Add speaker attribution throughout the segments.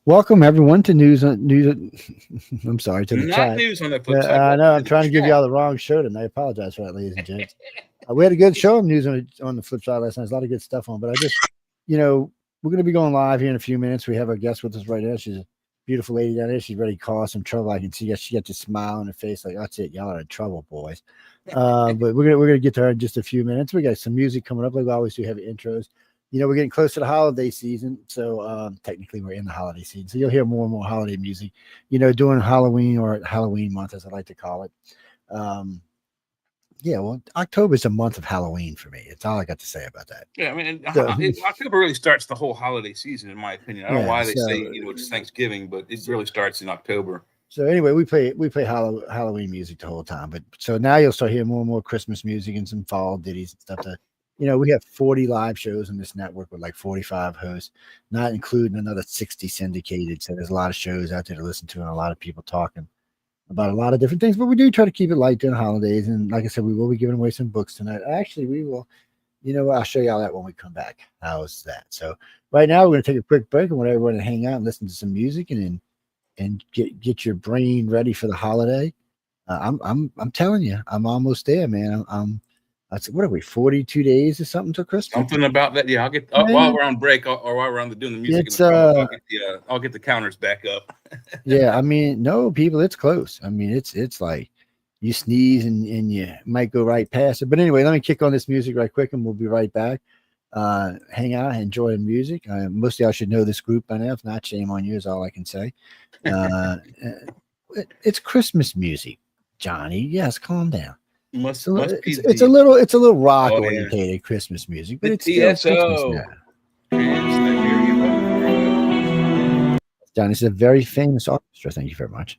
Speaker 1: Welcome everyone to news. I'm sorry to the
Speaker 2: Not
Speaker 1: chat.
Speaker 2: news on the flip side.
Speaker 1: I know I'm
Speaker 2: Welcome to the
Speaker 1: trying to give
Speaker 2: chat.
Speaker 1: y'all the wrong show tonight. I apologize for that, ladies and gents. We had a good show of news on the flip side last night. There's a lot of good stuff on, but I just, we're going to be going live here in a few minutes. We have our guest with us right now. She's a beautiful lady down there. She's ready to cause some trouble. I can see she got this smile on her face, like that's it. Y'all are in trouble, boys. But we're gonna get to her in just a few minutes. We got some music coming up, like we always do. Have intros. We're getting close to the holiday season, so technically we're in the holiday season. So you'll hear more and more holiday music, during Halloween or Halloween month, as I like to call it. Yeah, well, October is a month of Halloween for me. It's all I got to say about that.
Speaker 2: Yeah, I mean,
Speaker 1: So,
Speaker 2: October really starts the whole holiday season, in my opinion. I don't know
Speaker 1: yeah,
Speaker 2: why they
Speaker 1: so
Speaker 2: say it's Thanksgiving, but it really starts in October.
Speaker 1: so anyway, we play Halloween music the whole time. But so now you'll start hearing more and more Christmas music and some fall ditties and stuff. We have 40 live shows on this network with like 45 hosts, not including another 60 syndicated. So there's a lot of shows out there to listen to and a lot of people talking about a lot of different things. But we do try to keep it light during the holidays. And like I said, we will be giving away some books tonight. Actually, we will. I'll show you all that when we come back. How's that? So right now we're going to take a quick break and want everyone to hang out and listen to some music and get your brain ready for the holiday. I'm telling you, I'm almost there, man. What are we, 42 days or something till Christmas?
Speaker 2: Something about that. Yeah, I'll get while we're on break or while we're on doing the music in the promo, I'll get the counters back up.
Speaker 1: Yeah, I mean, no, people, it's close. I mean, it's like you sneeze and you might go right past it. But anyway, let me kick on this music right quick and we'll be right back. Hang out, enjoy the music. Most of y'all should know this group by now. If not, shame on you is all I can say. It's Christmas music, Johnny. Yes, calm down. It's a little rock orientated Christmas music, but it's still Christmas now. Johnny, it's a very famous orchestra. Thank you very much.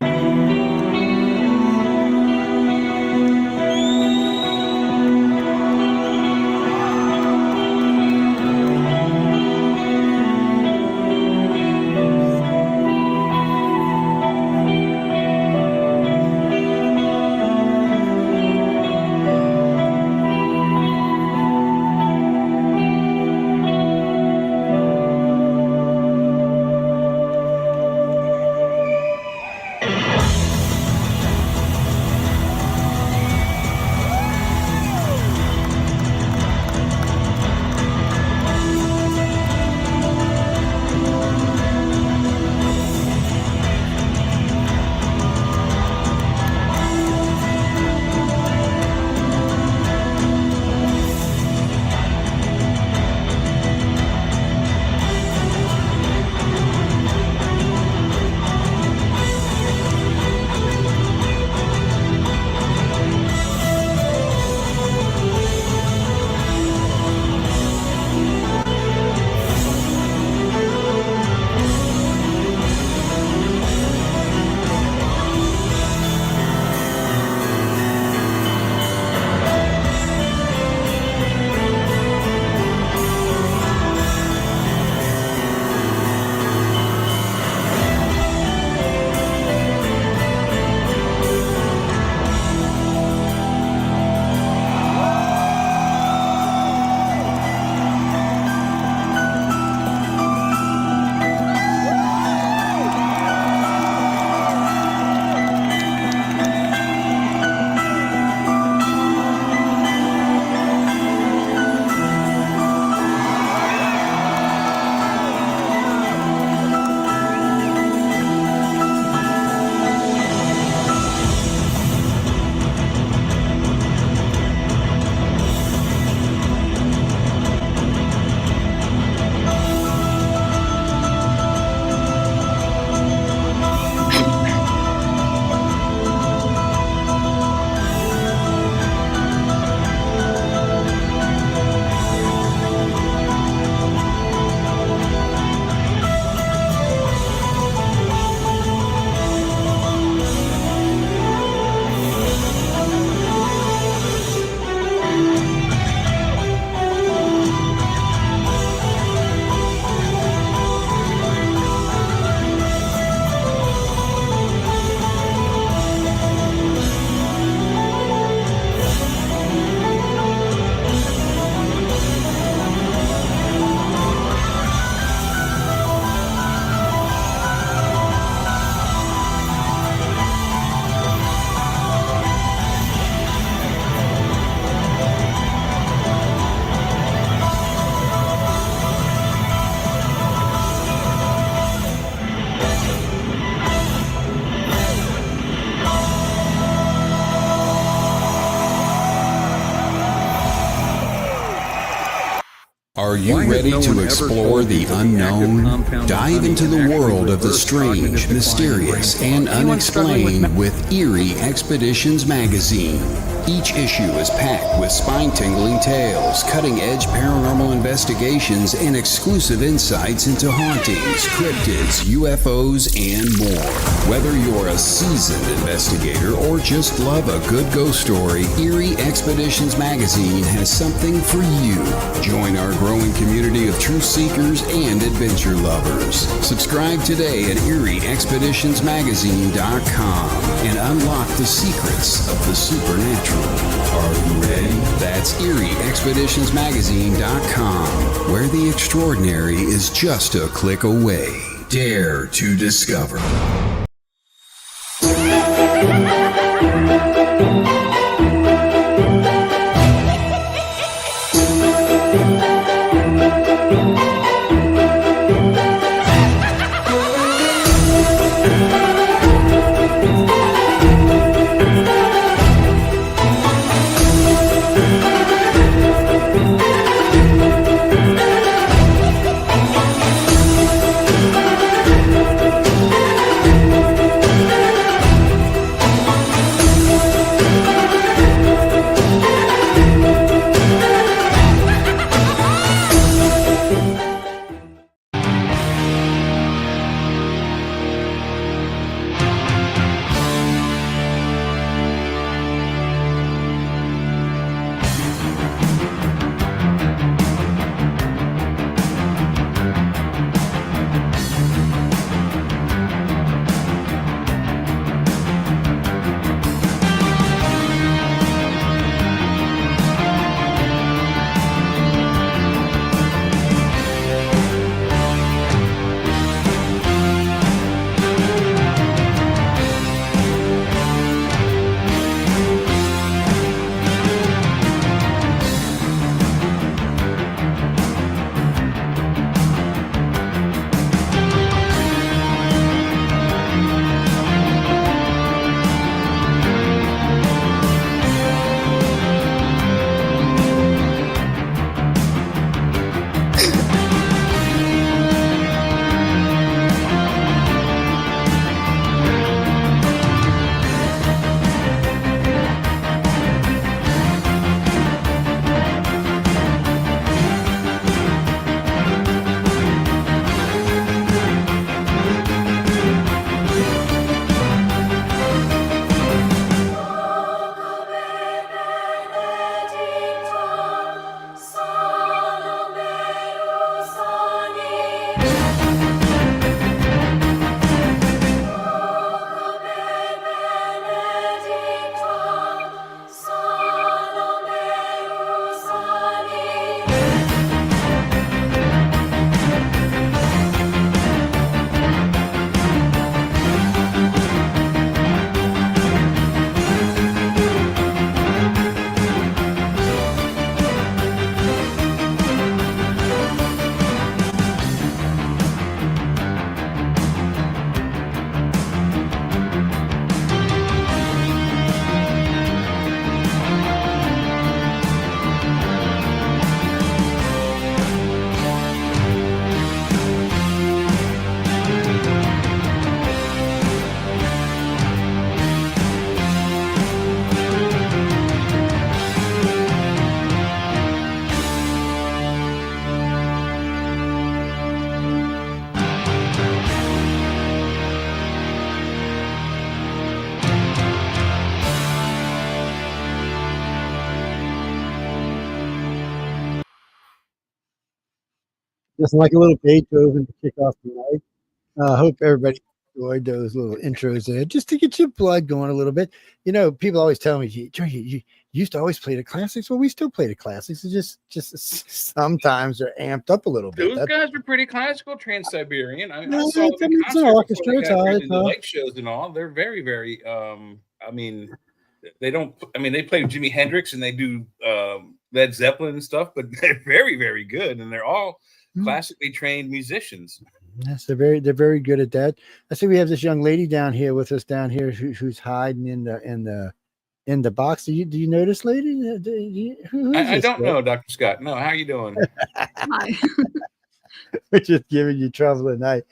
Speaker 3: Are you ready to explore the unknown? Dive into the world of the strange, mysterious, and unexplained with Eerie Expeditions Magazine. Each issue is packed with spine-tingling tales, cutting-edge paranormal investigations, and exclusive insights into hauntings, cryptids, UFOs, and more. Whether you're a seasoned investigator or just love a good ghost story, Eerie Expeditions Magazine has something for you. Join our growing community of truth seekers and adventure lovers. Subscribe today at EerieExpeditionsMagazine.com and unlock the secrets of the supernatural. Are you ready? That's EerieExpeditionsMagazine.com, where the extraordinary is just a click away. Dare to discover.
Speaker 1: Just like a little Beethoven to kick off the night. I hope everybody enjoyed those little intros there, just to get your blood going a little bit. You know, people always tell me, Joe, you used to always play the classics. Well, we still play the classics. It's just sometimes they're amped up a little bit.
Speaker 2: Those guys were pretty classical. Trans-Siberian. I
Speaker 1: No,
Speaker 2: saw
Speaker 1: it's
Speaker 2: the
Speaker 1: an
Speaker 2: concert
Speaker 1: orchestra,
Speaker 2: before they got
Speaker 1: it's
Speaker 2: into light shows and all. They're very, very. I mean, they don't. I mean, they play Jimi Hendrix and they do Led Zeppelin and stuff, but they're very, very good, and they're all classically trained musicians.
Speaker 1: Yes, they're very good at that. I see we have this young lady down here with us down here who's hiding in the in the box. Do you notice, lady? Who is
Speaker 2: I
Speaker 1: this
Speaker 2: don't
Speaker 1: guy?
Speaker 2: know, Dr. Scott. No, how are you doing?
Speaker 4: Hi.
Speaker 1: We're just giving you trouble tonight.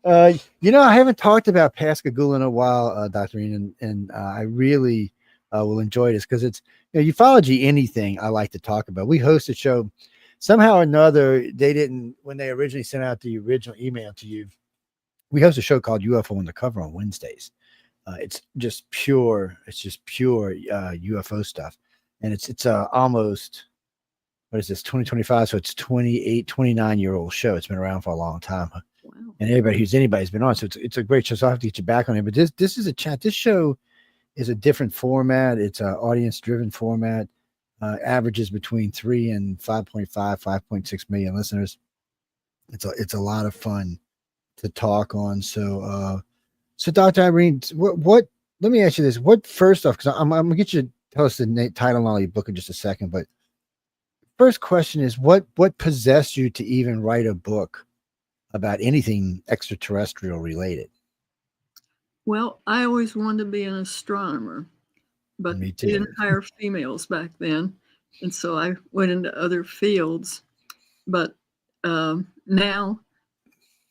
Speaker 1: I haven't talked about Pascagoula in a while, Dr. Ian, and I really will enjoy this because it's ufology. Anything I like to talk about. We host a show. Somehow or another, they didn't when they originally sent out the original email to you. We host a show called UFO Undercover on Wednesdays. It's just pure UFO stuff, and it's almost. What is this, 2025? So it's 28, 29-year-old show. It's been around for a long time.
Speaker 4: Wow.
Speaker 1: And anybody's been on. So it's a great show. So I have to get you back on it. But this is a chat. This show is a different format. It's an audience-driven format. Averages between 3 and 5.5, 5.6 million listeners. It's a lot of fun to talk on. So Dr. Irene, what let me ask you this. What first off, because I'm gonna get you to tell us the title on your book in just a second, but first question is what possessed you to even write a book about anything extraterrestrial related?
Speaker 4: Well, I always wanted to be an astronomer, but
Speaker 1: Me
Speaker 4: they
Speaker 1: too.
Speaker 4: didn't hire females back then. And so I went into other fields. But now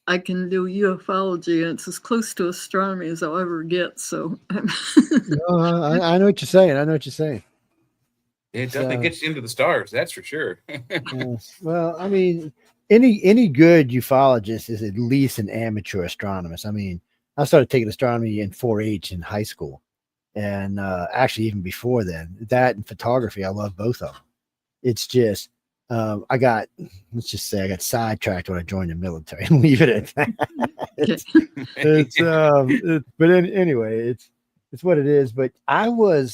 Speaker 4: I can do ufology, and it's as close to astronomy as I'll ever get. So
Speaker 1: I know what you're saying. I know what you're saying.
Speaker 2: It definitely gets you into the stars, that's for sure.
Speaker 1: Well, I mean, any good ufologist is at least an amateur astronomist. I mean, I started taking astronomy in 4-H in high school, and actually even before then, that and photography, I love both of them. It's just I got sidetracked when I joined the military. Leave it at that. But anyway, it's what it is. But I want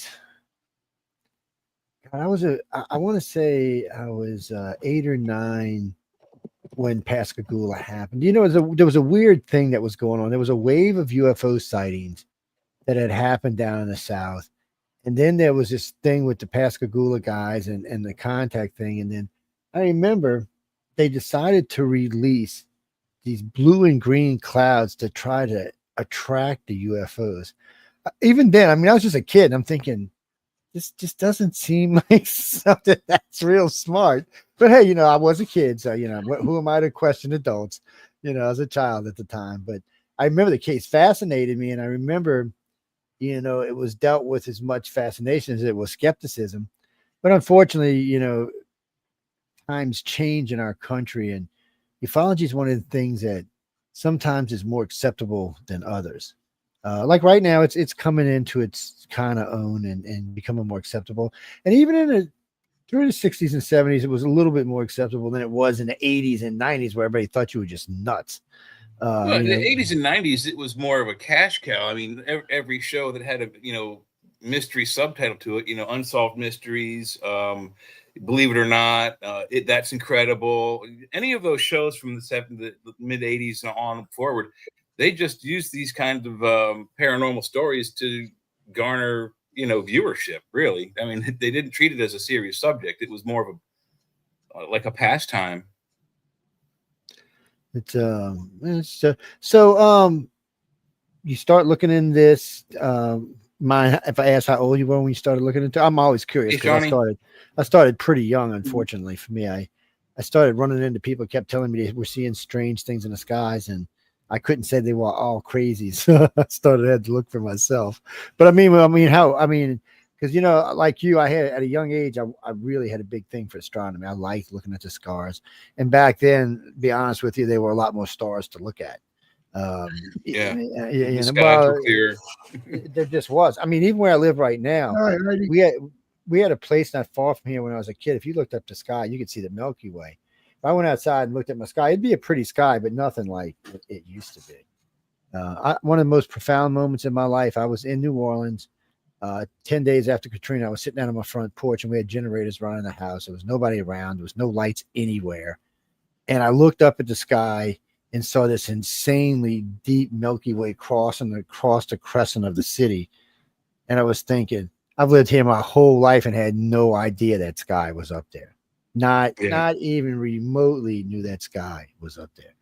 Speaker 1: to say I was 8 or 9 when Pascagoula happened. There was a weird thing that was going on. There was a wave of UFO sightings that had happened down in the South. And then there was this thing with the Pascagoula guys and the contact thing. And then I remember they decided to release these blue and green clouds to try to attract the UFOs. Even then, I mean, I was just a kid. And I'm thinking, this just doesn't seem like something that's real smart. But hey, I was a kid, so who am I to question adults? I was a child at the time. But I remember the case fascinated me, and I remember, it was dealt with as much fascination as it was skepticism. But unfortunately, times change in our country, and ufology is one of the things that sometimes is more acceptable than others. Like right now, it's coming into its kind of own and becoming more acceptable. And even through the 60s and 70s, it was a little bit more acceptable than it was in the 80s and 90s, where everybody thought you were just nuts.
Speaker 2: Well, in the 80s and 90s, it was more of a cash cow. I mean, every show that had a mystery subtitle to it, Unsolved Mysteries, Believe It or Not, That's Incredible. Any of those shows from the mid 80s and on forward, they just used these kinds of paranormal stories to garner, viewership. Really, I mean, they didn't treat it as a serious subject. It was more of like a pastime.
Speaker 1: So you start looking in this. If I ask how old you were when you started looking into, I'm always curious because I started pretty young. Unfortunately for me, I started running into people who kept telling me they were seeing strange things in the skies, and I couldn't say they were all crazy, so I had to look for myself. But because like you, I had at a young age, I really had a big thing for astronomy. I liked looking at the stars, and back then, to be honest with you, there were a lot more stars to look at.
Speaker 2: The skies were clear.
Speaker 1: There just was. I mean, even where I live right now, we had a place not far from here when I was a kid. If you looked up the sky, you could see the Milky Way. If I went outside and looked at my sky, it'd be a pretty sky, but nothing like it used to be. One of the most profound moments in my life, I was in New Orleans 10 days after Katrina. I was sitting out on my front porch, and we had generators running the house. There was nobody around. There was no lights anywhere. And I looked up at the sky and saw this insanely deep Milky Way crossing across the crescent of the city. And I was thinking, I've lived here my whole life and had no idea that sky was up there. Not even remotely knew that sky was up there.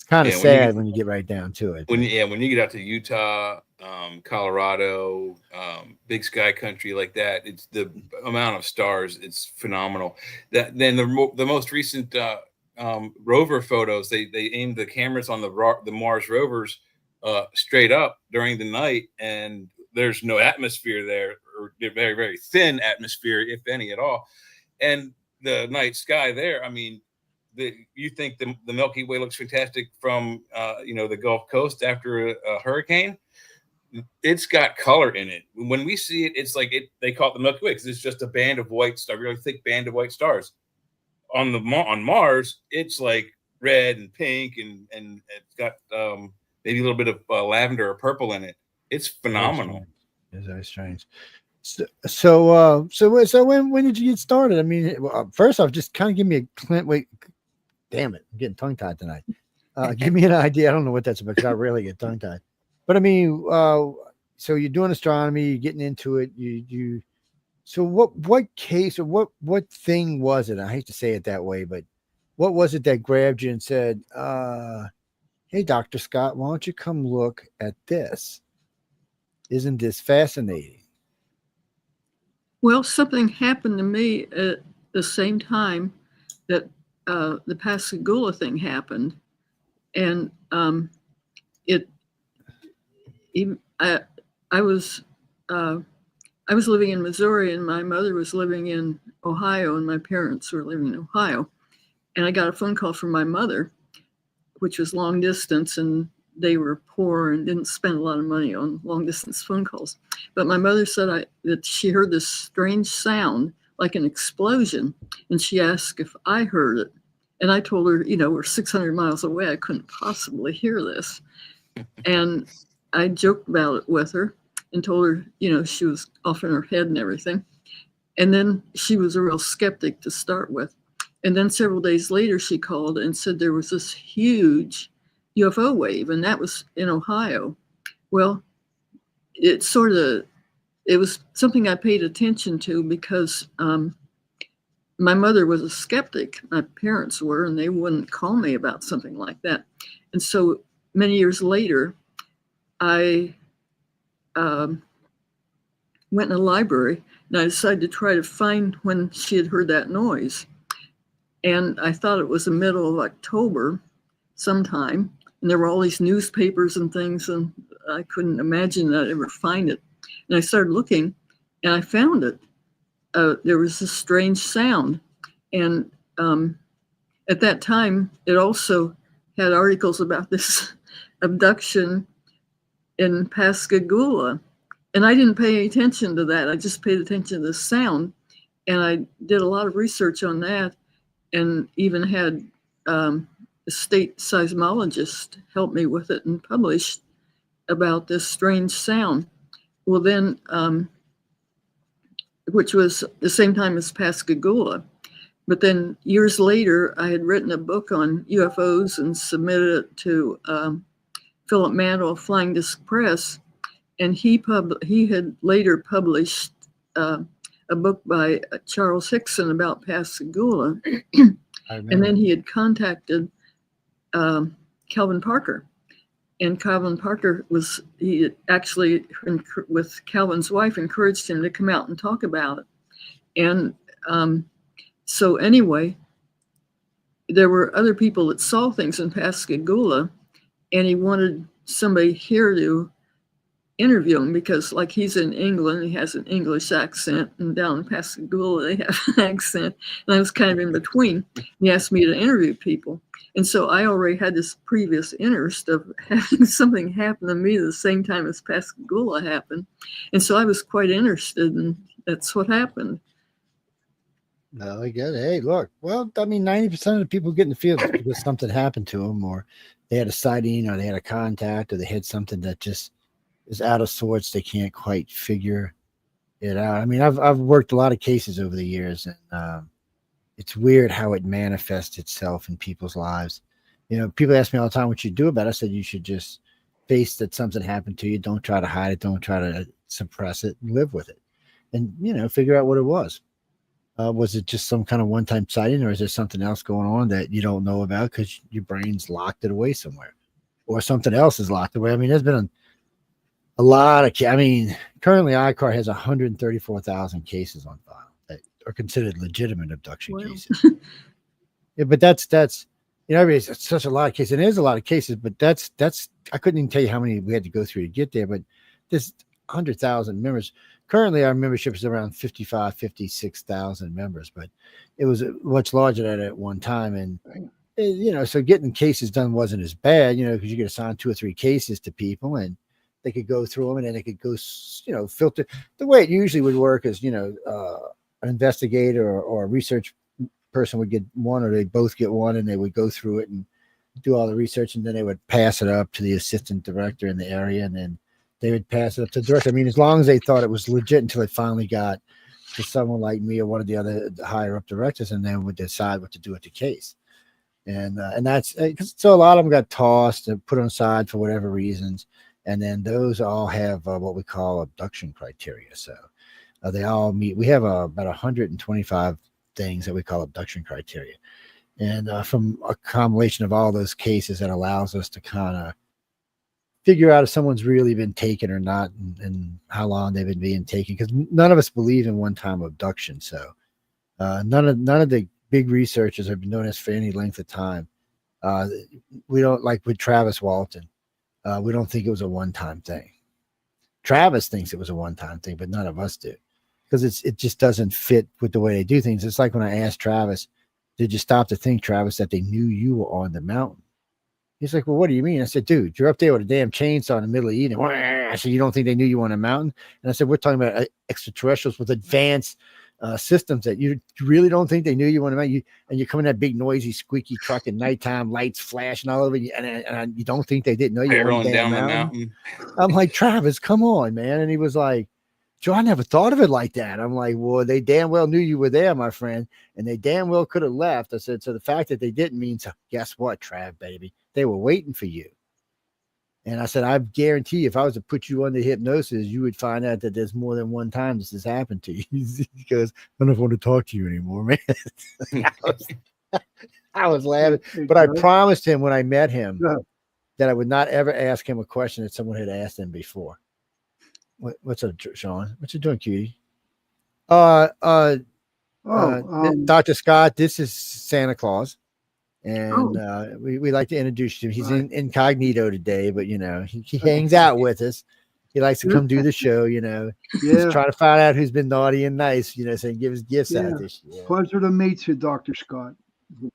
Speaker 1: kind of
Speaker 2: Yeah,
Speaker 1: sad when you get right down to it.
Speaker 2: When you get out to Utah, Colorado, big sky country like that, it's the amount of stars. It's phenomenal. Then the most recent rover photos, they aimed the cameras on the Mars rovers straight up during the night, and there's no atmosphere there, or very, very thin atmosphere, if any at all. And the night sky there, I mean, you think the Milky Way looks fantastic from the Gulf Coast after a hurricane. It's got color in it. When we see it, it's like they call it the Milky Way because it's just a band of white stars, really thick band of white stars. On Mars, it's like red and pink, and it's got maybe a little bit of lavender or purple in it. It's phenomenal.
Speaker 1: It's very strange. So when did you get started? I mean, first off, just kind of give me a wait. Damn it, I'm getting tongue tied tonight. Give me an idea. I don't know what that's about because I rarely get tongue tied. But I mean, so you're doing astronomy, you're getting into it. So what case or what thing was it? I hate to say it that way, but what was it that grabbed you and said, "Hey, Dr. Scott, why don't you come look at this? Isn't this fascinating?"
Speaker 4: Well, something happened to me at the same time that the Pascagoula thing happened, and I was living in Missouri, and my mother was living in Ohio, and my parents were living in Ohio, and I got a phone call from my mother, which was long distance, and they were poor and didn't spend a lot of money on long distance phone calls. But my mother said that she heard this strange sound like an explosion, and she asked if I heard it. And I told her, we're 600 miles away. I couldn't possibly hear this. And I joked about it with her and told her, she was off in her head and everything. And then she was a real skeptic to start with. And then several days later, she called and said there was this huge UFO wave, and that was in Ohio. Well, it was something I paid attention to because my mother was a skeptic. My parents were, and they wouldn't call me about something like that. And so many years later, I went in a library, and I decided to try to find when she had heard that noise. And I thought it was the middle of October sometime. And there were all these newspapers and things, and I couldn't imagine that I'd ever find it. And I started looking, and I found it. There was this strange sound. And at that time, it also had articles about this abduction in Pascagoula. And I didn't pay any attention to that. I just paid attention to the sound. And I did a lot of research on that, and even had a state seismologist help me with it and published about this strange sound. Well, then, which was the same time as Pascagoula. But then years later, I had written a book on UFOs and submitted it to Philip Mantle of Flying Disc Press. And he had later published a book by Charles Hickson about Pascagoula. And then he had contacted Calvin Parker. And Calvin Parker he actually, with Calvin's wife, encouraged him to come out and talk about it. And so anyway, there were other people that saw things in Pascagoula, and he wanted somebody here to interview him because, like, he's in England, he has an English accent, and down in Pascagoula they have an accent, and I was kind of in between. He asked me to interview people, and so I already had this previous interest of having something happen to me the same time as Pascagoula happened, and so I was quite interested, and that's what happened.
Speaker 1: No, I get it. Hey, look, well, I mean, 90% of the people get in the field because something happened to them, or they had a sighting, or they had a contact, or they had something that just is out of sorts. They can't quite figure it out. I mean, I've worked a lot of cases over the years, and it's weird how it manifests itself in people's lives. People ask me all the time what you do about it. I said you should just face that something happened to you. Don't try to hide it. Don't try to suppress it. Live with it, and figure out what it was. Was it just some kind of one-time sighting, or is there something else going on that you don't know about because your brain's locked it away somewhere, or something else is locked away? I mean, there's been a lot of. I mean, currently ICAR has 134,000 cases on file that are considered legitimate abduction cases. Yeah, but that's it's such a lot of cases. And there's a lot of cases, but that's I couldn't even tell you how many we had to go through to get there. But there's 100,000 members. Currently, our membership is around 56,000 members, but it was much larger than at one time. And so getting cases done wasn't as bad, because you get assigned 2 or 3 cases to people, and they could go through them, and then they could go, filter. The way it usually would work is, an investigator or a research person would get one, or they both get one, and they would go through it and do all the research, and then they would pass it up to the assistant director in the area, and then they would pass it up to the director. I mean, as long as they thought it was legit, until it finally got to someone like me or one of the other higher up directors, and then would decide what to do with the case. And that's so a lot of them got tossed and put on the side for whatever reasons. And then those all have what we call abduction criteria. So they all meet. We have about 125 things that we call abduction criteria. And from a combination of all those cases, that allows us to kind of figure out if someone's really been taken or not, and how long they've been being taken. Because none of us believe in one-time abduction. So none of the big researchers have been doing this for any length of time. We don't, like with Travis Walton. We don't think it was a one-time thing. Travis thinks it was a one-time thing, but none of us do, because it just doesn't fit with the way they do things. It's like when I asked Travis, "Did you stop to think, Travis, that they knew you were on the mountain?" He's like, "Well, what do you mean?" I said, "Dude, you're up there with a damn chainsaw in the middle of the evening." I said, "You don't think they knew you were on a mountain?" And I said, "We're talking about extraterrestrials with advanced systems that you really don't think they knew you were on a mountain. And you're coming in that big, noisy, squeaky truck at nighttime, lights flashing all over you, and you don't think they didn't know you were on the damn mountain?" I'm like, "Travis, come on, man." And he was like, "Joe, I never thought of it like that." I'm like, "Well, they damn well knew you were there, my friend, and they damn well could have left." I said, "So the fact that they didn't means, guess what, Trav, baby? They were waiting for you." And I said, "I guarantee if I was to put you under hypnosis, you would find out that there's more than one time this has happened to you." Because I don't want to talk to you anymore, man. I was laughing, but I promised him when I met him that I would not ever ask him a question that someone had asked him before. What's up, Sean? What you doing, cutie? Dr. Scott, this is Santa Claus. And we like to introduce you. He's in incognito today, but he hangs out with us. He likes to come do the show, He's trying to find out who's been naughty and nice, so he can give his gifts out this year.
Speaker 5: Pleasure to meet you, Dr. Scott.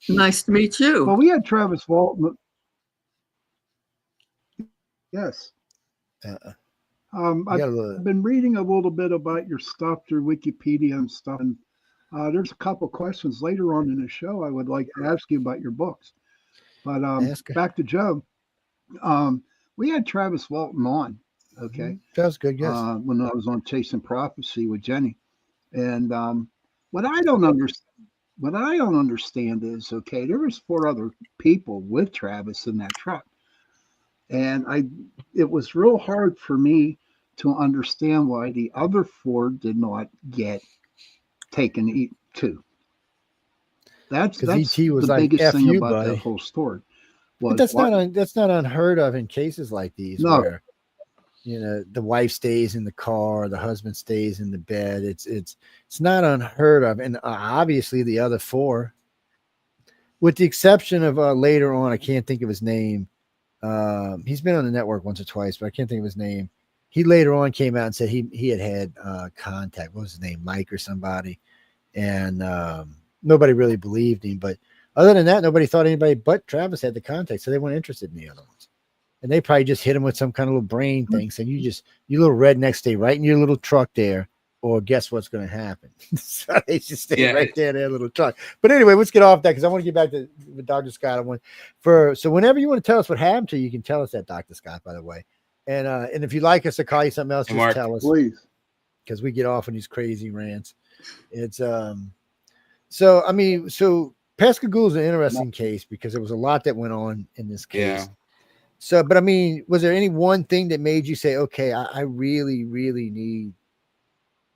Speaker 4: Nice to meet you.
Speaker 5: Well, we had Travis Walton. Yes. I've been reading a little bit about your stuff through Wikipedia and stuff, and there's a couple questions later on in the show I would like to ask you about your books. But back to Joe. We had Travis Walton on, okay?
Speaker 1: That was good, yes.
Speaker 5: When I was on Chasing Prophecy with Jenny. And what I don't understand is, okay, there was 4 other people with Travis in that truck. And it was real hard for me to understand why the other 4 did not get taken too. That's
Speaker 1: ET was
Speaker 5: the
Speaker 1: like,
Speaker 5: biggest
Speaker 1: F
Speaker 5: thing
Speaker 1: you,
Speaker 5: about
Speaker 1: buddy.
Speaker 5: that whole story.
Speaker 1: But that's not unheard of in cases like these, where the wife stays in the car, the husband stays in the bed. It's not unheard of, and obviously the other 4, with the exception of later on, I can't think of his name. He's been on the network once or twice, but I can't think of his name. He later on came out and said he had contact. What was his name? Mike or somebody. And nobody really believed him. But other than that, nobody thought anybody but Travis had the contact. So they weren't interested in the other ones. And they probably just hit him with some kind of little brain thing. So you little redneck, stay right in your little truck there, or guess what's going to happen. So they just stay right there in their little truck. But anyway, let's get off that, because I want to get back to Dr. Scott. So whenever you want to tell us what happened to you, you can tell us that, Dr. Scott, by the way. And if you'd like us to call you something else, just tell us,
Speaker 5: please,
Speaker 1: because we get off on these crazy rants. It's so Pascagoula is an interesting case, because there was a lot that went on in this case.
Speaker 2: Yeah.
Speaker 1: So, but I mean, was there any one thing that made you say, okay, I really, really need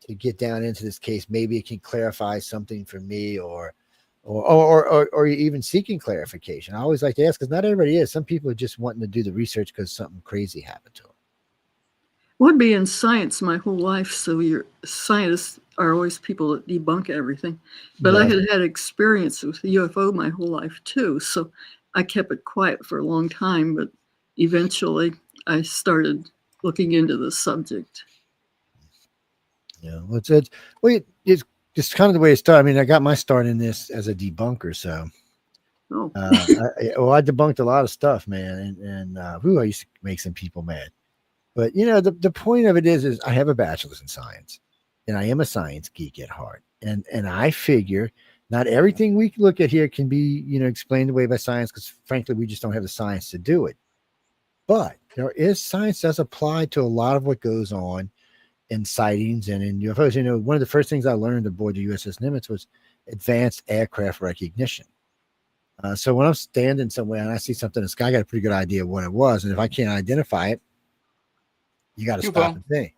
Speaker 1: to get down into this case. Maybe it can clarify something for me, or even seeking clarification. I always like to ask, because not everybody is. Some people are just wanting to do the research because something crazy happened to them.
Speaker 4: Well, I've been in science my whole life, so your scientists are always people that debunk everything. But I had experience with UFO my whole life too, so I kept it quiet for a long time. But eventually, I started looking into the subject.
Speaker 1: Yeah, it's just kind of the way it started. I mean, I got my start in this as a debunker, so. I debunked a lot of stuff, man, and I used to make some people mad. But the point of it is I have a bachelor's in science, and I am a science geek at heart, and I figure not everything we look at here can be explained away by science, because frankly we just don't have the science to do it. But there is science does apply to a lot of what goes on in sightings and in UFOs. One of the first things I learned aboard the USS Nimitz was advanced aircraft recognition. So when I'm standing somewhere and I see something in the sky, I got a pretty good idea of what it was. And if I can't identify it, you got to stop and think.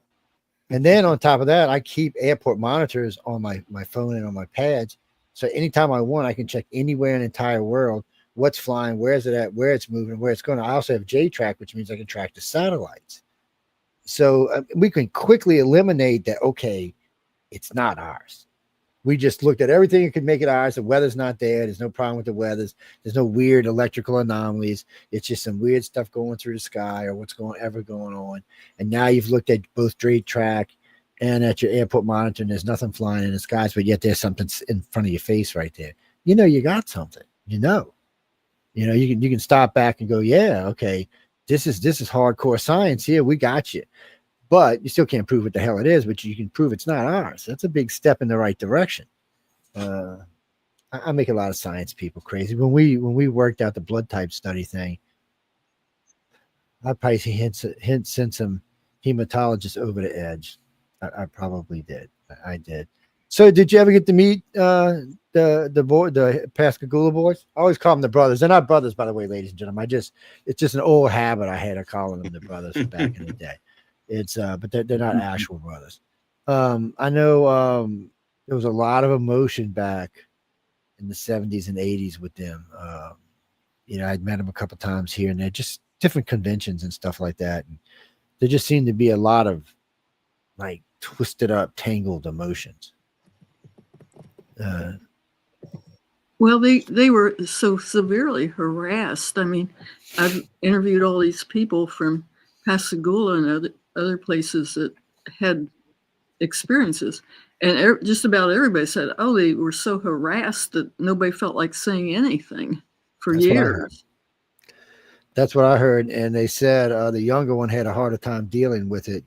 Speaker 1: And then on top of that, I keep airport monitors on my phone and on my pads. So anytime I want, I can check anywhere in the entire world, what's flying, where's it at, where it's moving, where it's going. I also have J-track, which means I can track the satellites. So we can quickly eliminate that, okay, it's not ours. We just looked at everything that could make it ours. The weather's not there. There's no problem with the weather. There's no weird electrical anomalies. It's just some weird stuff going through the sky, or what's going on. And now you've looked at both J-track and at your airport monitor, and there's nothing flying in the skies, but yet there's something in front of your face right there. You got something. You can stop back and go, yeah, okay, this is hardcore science here. We got you. But you still can't prove what the hell it is, but you can prove it's not ours. That's a big step in the right direction. I make a lot of science people crazy. When we worked out the blood type study thing, I probably sent some hematologists over the edge. I probably did. I did. So did you ever get to meet the Pascagoula boys? I always call them the brothers. They're not brothers, by the way, ladies and gentlemen. it's just an old habit I had of calling them the brothers from back in the day. It's but they're not actual brothers. I know there was a lot of emotion back in the 70s and 80s with them. I'd met them a couple times here and there, just different conventions and stuff like that. And there just seemed to be a lot of like twisted up, tangled emotions.
Speaker 4: Well, they were so severely harassed. I mean, I've interviewed all these people from Pascagoula and other places that had experiences, and just about everybody said, oh, they were so harassed that nobody felt like saying anything for years.
Speaker 1: That's what I heard. And they said the younger one had a harder time dealing with it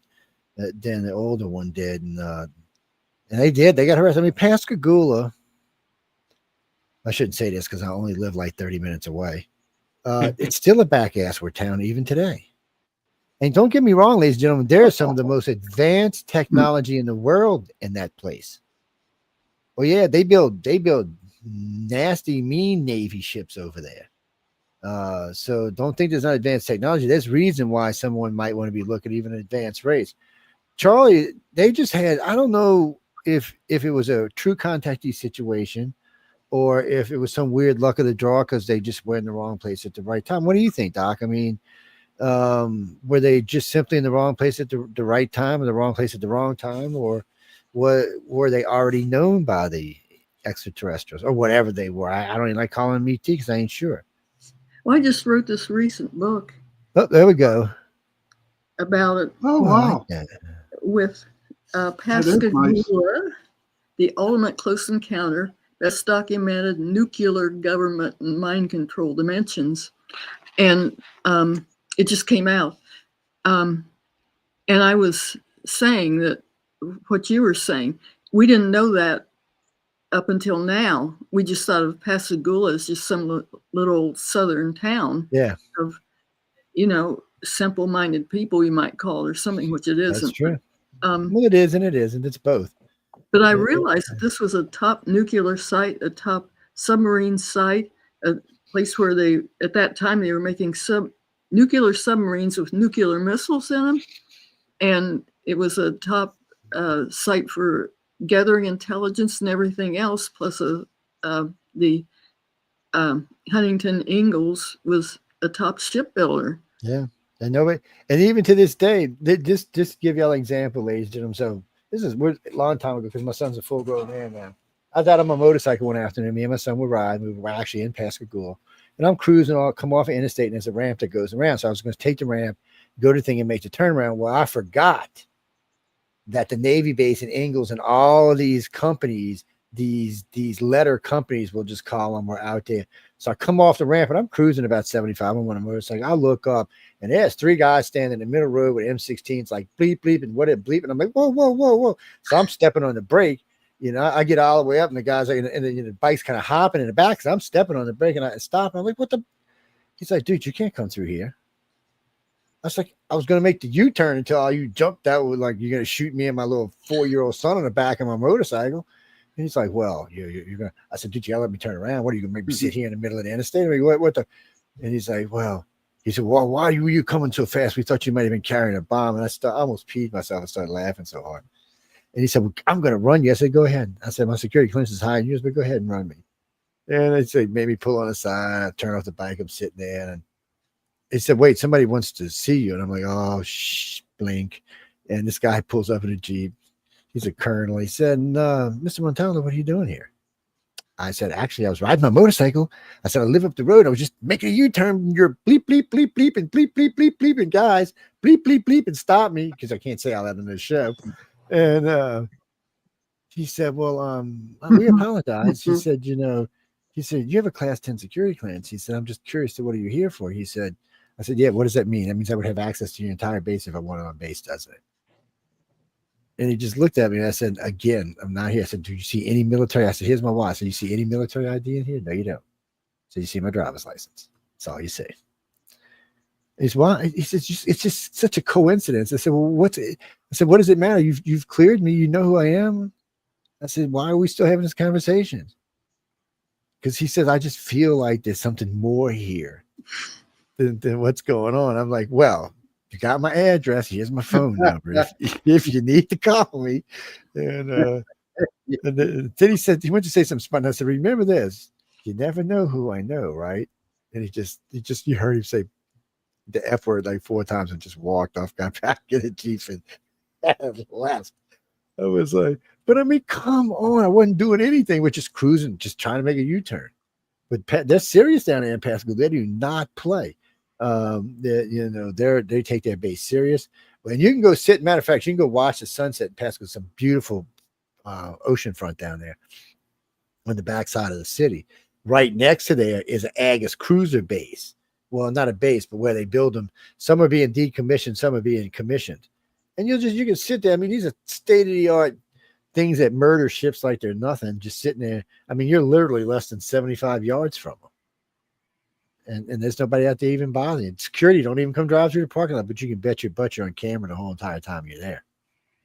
Speaker 1: than the older one did. And they got harassed. I mean, Pascagoula, I shouldn't say this because I only live like 30 minutes away. It's still a back-assward town even today. And don't get me wrong, ladies and gentlemen, there is some of the most advanced technology in the world in that place. Oh yeah, they build nasty, mean Navy ships over there. So don't think there's not advanced technology. There's reason why someone might want to be looking at even an advanced race. Charlie, they just had, I don't know if it was a true contactee situation or if it was some weird luck of the draw because they just were in the wrong place at the right time. What do you think, Doc? I mean, were they just simply in the wrong place at the right time or the wrong place at the wrong time, or were they already known by the extraterrestrials or whatever they were? I don't even like calling them ET because I ain't sure.
Speaker 4: Well, I just wrote this recent book.
Speaker 1: Oh, there we go.
Speaker 4: About it.
Speaker 5: Oh, wow.
Speaker 1: Like
Speaker 4: with Pascagoula, the ultimate close encounter, best documented nuclear government and mind control dimensions. And it just came out. And I was saying that what you were saying, we didn't know that up until now. We just thought of Pascagoula as just some little southern town of, simple-minded people, you might call it, or something, which it isn't.
Speaker 1: That's true. Well, it is and it isn't. It's both.
Speaker 4: But I realized that this was a top nuclear site, a top submarine site, a place where at that time, they were making nuclear submarines with nuclear missiles in them. And it was a top site for gathering intelligence and everything else, plus the Huntington Ingalls was a top shipbuilder.
Speaker 1: Yeah. And nobody, and even to this day, just to give y'all an example, ladies and gentlemen. So we're a long time ago, because my son's a full grown man now. I was out on my motorcycle one afternoon. Me and my son were riding. We were actually in Pascagoula, and I'm cruising. I'll come off an interstate, and there's a ramp that goes around. So I was going to take the ramp, go to the thing, and make the turnaround. Well, I forgot that the Navy base in Ingalls and all of these companies, these letter companies, we'll just call them, were out there. So I come off the ramp, and I'm cruising about 75 on a motorcycle. I look up, and there's 3 guys standing in the middle road with M16s, like bleep, bleep, and what it bleep. And I'm like, whoa, whoa, whoa, whoa. So I'm stepping on the brake. You know, I get all the way up, and the guys are, and the bike's kind of hopping in the back. So I'm stepping on the brake, and I stop. And I'm like, what the? He's like, dude, you can't come through here. I was like, I was going to make the U-turn until all you jumped out with, like, you're going to shoot me and my little 4-year-old son on the back of my motorcycle. And he's like, well, you're going to, I said, dude, you got to let me turn around. What are you going to make me sit here in the middle of the interstate? I mean, what the? And he's like, well, he said, well, why were you coming so fast? We thought you might have been carrying a bomb. And I almost peed myself and started laughing so hard. And he said, well, I'm going to run you. I said, go ahead. I said, my security clearance is high in yours, but go ahead and run me. And they said, made me pull on the side, turn off the bike. I'm sitting there. And he said, wait, somebody wants to see you. And I'm like, oh, blink. And this guy pulls up in a Jeep. He's a colonel. He said, Mr. Montano, what are you doing here? I said, actually, I was riding my motorcycle. I said, I live up the road. I was just making a U-turn. You're bleep, bleep, bleep, bleep, and bleep, bleep, bleep, bleep. And guys, bleep, bleep, bleep, and stop me, because I can't say all that in this show. And he said, well, we apologize. He said, you have a class 10 security clearance. He said, I'm just curious to what are you here for? He said, I said, yeah, what does that mean? That means I would have access to your entire base if I wanted on base, doesn't it? And he just looked at me, and I said, again, I'm not here. I said, do you see any military? I said, here's my watch. I said, you see any military ID in here? No, you don't. So you see my driver's license. That's all you see. He said, well, he says, it's just such a coincidence. I said, well, what does it matter? You've cleared me. You know who I am. I said, why are we still having this conversation? Because he says, I just feel like there's something more here than what's going on. I'm like, well, you got my address. Here's my phone number. If you need to call me. And then he said, he went to say something smart. And I said, remember this, you never know who I know, right? And you heard him say the F word like 4 times and just walked off, got back in the Jeep and left. I was like, but I mean, come on. I wasn't doing anything. We're just cruising, just trying to make a U-turn. But they're serious down there in Pascagoula. They do not play. They take their base serious. And you can go sit. Matter of fact, you can go watch the sunset in Pascagoula. Some beautiful ocean front down there on the backside of the city. Right next to there is an Agus cruiser base. Well, not a base, but where they build them. Some are being decommissioned, some are being commissioned. And you can sit there. I mean, these are state-of-the-art things that murder ships like they're nothing, just sitting there. I mean, you're literally less than 75 yards from them. And there's nobody out there even bothering. Security don't even come drive through the parking lot, but you can bet your butt you're on camera the whole entire time you're there.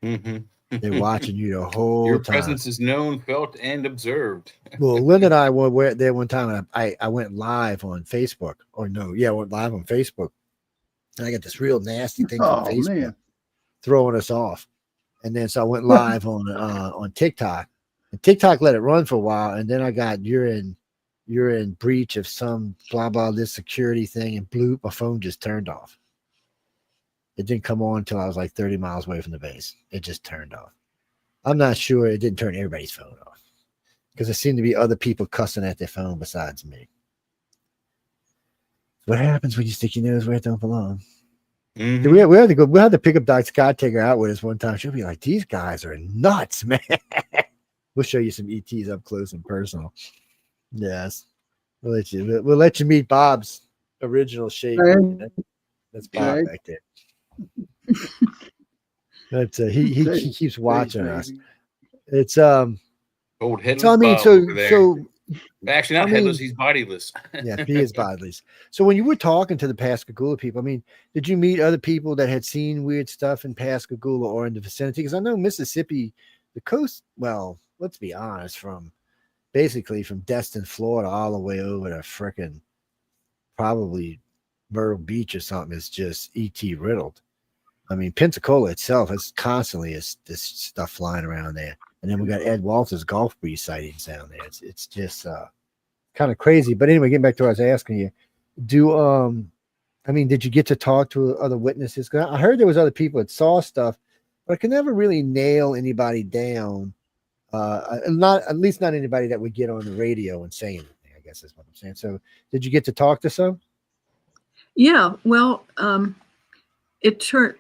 Speaker 2: Mm-hmm.
Speaker 1: They're watching you the whole
Speaker 2: Your
Speaker 1: time. Your
Speaker 2: presence is known, felt, and observed.
Speaker 1: Well, Linda and I were there one time, and I went live on Facebook. I went live on Facebook. And I got this real nasty thing from Facebook throwing us off. And then so I went live on TikTok. And TikTok let it run for a while, and then I got you're in breach of some blah blah this security thing, and bloop, my phone just turned off. It didn't come on until I was like 30 miles away from the base. It just turned off. I'm not sure it didn't turn everybody's phone off, because there seemed to be other people cussing at their phone besides me. What happens when you stick your nose where it don't belong? Mm-hmm. We had to pick up Doc Scott, take her out with us one time. She'll be like, these guys are nuts, man. We'll show you some ETs up close and personal. Yes. We'll let you meet Bob's original shape. That's Bob back there. But he keeps watching us. It's
Speaker 2: old headless. So I mean,
Speaker 1: so
Speaker 2: actually not headless, he's bodiless.
Speaker 1: Yeah, he is bodiless. So when you were talking to the Pascagoula people, I mean, did you meet other people that had seen weird stuff in Pascagoula or in the vicinity? Because I know Mississippi, the coast, well, let's be honest, basically from Destin, Florida, all the way over to frickin' probably Myrtle Beach or something is just ET riddled. I mean, Pensacola itself is constantly this stuff flying around there. And then we got Ed Walters Gulf Breeze sightings down there. It's just kind of crazy. But anyway, getting back to what I was asking you, did you get to talk to other witnesses? 'Cause I heard there was other people that saw stuff, but I could never really nail anybody down. At least not anybody that would get on the radio and say anything, I guess is what I'm saying. So did you get to talk to some?
Speaker 4: Yeah, well, it turned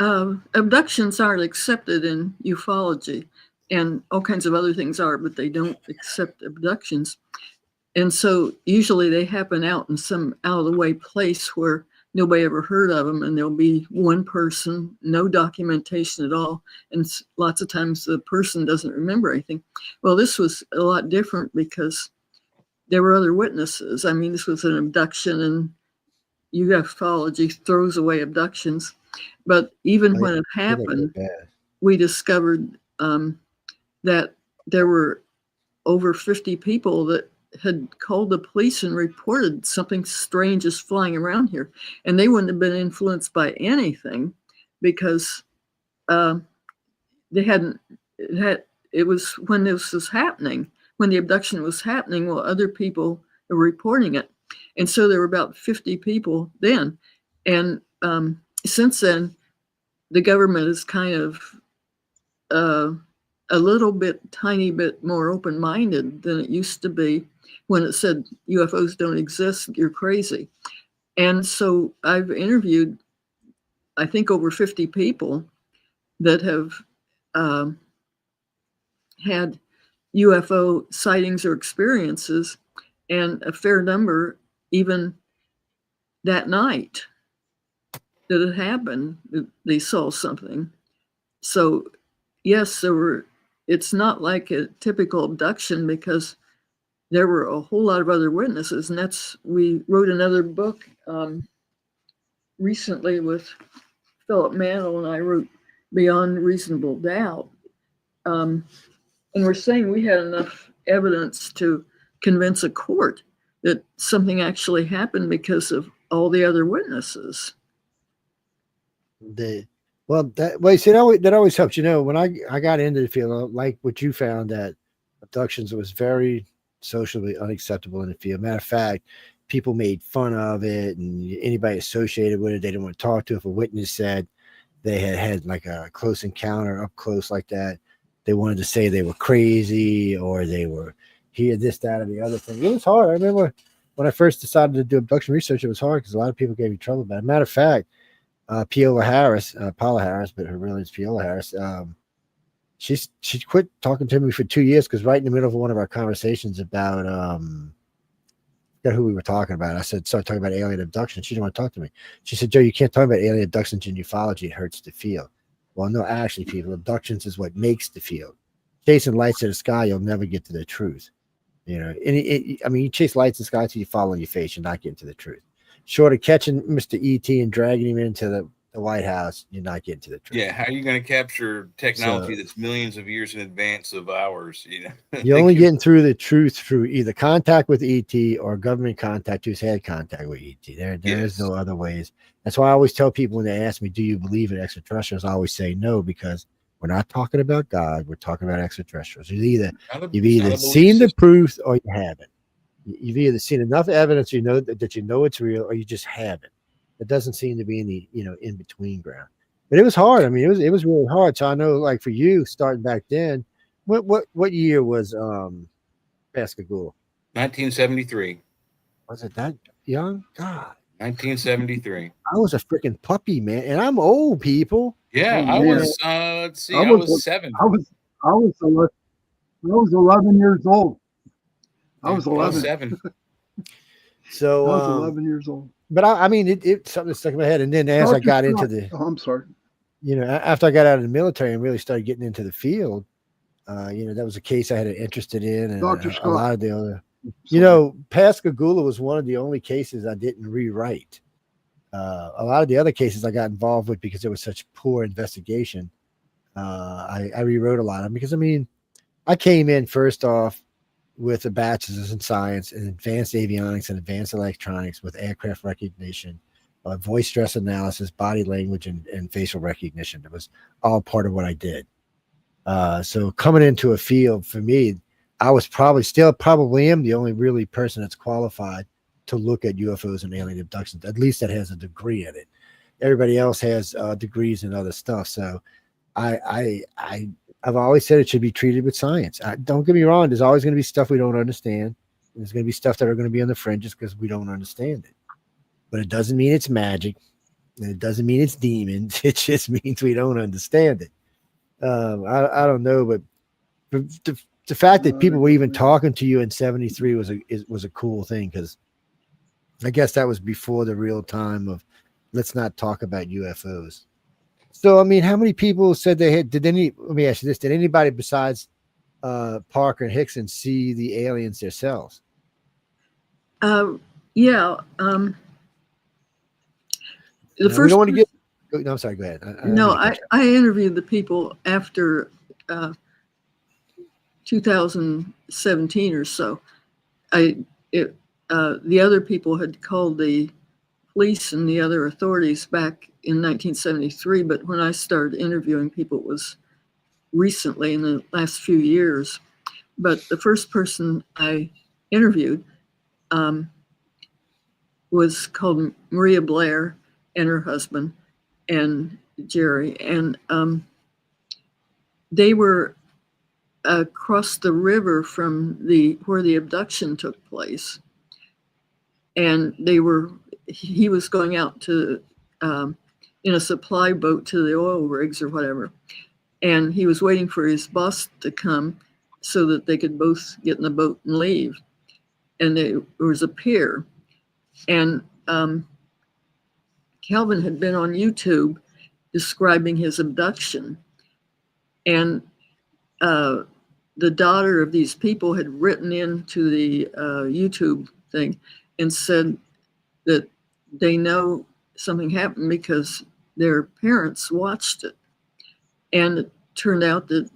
Speaker 4: abductions aren't accepted in ufology, and all kinds of other things are, but they don't accept abductions. And so usually they happen out in some out of the way place where nobody ever heard of them, and there'll be one person, no documentation at all, and lots of times the person doesn't remember anything. Well, this was a lot different because there were other witnesses. I mean, this was an abduction, and ufology throws away abductions. But even when it happened, we discovered that there were over 50 people that had called the police and reported something strange is flying around here. And they wouldn't have been influenced by anything because it was when this was happening, when the abduction was happening, well, other people were reporting it. And so there were about 50 people then. And since then, the government is kind of a little bit, tiny bit more open-minded than it used to be when it said UFOs don't exist, you're crazy. And so I've interviewed, I think, over 50 people that have had UFO sightings or experiences, and a fair number even that night that it happened, they saw something. So yes, it's not like a typical abduction because there were a whole lot of other witnesses. And we wrote another book recently with Philip Mantle, and I wrote Beyond Reasonable Doubt. And we're saying we had enough evidence to convince a court that something actually happened because of all the other witnesses.
Speaker 1: That always helps. When I got into the field, like what you found, that abductions was very socially unacceptable in the field. Matter of fact, people made fun of it, and anybody associated with it, they didn't want to talk to. If a witness said they had like a close encounter up close like that, they wanted to say they were crazy or they were here, this, that, or the other thing. It was hard. I remember when I first decided to do abduction research, it was hard because a lot of people gave me trouble about it. Matter of fact, Paola Harris, but her real name's Paola Harris. She quit talking to me for 2 years because right in the middle of one of our conversations about who we were talking about, I started talking about alien abduction. She didn't want to talk to me. She said, "Joe, you can't talk about alien abductions in ufology. It hurts the field." Well, no, actually, people, abductions is what makes the field. Chasing lights in the sky, you'll never get to the truth. You chase lights in the sky till you fall on your face, you're not getting to the truth. Short of catching Mr. E.T. and dragging him into the White House, you're not getting to the truth.
Speaker 2: Yeah, how are you going to capture technology that's millions of years in advance of ours?
Speaker 1: You're only getting through the truth through either contact with ET or government contact who's had contact with ET. There is no other ways. That's why I always tell people when they ask me, "Do you believe in extraterrestrials?" I always say no, because we're not talking about God. We're talking about extraterrestrials. You've either seen the proof or you haven't. You've either seen enough evidence that you know it's real, or you just haven't. It doesn't seem to be any in between ground. But it was hard. I mean, it was really hard. So I know, like for you, starting back then, what year was Pascagoula?
Speaker 2: 1973.
Speaker 1: Was it that young? God.
Speaker 2: 1973.
Speaker 1: I was a freaking puppy, man, and I'm old, people.
Speaker 2: Yeah, I was. Let's see, I was 7.
Speaker 5: I was 11 years old. I was 11.
Speaker 2: 7.
Speaker 1: So
Speaker 5: I was 11 years old.
Speaker 1: But I mean, it something that stuck in my head. And then as I got into the,
Speaker 5: I'm sorry.
Speaker 1: After I got out of the military and really started getting into the field, that was a case I had an interested in, and
Speaker 5: Dr. Scott.
Speaker 1: A lot of the other, Pascagoula was one of the only cases I didn't rewrite. A lot of the other cases I got involved with because there was such poor investigation. I rewrote a lot of them because, I mean, I came in first off with a bachelor's in science and advanced avionics and advanced electronics with aircraft recognition voice stress analysis, body language, and facial recognition. It was all part of what I did. So coming into a field for me, I was probably am the only really person that's qualified to look at UFOs and alien abductions, at least that has a degree in it. Everybody else has degrees in other stuff. So I've always said it should be treated with science. Don't get me wrong. There's always going to be stuff we don't understand. There's going to be stuff that are going to be on the fringes because we don't understand it. But it doesn't mean it's magic. And it doesn't mean it's demons. It just means we don't understand it. I don't know, but the fact that people were even talking to you in 73 was a cool thing, because I guess that was before the real time of let's not talk about UFOs. So, I mean, how many people said they had, let me ask you this, did anybody besides Parker and Hickson see the aliens themselves?
Speaker 4: Yeah. The
Speaker 1: now,
Speaker 4: first.
Speaker 1: we don't want to get. No, I'm sorry. Go ahead.
Speaker 4: I interviewed the people after 2017 or so. The other people had called the police and the other authorities back in 1973, but when I started interviewing people, it was recently in the last few years. But the first person I interviewed was called Maria Blair and her husband and Jerry, and they were across the river from where the abduction took place, and he was going out to in a supply boat to the oil rigs or whatever, and he was waiting for his boss to come so that they could both get in the boat and leave. And there was a pier, and Calvin had been on YouTube describing his abduction, and the daughter of these people had written into the YouTube thing and said that they know something happened because their parents watched it. And it turned out that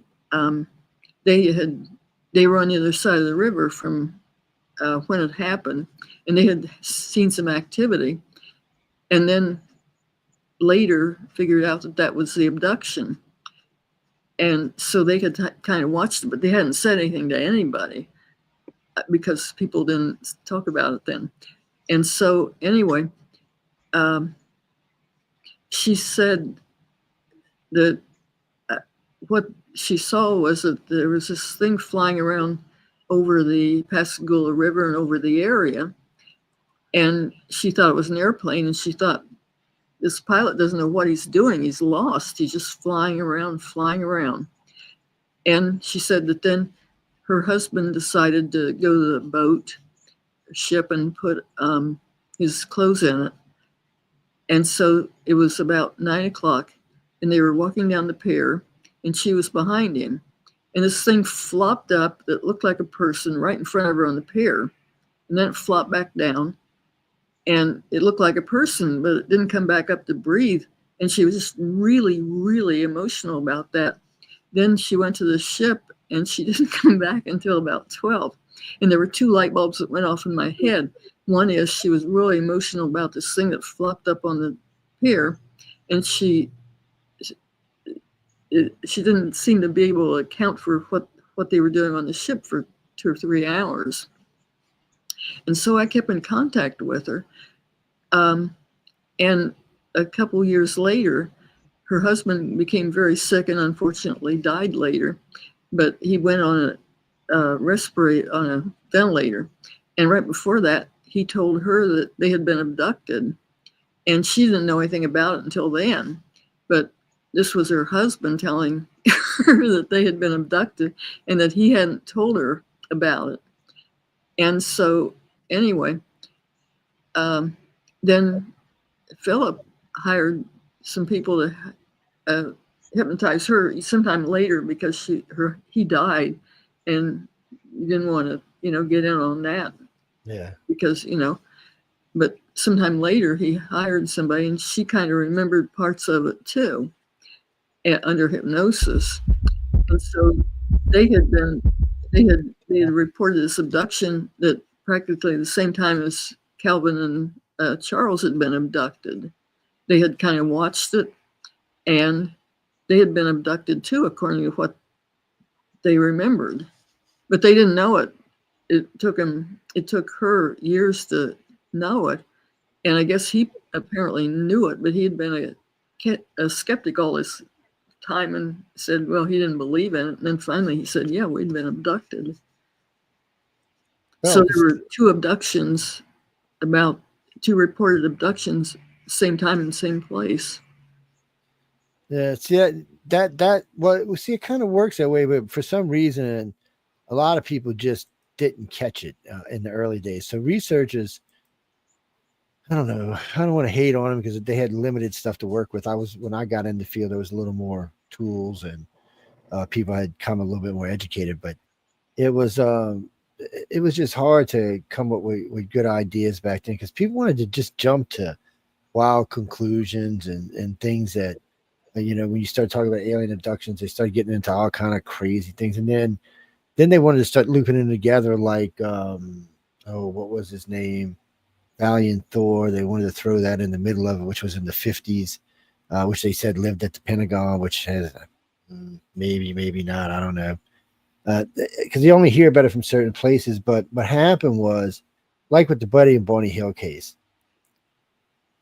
Speaker 4: they were on the other side of the river from when it happened, and they had seen some activity, and then later figured out that that was the abduction. And so they could kind of watch it, but they hadn't said anything to anybody because people didn't talk about it then. And so anyway, she said that what she saw was that there was this thing flying around over the Pascagoula River and over the area. And she thought it was an airplane, and she thought, this pilot doesn't know what he's doing. He's lost. He's just flying around. And she said that then her husband decided to go to the boat, ship, and put his clothes in it. And so it was about 9 o'clock, and they were walking down the pier, and she was behind him. And this thing flopped up that looked like a person right in front of her on the pier. And then it flopped back down. And it looked like a person, but it didn't come back up to breathe. And she was just really, really emotional about that. Then she went to the ship, and she didn't come back until about 12. And there were two light bulbs that went off in my head. One is she was really emotional about this thing that flopped up on the pier. And she didn't seem to be able to account for what they were doing on the ship for 2 or 3 hours. And so I kept in contact with her. And a couple years later, her husband became very sick and unfortunately died later. But he went on on a ventilator. And right before that, he told her that they had been abducted. And she didn't know anything about it until then. But this was her husband telling her that they had been abducted and that he hadn't told her about it. And so anyway, then Philip hired some people to hypnotize her sometime later because he died, and you didn't want to, get in on that.
Speaker 1: Yeah.
Speaker 4: Because, but sometime later he hired somebody, and she kind of remembered parts of it too, under hypnosis. And so they had reported this abduction that practically the same time as Calvin and Charles had been abducted. They had kind of watched it, and they had been abducted too, according to what they remembered. But they didn't know it. It took her years to know it. And I guess he apparently knew it, but he had been a skeptic all this time and said, well, he didn't believe in it. And then finally he said, yeah, we'd been abducted.
Speaker 1: Well,
Speaker 4: so there were two reported abductions, same time and same place.
Speaker 1: Yeah, see it kind of works that way, but for some reason, a lot of people just didn't catch it in the early days. So researchers, I don't know, I don't want to hate on them because they had limited stuff to work with. When I got in the field, there was a little more tools and people had come a little bit more educated, but it was just hard to come up with good ideas back then because people wanted to just jump to wild conclusions and things that, when you start talking about alien abductions, they started getting into all kind of crazy things. And then they wanted to start looping them together like, what was his name? Valiant Thor. They wanted to throw that in the middle of it, which was in the 50s, which they said lived at the Pentagon, which has maybe not. I don't know. Because you only hear about it from certain places. But what happened was, like with the Buddy and Bonnie Hill case,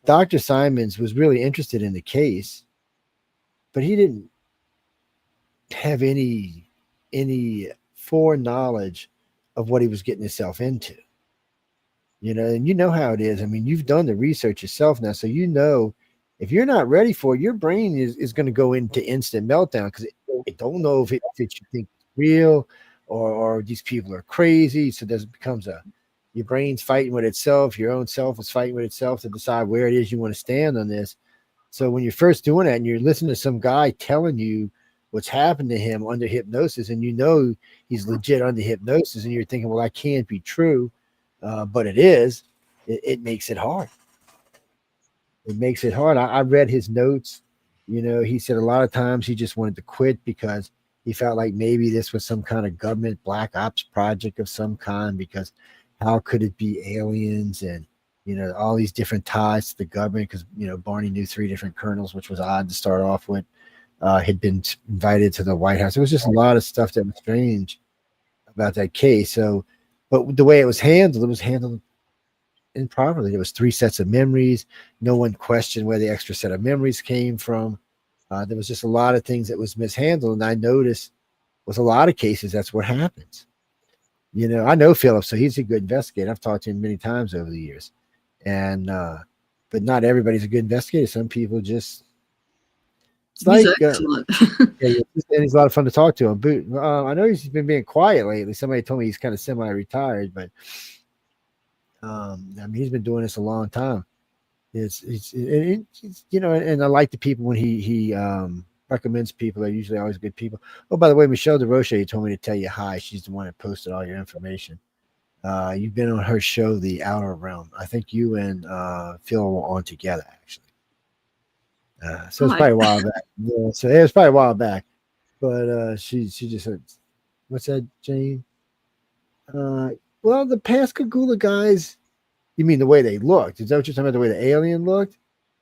Speaker 1: Dr. Simons was really interested in the case, but he didn't have any foreknowledge of what he was getting himself into. And you know how it is. I mean, you've done the research yourself now, so if you're not ready for it, your brain is going to go into instant meltdown because it don't know if you think it's real or these people are crazy. So it becomes your brain's fighting with itself. Your own self is fighting with itself to decide where it is you want to stand on this. So when you're first doing that and you're listening to some guy telling you what's happened to him under hypnosis, and he's legit under hypnosis, and you're thinking, well, that can't be true, but it is. It makes it hard. It makes it hard. I read his notes. He said a lot of times he just wanted to quit because he felt like maybe this was some kind of government black ops project of some kind, because how could it be aliens and all these different ties to the government, because Barney knew 3 different colonels, which was odd to start off with. Had been invited to the White House. It was just a lot of stuff that was strange about that case. So, but the way it was handled improperly. There was 3 sets of memories. No one questioned where the extra set of memories came from. There was just a lot of things that was mishandled. And I noticed with a lot of cases, that's what happens. I know Philip, so he's a good investigator. I've talked to him many times over the years. And, but not everybody's a good investigator. Some people just, it's excellent. And he's a lot of fun to talk to him. But I know he's been being quiet lately. Somebody told me he's kind of semi-retired, but he's been doing this a long time. It's and I like the people when he recommends people. They're usually always good people. Oh, by the way, Michelle DeRoche told me to tell you hi. She's the one that posted all your information. You've been on her show, The Outer Realm. I think you and Phil were on together, actually. So it's probably a while back. Yeah, so it was probably a while back. But she just said, what's that, Jane? Well, the Pascagoula guys, you mean the way they looked? Is that what you're talking about, the way the alien looked?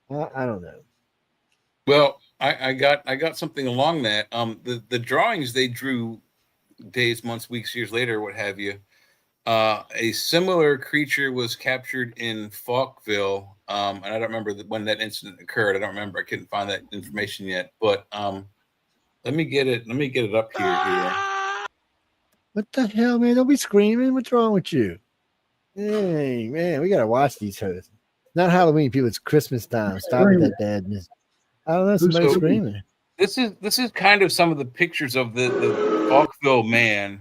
Speaker 1: I don't know.
Speaker 2: Well, I got something along that. The drawings they drew days, months, weeks, years later, what have you. A similar creature was captured in Falkville, and I don't remember when that incident occurred. I don't remember. I couldn't find that information yet. But let me get it up here.
Speaker 1: What the hell, man? Don't be screaming. What's wrong with you? Hey, man, we gotta watch these shows. Not Halloween, people. It's Christmas time. Stop with that badness. I don't know. Somebody's screaming.
Speaker 2: This is kind of some of the pictures of the Falkville man.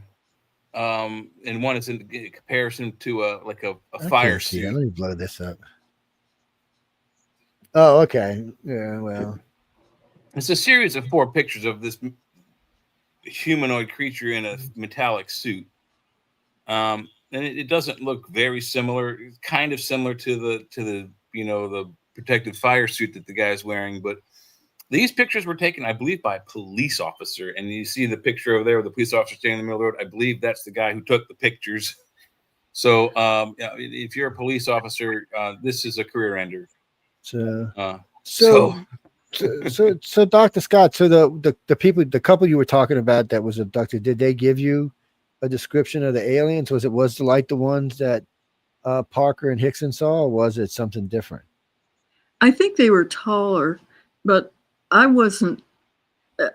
Speaker 2: And one is in comparison to a fire suit.
Speaker 1: Let me blow this up. Oh, okay. Yeah, well,
Speaker 2: it's a series of 4 pictures of this humanoid creature in a metallic suit. And it doesn't look very similar. It's kind of similar to the the protective fire suit that the guy's wearing, but these pictures were taken, I believe, by a police officer. And you see the picture over there with the police officer standing in the middle of the road. I believe that's the guy who took the pictures. So yeah, if you're a police officer, this is a career ender.
Speaker 1: So,
Speaker 2: So
Speaker 1: so Dr. Scott, so the people, the couple you were talking about that was abducted, did they give you a description of the aliens? Was it like the ones that Parker and Hickson saw, or was it something different?
Speaker 4: I think they were taller, but I wasn't.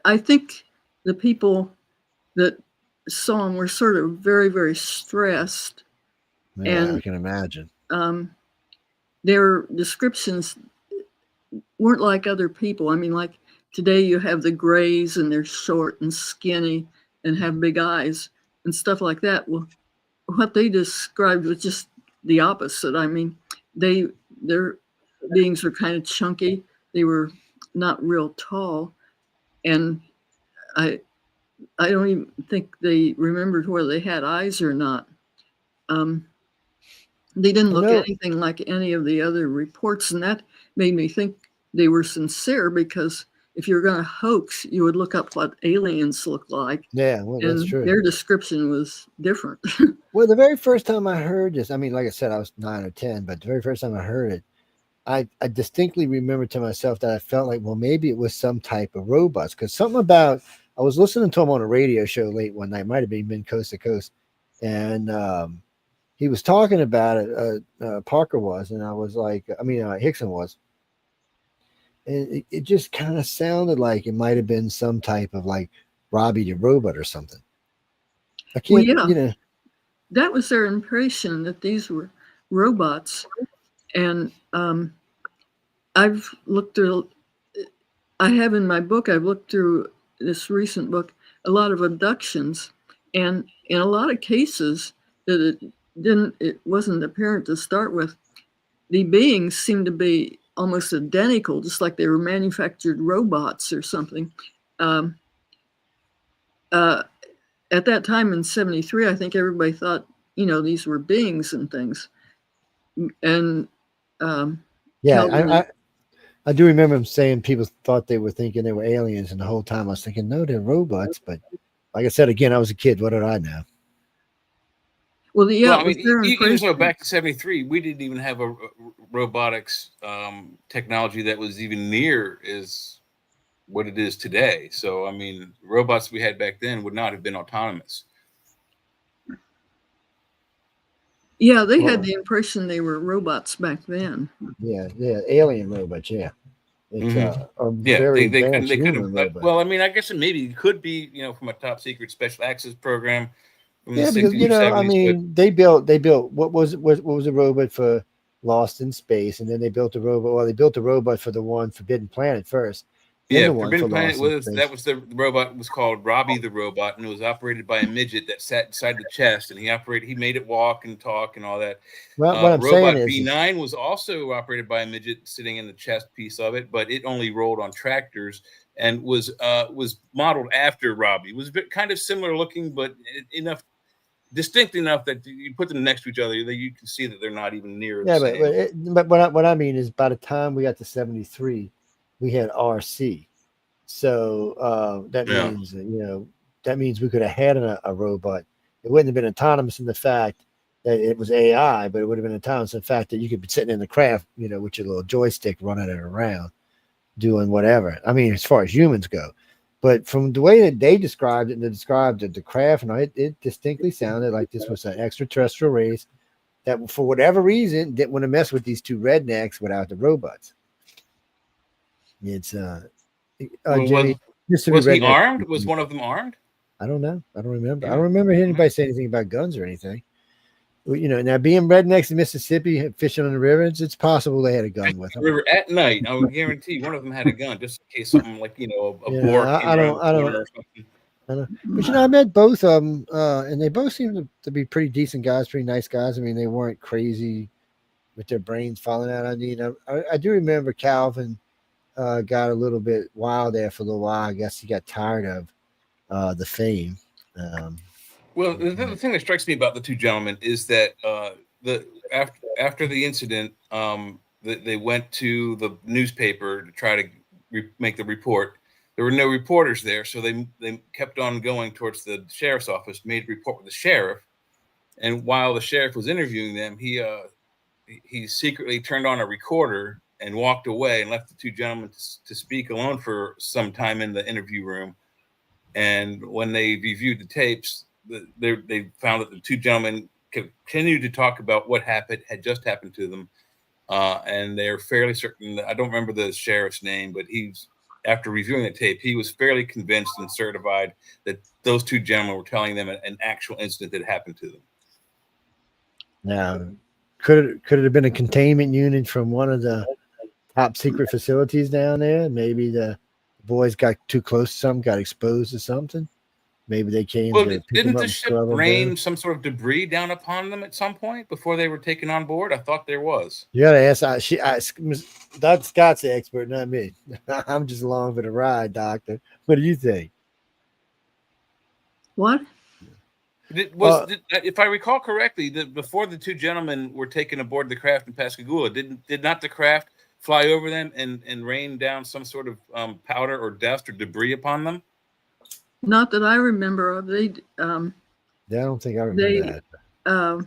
Speaker 4: I think the people that saw them were sort of very, very stressed.
Speaker 1: Yeah,
Speaker 4: and
Speaker 1: I can imagine.
Speaker 4: Their descriptions weren't like other people. I mean, like today you have the grays and they're short and skinny and have big eyes and stuff like that. Well, what they described was just the opposite. I mean, their beings were kind of chunky. They were not real tall, and I don't even think they remembered whether they had eyes or not. They didn't look anything like any of the other reports, and that made me think they were sincere, because if you're going to hoax, you would look up what aliens look like.
Speaker 1: Yeah, well, that's true.
Speaker 4: Their description was different.
Speaker 1: Well, the very first time I heard this, I mean, like I said, I was 9 or 10, but the very first time I heard it, I distinctly remember to myself that I felt like, well, maybe it was some type of robots, because something about, I was listening to him on a radio show late one night, might have been Coast to Coast, and he was talking about it, Parker was, and I was like, I mean, Hickson was, and it just kind of sounded like it might have been some type of like Robbie the robot or something. I can't,
Speaker 4: well, yeah, that was their impression, that these were robots. And I've looked through, I have in my book, I've looked through this recent book, a lot of abductions, and in a lot of cases that it wasn't apparent to start with, the beings seemed to be almost identical, just like they were manufactured robots or something. At that time in 73, I think everybody thought, these were beings and things. And
Speaker 1: yeah, I do remember him saying people thought they were thinking they were aliens, and the whole time I was thinking, no, they're robots. But like I said, again, I was a kid. What did I know?
Speaker 4: Well, yeah,
Speaker 2: well, I mean, even so, back to 73, we didn't even have a robotics technology that was even near as what it is today. So, I mean, robots we had back then would not have been autonomous.
Speaker 4: Yeah, they had the impression they were robots back then.
Speaker 1: Yeah, alien robots. Yeah, it's
Speaker 2: they could have. Well, I mean, I guess it could be, from a top secret special access program.
Speaker 1: Yeah, because 70s, I mean, they built what was a robot for Lost in Space, and then they built a robot. Well, they built a robot for the one Forbidden Planet first.
Speaker 2: Yeah, Forbidden Planet was the robot was called Robbie the robot, and it was operated by a midget that sat inside the chest, and he made it walk and talk and all that.
Speaker 1: Well, what I'm
Speaker 2: robot
Speaker 1: saying
Speaker 2: B9 was also operated by a midget sitting in the chest piece of it, but it only rolled on tractors and was modeled after Robbie. It was kind of similar looking, but distinct enough that you put them next to each other, that you can see that they're not even near the same.
Speaker 1: But what I mean is, by the time we got to 73, we had RC, so that means that means we could have had a robot. It wouldn't have been autonomous in the fact that it was AI, but it would have been autonomous in the fact that you could be sitting in the craft, with your little joystick running it around, doing whatever. I mean, as far as humans go. But from the way that they described it, and they described the craft, and it distinctly sounded like this was an extraterrestrial race that, for whatever reason, didn't want to mess with these two rednecks without the robots. It's Jenny,
Speaker 2: was he armed? Was one of them armed?
Speaker 1: I don't know. I don't remember. I don't remember anybody saying anything about guns or anything. Now being rednecks in Mississippi, fishing on the rivers, it's possible they had a gun with them.
Speaker 2: River at night, I would guarantee one of them had a gun, just in case something like a boar.
Speaker 1: I don't. But I met both of them, and they both seemed to be pretty decent guys, pretty nice guys. I mean, they weren't crazy with their brains falling out. I mean, I do remember Calvin got a little bit wild there for a little while. I guess he got tired of the fame.
Speaker 2: Well, the thing that strikes me about the two gentlemen is that after the incident, they went to the newspaper to try to make the report. There were no reporters there, so they kept on going towards the sheriff's office, made a report with the sheriff, And while the sheriff was interviewing them, he secretly turned on a recorder and walked away and left the two gentlemen to speak alone for some time in the interview room. And when they reviewed the tapes, they found that the two gentlemen continued to talk about what had just happened to them. And they're fairly certain that, I don't remember the sheriff's name, but after reviewing the tape, he was fairly convinced and certified that those two gentlemen were telling them an actual incident that happened to them.
Speaker 1: Now, could it have been a containment unit from one of the top secret facilities down there? Maybe the boys got too close to something, got exposed to something. Maybe they came.
Speaker 2: Well,
Speaker 1: to
Speaker 2: didn't the ship rain some sort of debris down upon them at some point before they were taken on board? I thought there was.
Speaker 1: You gotta ask. Dr. Scott's the expert, not me. I'm just along for the ride, Doctor. What do you think?
Speaker 4: What?
Speaker 2: If I recall correctly, before the two gentlemen were taken aboard the craft in Pascagoula, did not the craft fly over them and rain down some sort of powder or dust or debris upon them?
Speaker 4: Not that I remember of.
Speaker 1: I don't think I remember that.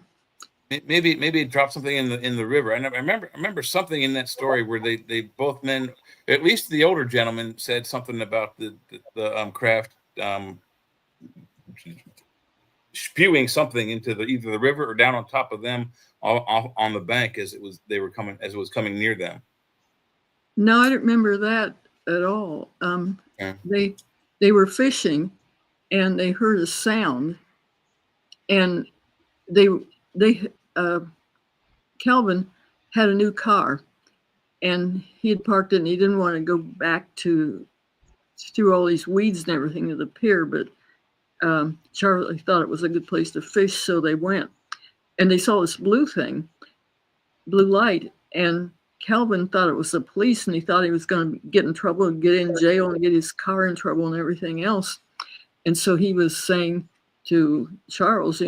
Speaker 2: Maybe it dropped something in the river. I remember something in that story where they both men, at least the older gentleman, said something about the craft spewing something into either the river or down on top of them on the bank as it was coming near them.
Speaker 4: No, I don't remember that at all.
Speaker 2: Yeah.
Speaker 4: They were fishing, and they heard a sound, and Calvin had a new car, and he had parked it, and he didn't want to go back through all these weeds and everything to the pier, but Charlie thought it was a good place to fish, so they went, and they saw this blue light, and Calvin thought it was the police, and he thought he was going to get in trouble and get in jail and get his car in trouble and everything else. And so he was saying to Charles,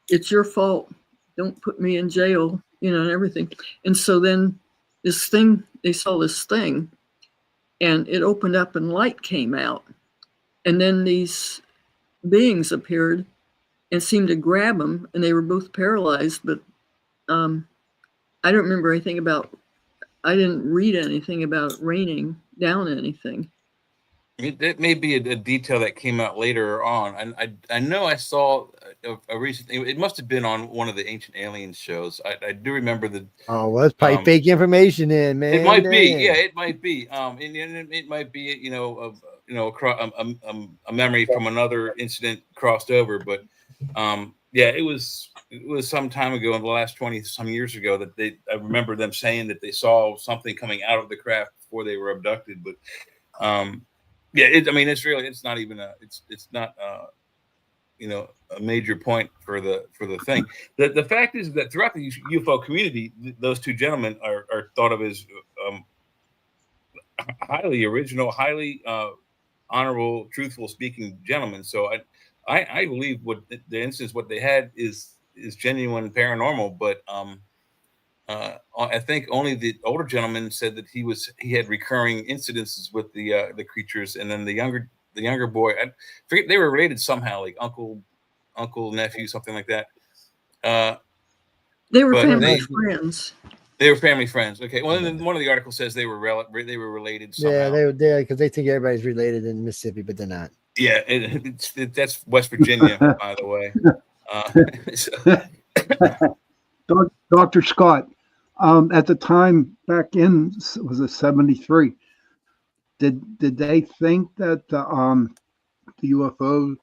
Speaker 4: it's your fault. Don't put me in jail, and everything. And so then they saw this thing, and it opened up and light came out. And then these beings appeared and seemed to grab them, and they were both paralyzed, but I don't remember anything I didn't read anything about raining down anything.
Speaker 2: That may be a detail that came out later on. And I know I saw a recent, it must have been on one of the Ancient Aliens shows. I do remember the.
Speaker 1: Oh, well, that's probably fake information in, man.
Speaker 2: It might be. Yeah, it might be. And it might be, a memory from another incident crossed over. But yeah, it was some time ago, in the last 20 some years ago, that I remember them saying that they saw something coming out of the craft before they were abducted. But yeah, it's not even it's not a major point for the thing. The fact is that throughout the UFO community, those two gentlemen are thought of as highly original, highly honorable, truthful speaking gentlemen. So I believe what they had is genuine paranormal, but I think only the older gentleman said that he had recurring incidences with the creatures, and then the younger boy, I forget, they were related somehow, like uncle, nephew, something like that.
Speaker 4: They were family friends.
Speaker 2: They were family friends. Okay. Well, then one of the articles says they were related somehow.
Speaker 1: Yeah, they were there because they think everybody's related in Mississippi, but they're not.
Speaker 2: Yeah, that's West Virginia, by the way.
Speaker 5: Dr. Scott, at the time back in, was it 73? Did they think that the UFO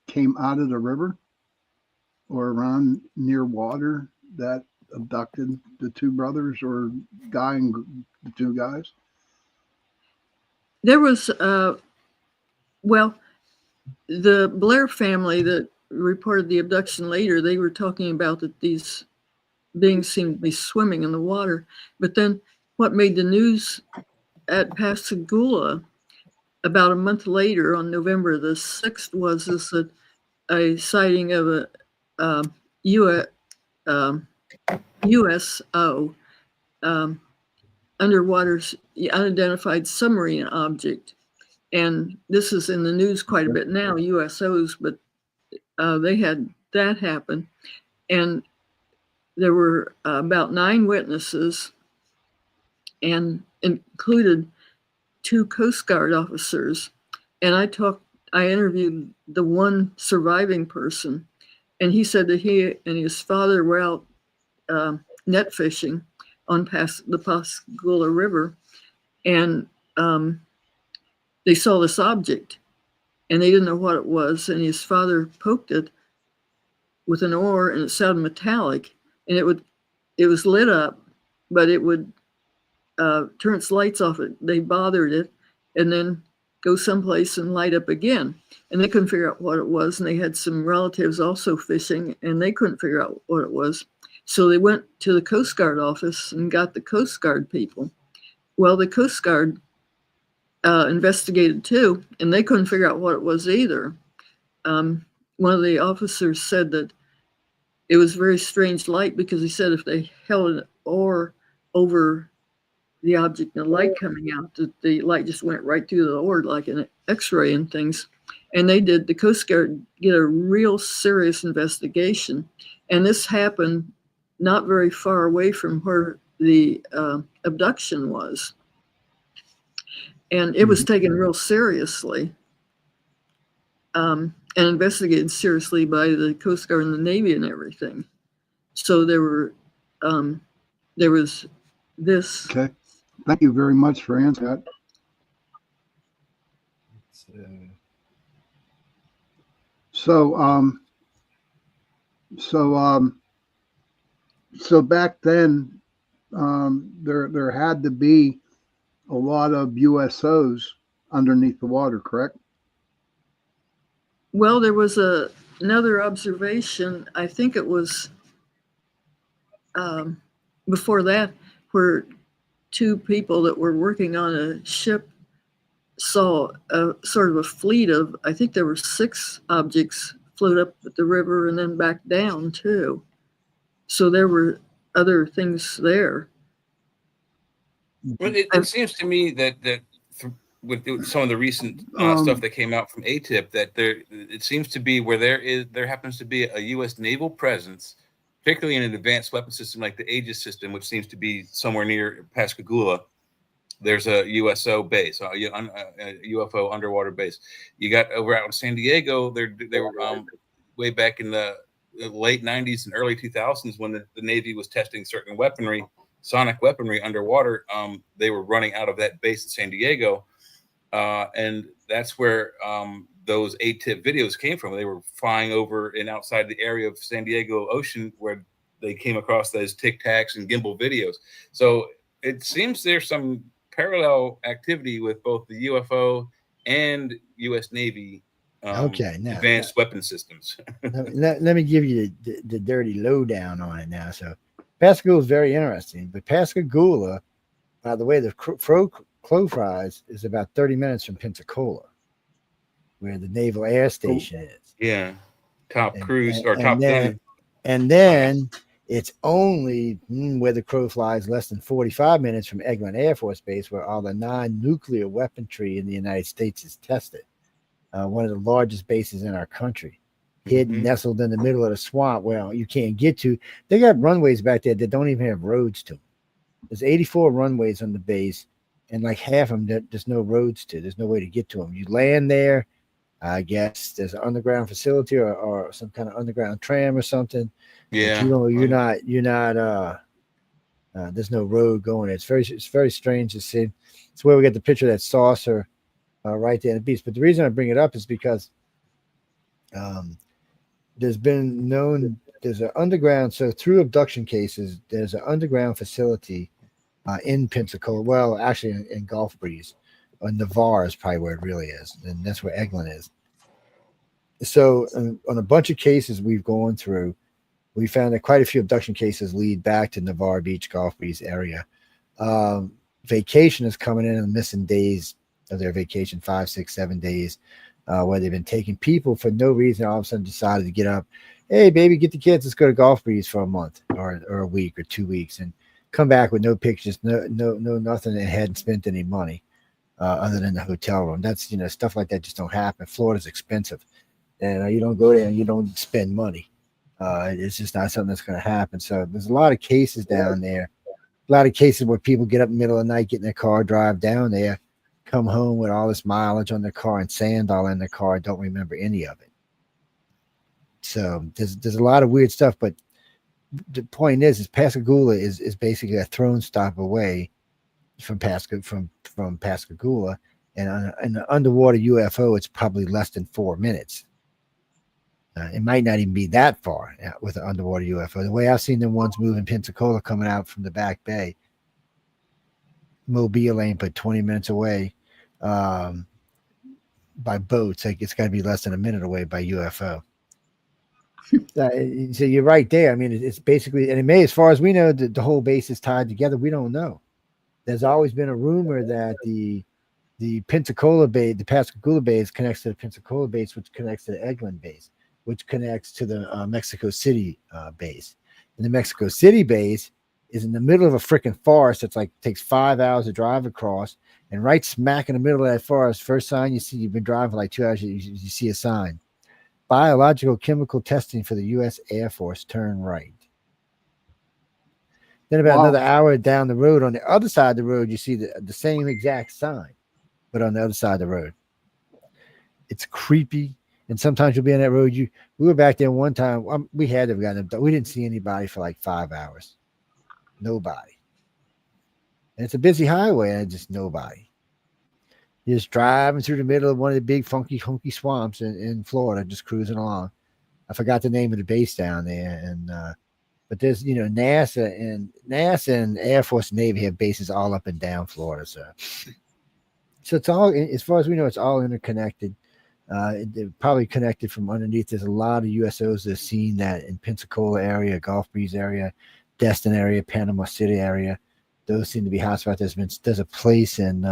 Speaker 5: came out of the river or around near water that abducted the two brothers or guy and the two guys?
Speaker 4: There was, the Blair family that reported the abduction later, they were talking about that these beings seemed to be swimming in the water. But then what made the news at Pascagoula about a month later, on November the 6th, was that a sighting of a USO, underwater unidentified submarine object. And this is in the news quite a bit now, USOs, but they had that happen. And there were about 9 witnesses, and included 2 Coast Guard officers. And I interviewed the one surviving person, and he said that he and his father were out net fishing on the Pascagoula River, and they saw this object, and they didn't know what it was. And his father poked it with an oar, and it sounded metallic, and it was lit up, but it would turn its lights off. They bothered it, and then go someplace and light up again. And they couldn't figure out what it was. And they had some relatives also fishing, and they couldn't figure out what it was. So they went to the Coast Guard office and got the Coast Guard people. Well, the Coast Guard investigated too, and they couldn't figure out what it was either. One of the officers said that it was very strange light, because he said if they held an oar over the object and the light coming out, that the light just went right through the oar like an X-ray and things. And the Coast Guard did a real serious investigation. And this happened not very far away from where the abduction was. And it was taken real seriously and investigated seriously by the Coast Guard and the Navy and everything. So there was this.
Speaker 5: Okay. Thank you very much for answering that. So back then, there had to be a lot of USOs underneath the water, correct?
Speaker 4: Well, there was another observation. I think it was before that, where 2 people that were working on a ship saw a sort of a fleet of, I think there were 6 objects float up the river and then back down too. So there were other things there.
Speaker 2: Well, it seems to me that with some of the recent stuff that came out from ATIP, that it seems to be where there happens to be a U.S. naval presence, particularly in an advanced weapon system like the Aegis system, which seems to be somewhere near Pascagoula. There's a USO base, a UFO underwater base. You got over out in San Diego, they were way back in the late 90s and early 2000s when the Navy was testing certain weaponry, sonic weaponry underwater. They were running out of that base in San Diego. And that's where those ATIP videos came from. They were flying over and outside the area of San Diego Ocean where they came across those Tic Tacs and gimbal videos. So it seems there's some parallel activity with both the UFO and U.S. Navy advanced weapon systems.
Speaker 1: let me give you the dirty lowdown on it now. So Pascagoula is very interesting, but Pascagoula, by the way, the crow flies is about 30 minutes from Pensacola, where the Naval Air Station is.
Speaker 2: Yeah, Top Gun.
Speaker 1: And then it's only where the crow flies less than 45 minutes from Eglin Air Force Base, where all the non-nuclear weaponry in the United States is tested. One of the largest bases in our country, hidden, nestled in the middle of the swamp where you can't get to. They got runways back there that don't even have roads to them. There's 84 runways on the base, and like half of them, there's no roads to. There's no way to get to them. You land there, I guess there's an underground facility or some kind of underground tram or something.
Speaker 2: Yeah,
Speaker 1: you're not. There's no road going. It's very strange to see. It's where we get the picture of that saucer right there in the beach. But the reason I bring it up is because there's an underground. So through abduction cases, there's an underground facility in Pensacola. Well, actually in Gulf Breeze. Navarre is probably where it really is, and that's where Eglin is. So on a bunch of cases we've gone through, we found that quite a few abduction cases lead back to Navarre Beach, Gulf Breeze area. Vacation is coming in and missing days of their vacation, 5, 6, 7 days, where they've been taking people for no reason. All of a sudden decided to get up. Hey, baby, get the kids. Let's go to Gulf Breeze for a month or a week or 2 weeks, and come back with no pictures, no nothing, and hadn't spent any money. Other than the hotel room. That's, stuff like that just don't happen. Florida's expensive, and you don't go there and you don't spend money. It's just not something that's going to happen. So there's a lot of cases down there, a lot of cases where people get up in the middle of the night, get in their car, drive down there, come home with all this mileage on their car and sand all in their car, don't remember any of it. So there's a lot of weird stuff, but the point is Pascagoula is basically a throne stop away from Pascagoula, and on an underwater UFO, it's probably less than 4 minutes. It might not even be that far with an underwater UFO. The way I've seen the ones moving Pensacola coming out from the back bay, Mobile ain't but 20 minutes away by boat. So it's got to be less than a minute away by UFO. So you're right there. I mean, it's basically, and it may, as far as we know, the whole base is tied together. We don't know. There's always been a rumor that the Pensacola base, the Pascagoula base, connects to the Pensacola base, which connects to the Eglin base, which connects to the Mexico City base. And the Mexico City base is in the middle of a freaking forest. It's like takes 5 hours to drive across, and right smack in the middle of that forest, first sign you see, you've been driving for like 2 hours, you see a sign. Biological chemical testing for the U.S. Air Force, turn right. Then about another hour down the road, on the other side of the road, you see the same exact sign, but on the other side of the road. It's creepy. And sometimes you'll be on that road. We were back there one time. We had to have gotten them. We didn't see anybody for like 5 hours. Nobody. And it's a busy highway, and just nobody. You're just driving through the middle of one of the big funky swamps in Florida, just cruising along. I forgot the name of the base down there, and but there's NASA and Air Force and Navy have bases all up and down Florida. So it's all, as far as we know, it's all interconnected. They're probably connected from underneath. There's a lot of USOs that have seen that in Pensacola area, Gulf Breeze area, Destin area, Panama City area. Those seem to be hotspots. There's a place in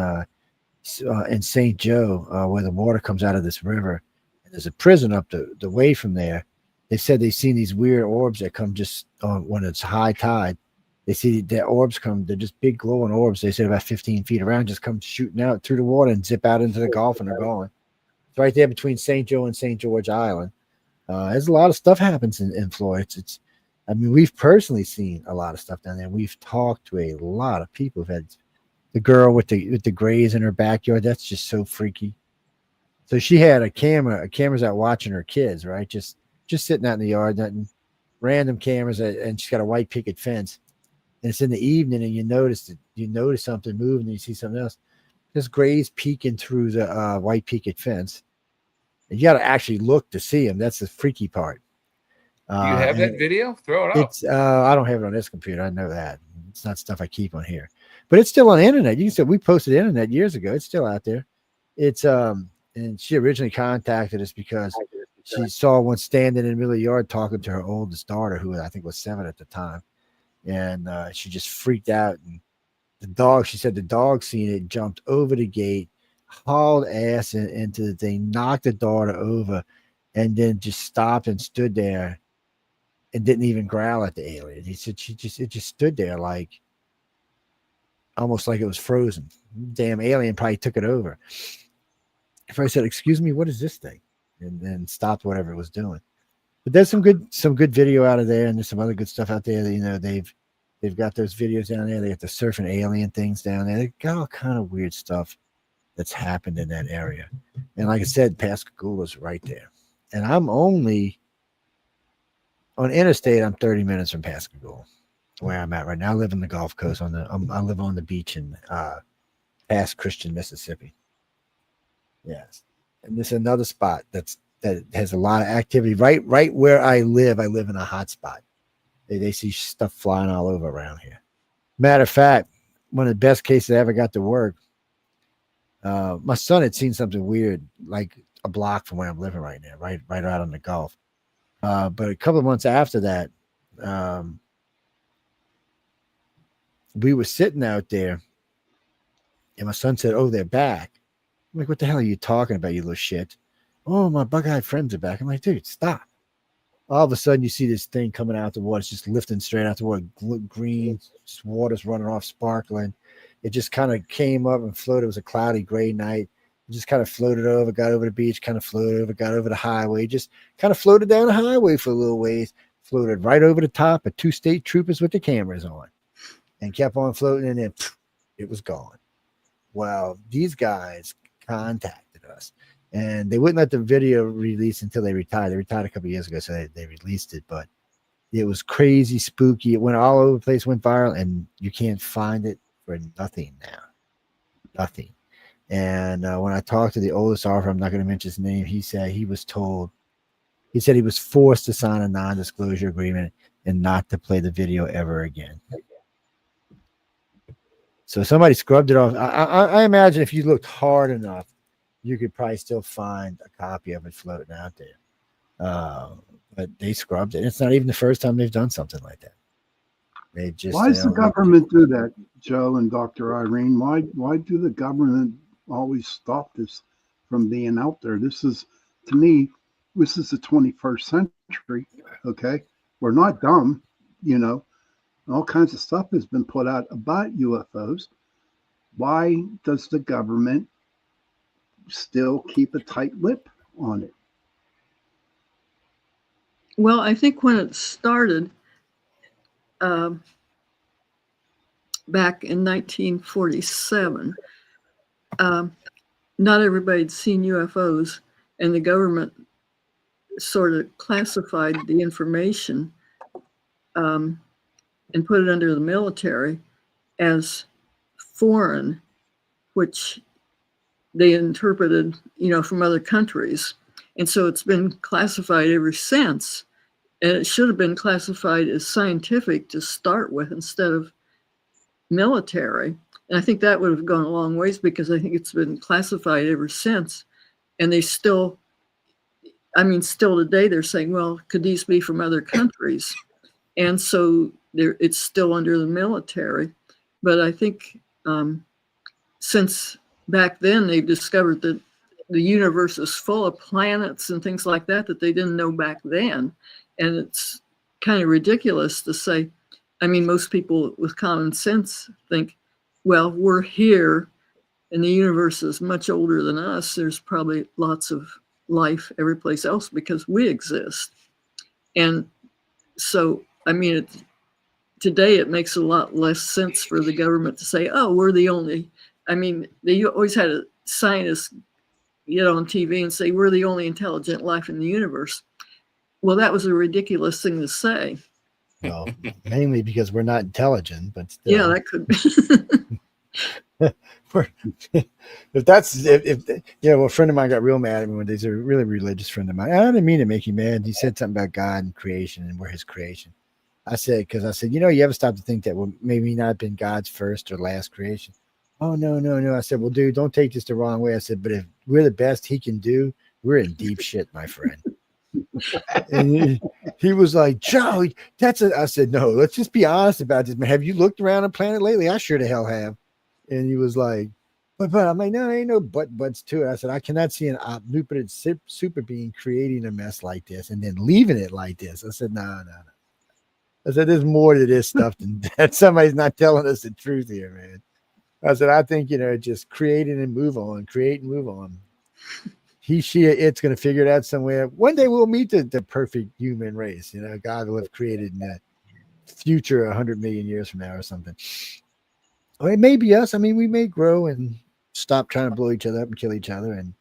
Speaker 1: St. Joe where the water comes out of this river. And there's a prison up the way from there. They said they've seen these weird orbs that come just when it's high tide. They see the orbs come. They're just big glowing orbs. They said about 15 feet around, just come shooting out through the water and zip out into the Gulf, and they're gone. It's right there between St. Joe and St. George Island. There's a lot of stuff happens in Florida. I mean, we've personally seen a lot of stuff down there. We've talked to a lot of people who've had the girl with the grays in her backyard. That's just so freaky. So she had a camera's out watching her kids, right? Just sitting out in the yard, nothing, random cameras, and she's got a white picket fence. And it's in the evening, and you notice something moving, and you see something else. There's grays peeking through the white picket fence. And you got to actually look to see them. That's the freaky part.
Speaker 2: Do you have that video? Throw it out.
Speaker 1: I don't have it on this computer. I know that. It's not stuff I keep on here. But it's still on the internet. You can say we posted the internet years ago. It's still out there. It's and she originally contacted us because she saw one standing in the middle of the yard talking to her oldest daughter, who I think was 7 at the time. And she just freaked out. And she said the dog seen it, jumped over the gate, hauled ass into the thing, knocked the daughter over, and then just stopped and stood there and didn't even growl at the alien. He said it just stood there like almost like it was frozen. Damn alien probably took it over. If I said, "Excuse me, what is this thing?" and then stopped whatever it was doing. But there's some good video out of there, and there's some other good stuff out there that, they've got those videos down there. They got the surfing alien things down there. They got all kind of weird stuff that's happened in that area. And like I said, Pascagoula's right there. And I'm only on interstate. I'm 30 minutes from Pascagoula, where I'm at right now. I live in the Gulf Coast. I live on the beach in past Christian, Mississippi. Yes, and this is another spot that has a lot of activity. Right where I live in a hot spot. They see stuff flying all over around here. Matter of fact, one of the best cases I ever got to work, my son had seen something weird, like a block from where I'm living right now, right out on the Gulf. But a couple of months after that, we were sitting out there, and my son said, "Oh, they're back." I'm like, "What the hell are you talking about, you little shit?" "Oh, my bug-eyed friends are back." I'm like, "Dude, stop." All of a sudden, you see this thing coming out the water. It's just lifting straight out the water, green, water's running off, sparkling. It just kind of came up and floated. It was a cloudy, gray night. It just kind of floated over, got over the beach, kind of floated over, got over the highway, just kind of floated down the highway for a little ways, floated right over the top of 2 state troopers with the cameras on, and kept on floating, and then it was gone. Well, these guys contacted us, and they wouldn't let the video release until they retired. They retired a couple of years ago, so they released it, but it was crazy spooky. It went all over the place, went viral, and you can't find it for nothing now. Nothing. And when I talked to the oldest officer, I'm not going to mention his name, he said he was forced to sign a non-disclosure agreement and not to play the video ever again. So somebody scrubbed it off. I imagine if you looked hard enough, you could probably still find a copy of it floating out there. But they scrubbed it. It's not even the first time they've done something like that. They just
Speaker 5: Why does the government do that, Joe and Dr. Irene? Why do the government always stop this from being out there? This is, to me, this is the 21st century. Okay, we're not dumb, you know. All kinds of stuff has been put out about UFOs. Why does the government still keep a tight lip on it?
Speaker 4: Well, I think when it started back in 1947, not everybody had seen UFOs, and the government sort of classified the information and put it under the military as foreign, which they interpreted, you know, from other countries. And so it's been classified ever since. And it should have been classified as scientific to start with instead of military. And I think that would have gone a long ways, because I think it's been classified ever since. And they still, still today they're saying, well, could these be from other countries? And so it's still under the military. But I think since back then they've discovered that the universe is full of planets and things like that they didn't know back then. And it's kind of ridiculous to say, most people with common sense think, well, we're here and the universe is much older than us. There's probably lots of life every place else because we exist. And so, today it makes a lot less sense for the government to say, oh, we're the only, they always had a scientist get on TV and say, we're the only intelligent life in the universe. Well, that was a ridiculous thing to say.
Speaker 1: Well, mainly because we're not intelligent, but still.
Speaker 4: Yeah, that could be.
Speaker 1: A friend of mine got real mad at me when he's a really religious friend of mine. I didn't mean to make you mad. He said something about God and creation and we're his creation. I said, you ever stop to think that we're maybe not been God's first or last creation? Oh, no. I said, well, dude, don't take this the wrong way. I said, but if we're the best he can do, we're in deep shit, my friend. And he was like, Joe, I said, no, let's just be honest about this. Have you looked around the planet lately? I sure the hell have. And he was like, but I'm like, no, ain't no buts to it. I said, I cannot see an omnipotent super being creating a mess like this and then leaving it like this. I said, no. I said, there's more to this stuff than that. Somebody's not telling us the truth here, man. I said, I think, just create and move on. It's going to figure it out somewhere. One day we'll meet the perfect human race. God will have created in the future 100 million years from now or something. Or it may be us. We may grow and stop trying to blow each other up and kill each other and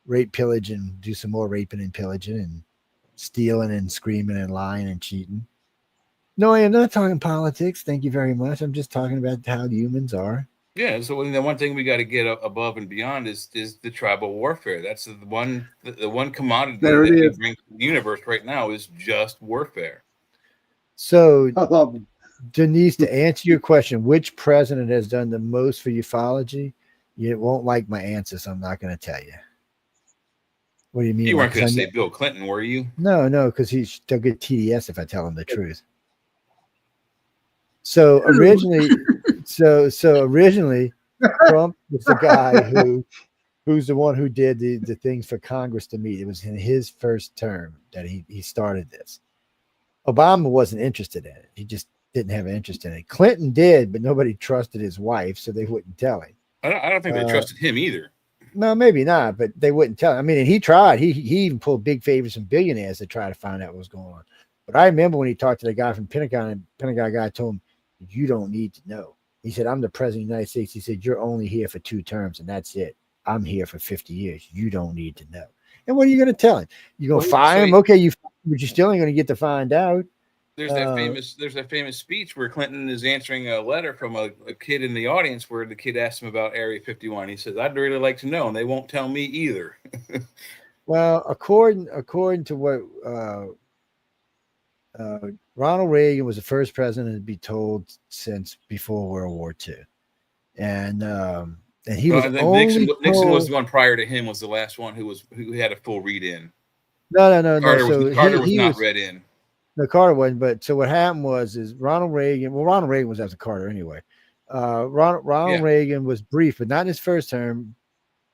Speaker 1: rape, pillage, and do some more raping and pillaging and stealing and screaming and lying and cheating. No, I am not talking politics. Thank you very much. I'm just talking about how humans are.
Speaker 2: Yeah, so the one thing we got to get above and beyond is the tribal warfare. That's the one commodity that we bring to the universe right now is just warfare.
Speaker 1: So, Denise, to answer your question, which president has done the most for ufology? You won't like my answer, so I'm not going to tell you. What do you mean?
Speaker 2: You weren't going to say Bill Clinton, were you?
Speaker 1: No, because he'll get TDS if I tell him the truth. So originally, Trump was the guy who's the one who did the things for Congress to meet. It was in his first term that he started this. Obama wasn't interested in it. He just didn't have an interest in it. Clinton did, but nobody trusted his wife, so they wouldn't tell him.
Speaker 2: I don't think they trusted him either.
Speaker 1: No, maybe not, but they wouldn't tell him. And he tried. He even pulled big favors from billionaires to try to find out what was going on. But I remember when he talked to the guy from Pentagon, and Pentagon guy told him, "You don't need to know." He said, "I'm the president of the United States." He said, "You're only here for 2 terms, and that's it. I'm here for 50 years. You don't need to know." And what are you going to tell him? You going to fire him? Okay, but you still ain't going to get to find out.
Speaker 2: There's that famous speech where Clinton is answering a letter from a kid in the audience, where the kid asked him about Area 51. He says, "I'd really like to know, and they won't tell me either."
Speaker 1: Well, according to what Ronald Reagan was the first president to be told since before World War II, and he was only
Speaker 2: Nixon was the one prior to him, was the last one who had a full read in.
Speaker 1: No.
Speaker 2: Carter was not read in.
Speaker 1: No, Carter wasn't. But so what happened was Ronald Reagan. Well, Ronald Reagan was after Carter anyway. Ronald Reagan was brief, but not in his first term.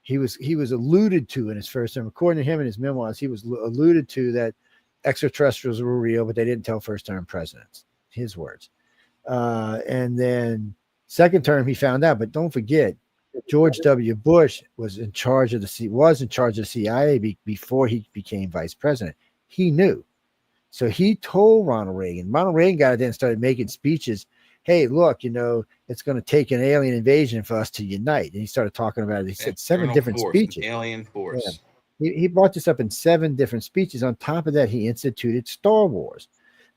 Speaker 1: He was alluded to in his first term. According to him in his memoirs, he was alluded to that extraterrestrials were real, but they didn't tell first term presidents. His words. And then second term, he found out. But don't forget, George W. Bush was in charge of the CIA before he became vice president. He knew. So he told Ronald Reagan. Ronald Reagan got it then and started making speeches. Hey, look, it's going to take an alien invasion for us to unite. And he started talking about it. He said 7 different speeches.
Speaker 2: Alien force.
Speaker 1: Yeah. He brought this up in 7 different speeches. On top of that, he instituted Star Wars,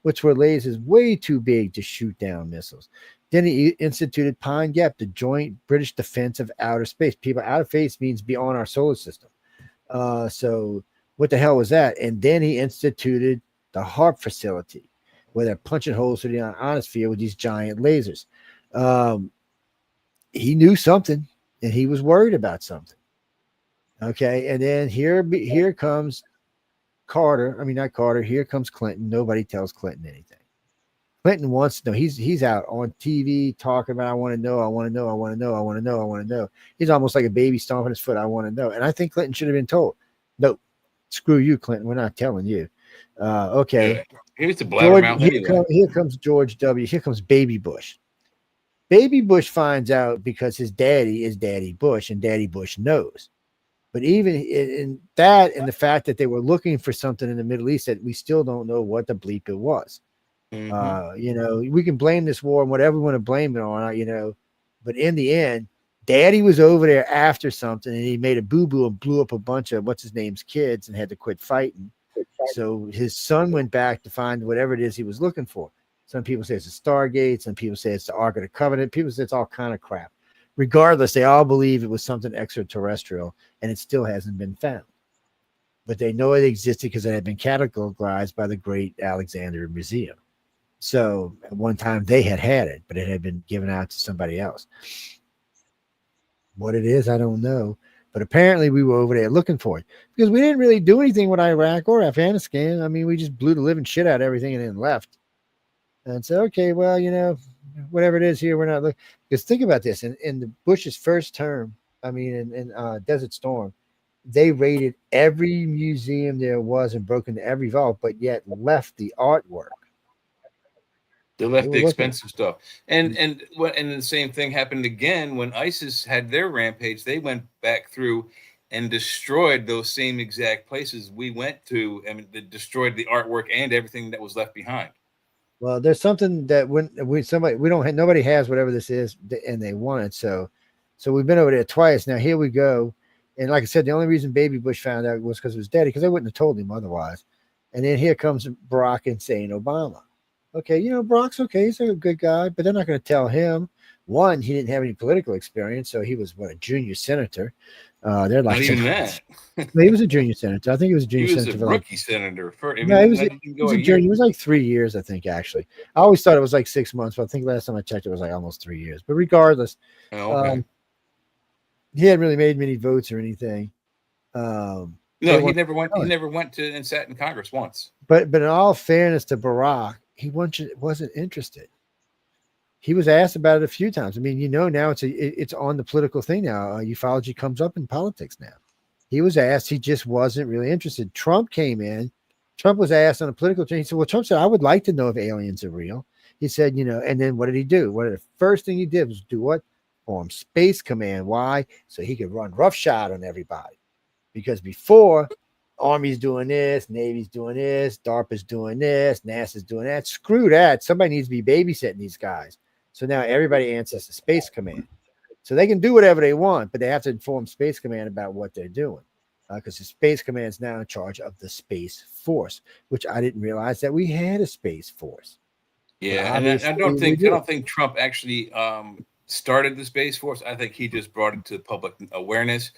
Speaker 1: which were lasers way too big to shoot down missiles. Then he instituted Pine Gap, the Joint British Defense of Outer Space. People, outer space means beyond our solar system. So what the hell was that? And then he instituted the HARP facility, where they're punching holes through the ionosphere with these giant lasers. He knew something, and he was worried about something. Okay, and then here comes Carter. I mean, not Carter. Here comes Clinton. Nobody tells Clinton anything. Clinton wants to know. He's out on TV talking about, I want to know, I want to know, I want to know, I want to know, I want to know. He's almost like a baby stomping his foot. I want to know. And I think Clinton should have been told, nope, screw you, Clinton. We're not telling you. Okay.
Speaker 2: Yeah. Here's the blabbermouth anyway.
Speaker 1: Here comes George W. Here comes Baby Bush. Baby Bush finds out because his daddy is Daddy Bush, and Daddy Bush knows. But even in that, and the fact that they were looking for something in the Middle East that we still don't know what the bleep it was. Mm-hmm. We can blame this war and whatever we want to blame it on, but in the end, Daddy was over there after something, and he made a boo-boo and blew up a bunch of what's his name's kids and had to quit fighting. So his son went back to find whatever it is he was looking for. Some people say it's a Stargate. Some people say it's the Ark of the Covenant. People say it's all kind of crap. Regardless, they all believe it was something extraterrestrial, and it still hasn't been found. But they know it existed because it had been categorized by the Great Alexandria Museum. So at one time they had it, but it had been given out to somebody else. What it is, I don't know. But apparently we were over there looking for it because we didn't really do anything with Iraq or Afghanistan. I mean, we just blew the living shit out of everything and then left. And said, okay, well, whatever it is here, we're not looking. Because think about this. In the Bush's first term, in Desert Storm, they raided every museum there was and broke into every vault, but yet left the artwork.
Speaker 2: They left the expensive stuff. And the same thing happened again when ISIS had their rampage. They went back through and destroyed those same exact places we went to. I mean, they destroyed the artwork and everything that was left behind.
Speaker 1: Well, there's something that nobody has whatever this is, and they want it. So we've been over there twice. Now here we go. And like I said, the only reason Baby Bush found out was because it was Daddy, because they wouldn't have told him otherwise. And then here comes Barack insane Obama. Okay, Barack's okay. He's a good guy, but they're not going to tell him. One, he didn't have any political experience, so he was a junior senator. They're like,
Speaker 2: not even that.
Speaker 1: He was a junior senator. I think he was a junior senator.
Speaker 2: He was a rookie senator.
Speaker 1: He was a junior. He was like 3 years, I think. Actually, I always thought it was like 6 months, but I think last time I checked, it was like almost 3 years. But regardless, he hadn't really made many votes or anything.
Speaker 2: No, he never went. He never went to and sat in Congress once.
Speaker 1: But in all fairness to Barack, he wasn't interested. He was asked about it a few times. I mean, now it's on the political thing now. Ufology comes up in politics now. He was asked. He just wasn't really interested. Trump came in. Trump was asked on a political thing. He said, well, Trump said, I would like to know if aliens are real. He said, and then what did he do? The first thing he did was do what? Form Space Command. Why? So he could run roughshod on everybody. Because before, Army's doing this, Navy's doing this, DARPA's doing this, NASA's doing that. Screw that. Somebody needs to be babysitting these guys. So now everybody answers to Space Command. So they can do whatever they want, but they have to inform Space Command about what they're doing. Because the Space Command is now in charge of the Space Force, which I didn't realize that we had a Space Force.
Speaker 2: Yeah, and I don't think Trump actually started the Space Force. I think he just brought it to public awareness.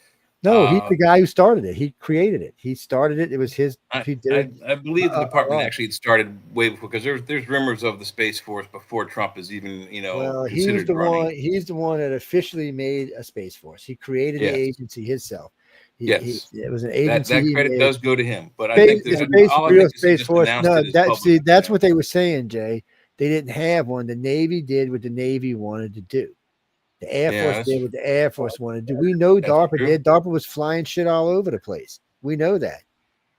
Speaker 1: No, he's the guy who started it. He created it. He started it. It was his.
Speaker 2: I believe the department actually had started way before, because there's rumors of the Space Force before Trump is even considered running.
Speaker 1: He's the one that officially made a Space Force. He created the agency himself. It was an agency.
Speaker 2: That credit does go to him. But I think there's
Speaker 1: Space Force. No, that's what they were saying, Jay. They didn't have one. The Navy did what the Navy wanted to do. The Air Force did what the Air Force wanted to do. We know DARPA did. DARPA was flying shit all over the place. We know that.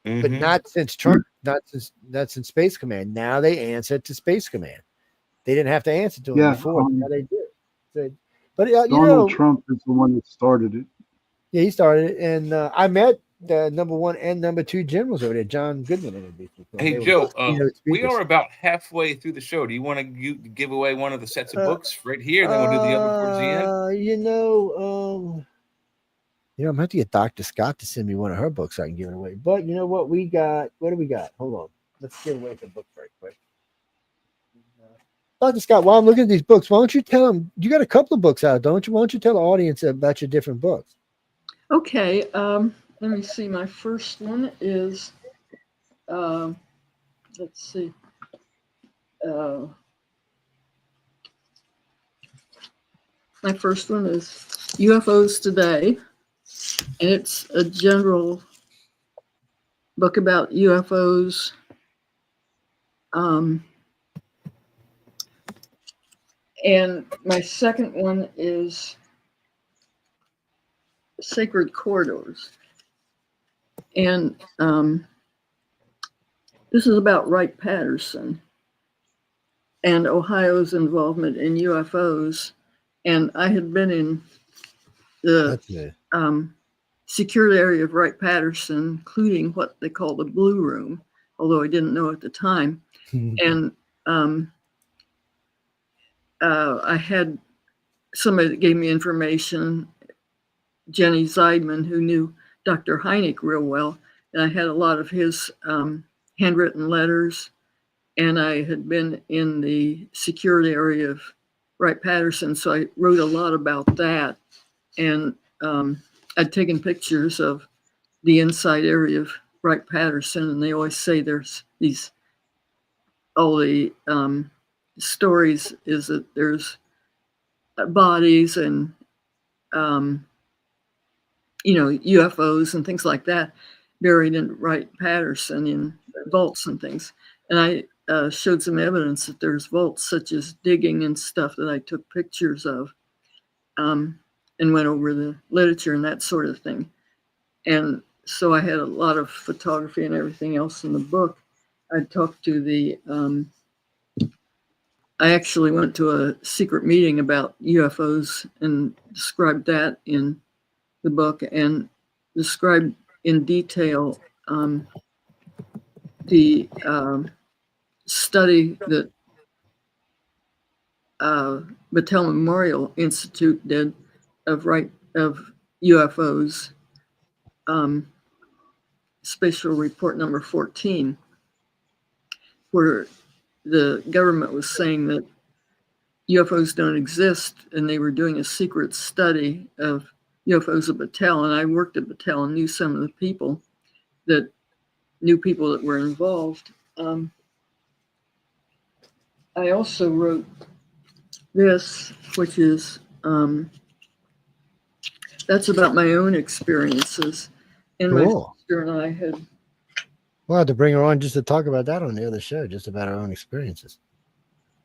Speaker 1: But not since Trump, not since Space Command. Now they answer to Space Command. They didn't have to answer to them before. Now they do. So, but
Speaker 5: Donald Trump is the one that started it.
Speaker 1: Yeah, he started it. And I met the number 1 and number 2 generals over there, John Goodman.
Speaker 2: Hey, Joe, we are about halfway through the show. Do you want to give away one of the sets of books right here? Then we'll do the other towards the end.
Speaker 1: I'm going to have to get Dr. Scott to send me one of her books so I can give it away. But you know what? What do we got? Hold on. Let's give away the book very quick. Dr. Scott, while I'm looking at these books, why don't you tell them, you got a couple of books out, don't you? Why don't you tell the audience about your different books?
Speaker 4: Okay. Let me see. My first one is, let's see. My first one is UFOs Today, and it's a general book about UFOs. And my second one is Sacred Corridors. And this is about Wright-Patterson and Ohio's involvement in UFOs. And I had been in the security area of Wright-Patterson, including what they call the Blue Room, although I didn't know at the time. And I had somebody that gave me information, Jenny Zeidman, who knew Dr. Hynek real well, and I had a lot of his handwritten letters, and I had been in the security area of Wright-Patterson, so I wrote a lot about that, and I'd taken pictures of the inside area of Wright-Patterson, and they always say there's these, all the stories is that there's bodies and UFOs and things like that buried in Wright-Patterson in vaults and things. And I showed some evidence that there's vaults such as digging and stuff that I took pictures of, and went over the literature and that sort of thing. And so I had a lot of photography and everything else in the book. I talked to the I actually went to a secret meeting about UFOs and described that in the book, and described in detail the study that Battelle Memorial Institute did of UFOs, Spatial Report number 14, where the government was saying that UFOs don't exist, and they were doing a secret study of UFOs at Battelle. And I worked at Battelle and knew some of the people that were involved. I also wrote this, which is, that's about my own experiences. And my sister and I had.
Speaker 1: We'll have to bring her on just to talk about that on the other show, just about our own experiences.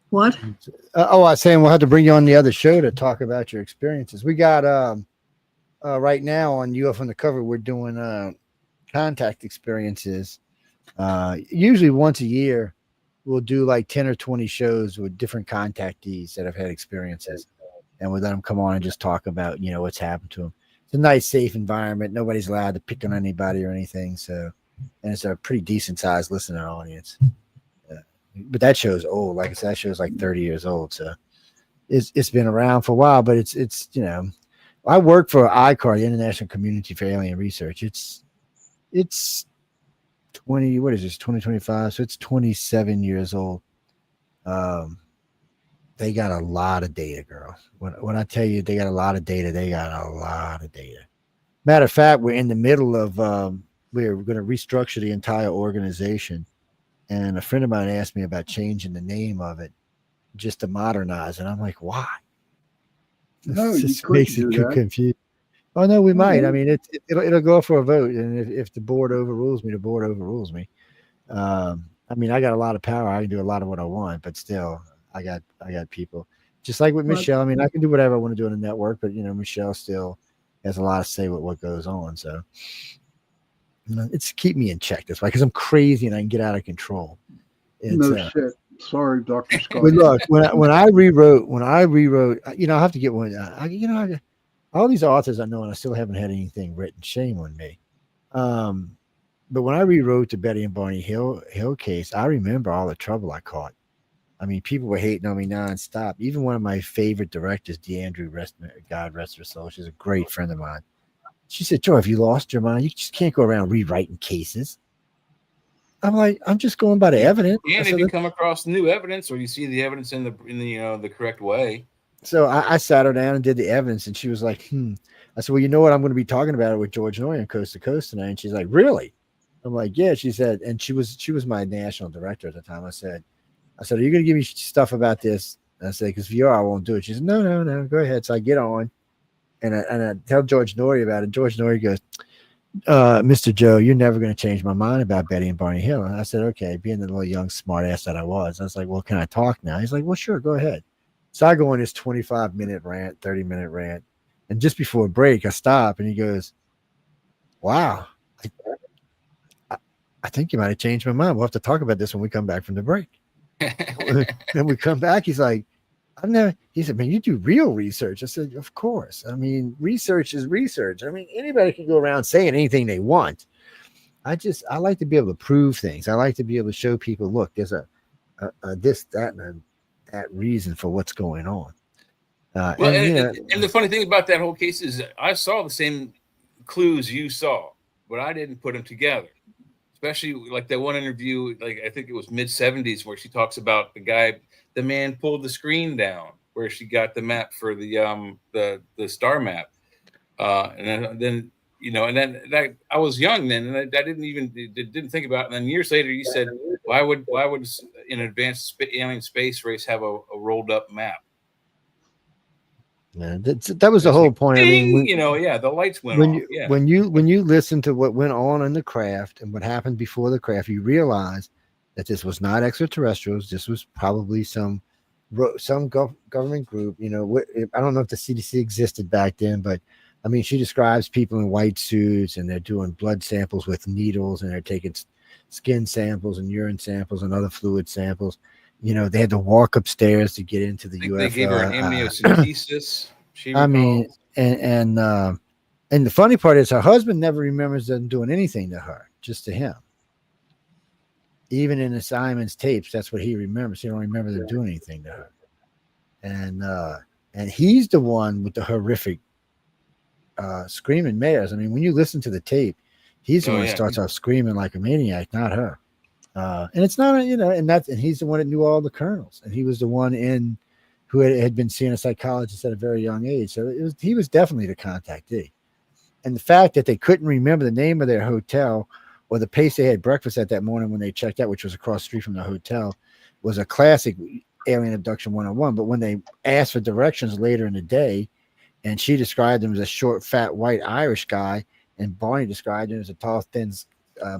Speaker 4: What?
Speaker 1: I was saying we'll have to bring you on the other show to talk about your experiences. We got right now on UFO Undercover, we're doing contact experiences. Usually once a year, we'll do like 10 or 20 shows with different contactees that have had experiences, and we'll let them come on and just talk about what's happened to them. It's a nice, safe environment. Nobody's allowed to pick on anybody or anything, so. and it's a pretty decent sized listener audience. But that show's old. Like I said, that show's like 30 years old. So it's been around for a while, but it's I work for ICAR, the International Community for Alien Research. It's 2025, so it's 27 years old. They got a lot of data, girl. When I tell you they got a lot of data, they got a lot of data. Matter of fact, we're in the middle of we're going to restructure the entire organization, and a friend of mine asked me about changing the name of it just to modernize, and I'm like, why?
Speaker 5: No,
Speaker 1: It
Speaker 5: you
Speaker 1: just
Speaker 5: couldn't
Speaker 1: makes it
Speaker 5: do that.
Speaker 1: confused. Oh no, we might.
Speaker 5: Mhm.
Speaker 1: I mean, it'll go for a vote, and if the board overrules me, the board overrules me. I mean, I got a lot of power. I can do a lot of what I want, but still, I got people. Just like with
Speaker 5: But
Speaker 1: Michelle. I mean, I can do whatever I want to do on the network, but Michelle still has a lot to say with what goes on. So it's keep me in check this way because I'm crazy and I can get out of control. It's
Speaker 5: no shit. Sorry, Dr. Scott.
Speaker 1: but look, when I rewrote, I'll have to get one. All these authors I know, and I still haven't had anything written. Shame on me. But when I rewrote the Betty and Barney Hill case, I remember all the trouble I caught. I mean, people were hating on me nonstop. Even one of my favorite directors, DeAndre, God rest her soul, she's a great friend of mine. She said, "Joe, have you lost your mind? You just can't go around rewriting cases." I'm like, I'm just going by the evidence.
Speaker 2: And if you come across new evidence or you see the evidence in the correct way.
Speaker 1: So I sat her down and did the evidence, and she was like, I said, well, you know what? I'm going to be talking about it with George Noy on Coast to Coast tonight. And she's like, really? I'm like, yeah. She said, and she was my national director at the time. I said, are you going to give me stuff about this? And I said, because if you are, I won't do it. She said, no, go ahead. So I get on, and I tell George Noy about it. George Noy goes, Mr. Joe, you're never going to change my mind about Betty and Barney Hill. And I said, okay, being the little young smart ass that I was like, well, can I talk now? He's like, well, sure, go ahead. So I go on this 25-minute rant, 30-minute rant. And just before break, I stop and he goes, wow, I think you might have changed my mind. We'll have to talk about this when we come back from the break. And we come back, he's like, he said, man, you do real research. I said, of course. I mean, research is research. I mean, anybody can go around saying anything they want. I like to be able to prove things. I like to be able to show people, look, there's a this, that, and that reason for what's going on.
Speaker 2: And the funny thing about that whole case is I saw the same clues you saw, but I didn't put them together. Especially like that one interview, like I think it was mid-70s, where she talks about the man pulled the screen down where she got the map for the star map, and then that I was young then, and I didn't think about it. And then years later, you said, why would an advanced alien space race have a rolled up map?
Speaker 1: Yeah, that was the whole point.
Speaker 2: Ding! I mean, the lights went off.
Speaker 1: When you listen to what went on in the craft and what happened before the craft, you realize that this was not extraterrestrials. This was probably some government group. I don't know if the CDC existed back then, but I mean, she describes people in white suits and they're doing blood samples with needles and they're taking skin samples and urine samples and other fluid samples. They had to walk upstairs to get into the UFO.
Speaker 2: They gave her an amniocentesis.
Speaker 1: I mean, and the funny part is her husband never remembers them doing anything to her, just to him. Even in the Simon's tapes, that's what he remembers. He don't remember them doing anything to her. And he's the one with the horrific screaming mares. I mean, when you listen to the tape, he's the one who starts off screaming like a maniac, not her. And it's not, and he's the one that knew all the colonels, and he was the one who had been seeing a psychologist at a very young age. So he was definitely the contactee. And the fact that they couldn't remember the name of their hotel or the place they had breakfast at that morning when they checked out, which was across the street from the hotel, was a classic alien abduction 101. But when they asked for directions later in the day, and she described him as a short, fat, white Irish guy, and Barney described him as a tall, thin,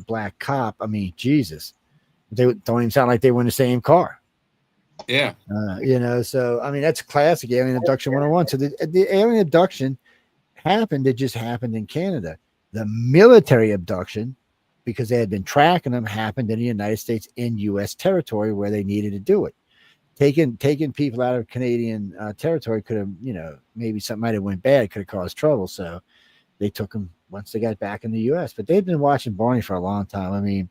Speaker 1: black cop. I mean, Jesus. They don't even sound like they were in the same car.
Speaker 2: Yeah.
Speaker 1: So, I mean, that's classic alien abduction 101. So the alien abduction happened. It just happened in Canada. The military abduction, because they had been tracking them, happened in the United States in U.S. territory where they needed to do it. Taking people out of Canadian territory could have, maybe something might have went bad, could have caused trouble. So they took them once they got back in the U.S. But they've been watching Barney for a long time. I mean,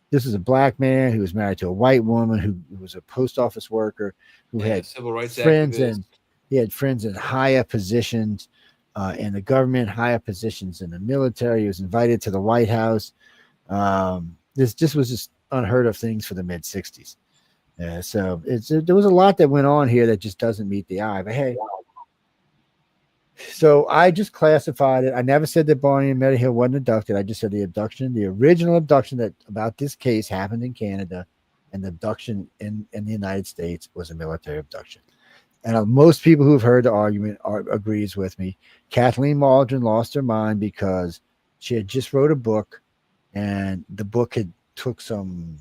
Speaker 1: this is a black man who was married to a white woman who was a post office worker who had
Speaker 2: civil rights
Speaker 1: friends
Speaker 2: activist.
Speaker 1: and he had friends in higher positions in the government, higher positions in the military. He was invited to the White House. This was just unheard of things for the mid 60s. So there was a lot that went on here that just doesn't meet the eye. But hey, so I just classified it. I never said that Barney and Medda Hill wasn't abducted. I just said the original abduction that about this case happened in Canada, and the abduction in the United States was a military abduction. And most people who've heard the argument agrees with me. Kathleen Maldron lost her mind because she had just wrote a book, and the book had took some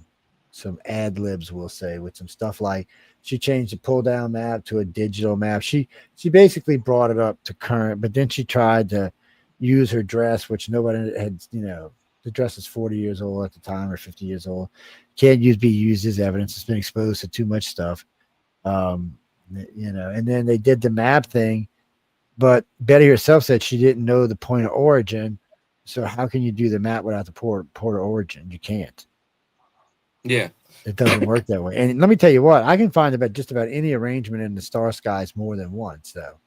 Speaker 1: ad libs, we'll say, with some stuff like she changed the pull down map to a digital map. She basically brought it up to current, but then she tried to use her dress, which nobody had, the dress is 40 years old at the time or 50 years old. Can't be used as evidence. It's been exposed to too much stuff. And then they did the map thing, but Betty herself said she didn't know the point of origin. So how can you do the map without the port of origin? You can't.
Speaker 2: Yeah.
Speaker 1: It doesn't work that way. And let me tell you what, I can find just about any arrangement in the star skies more than once, though.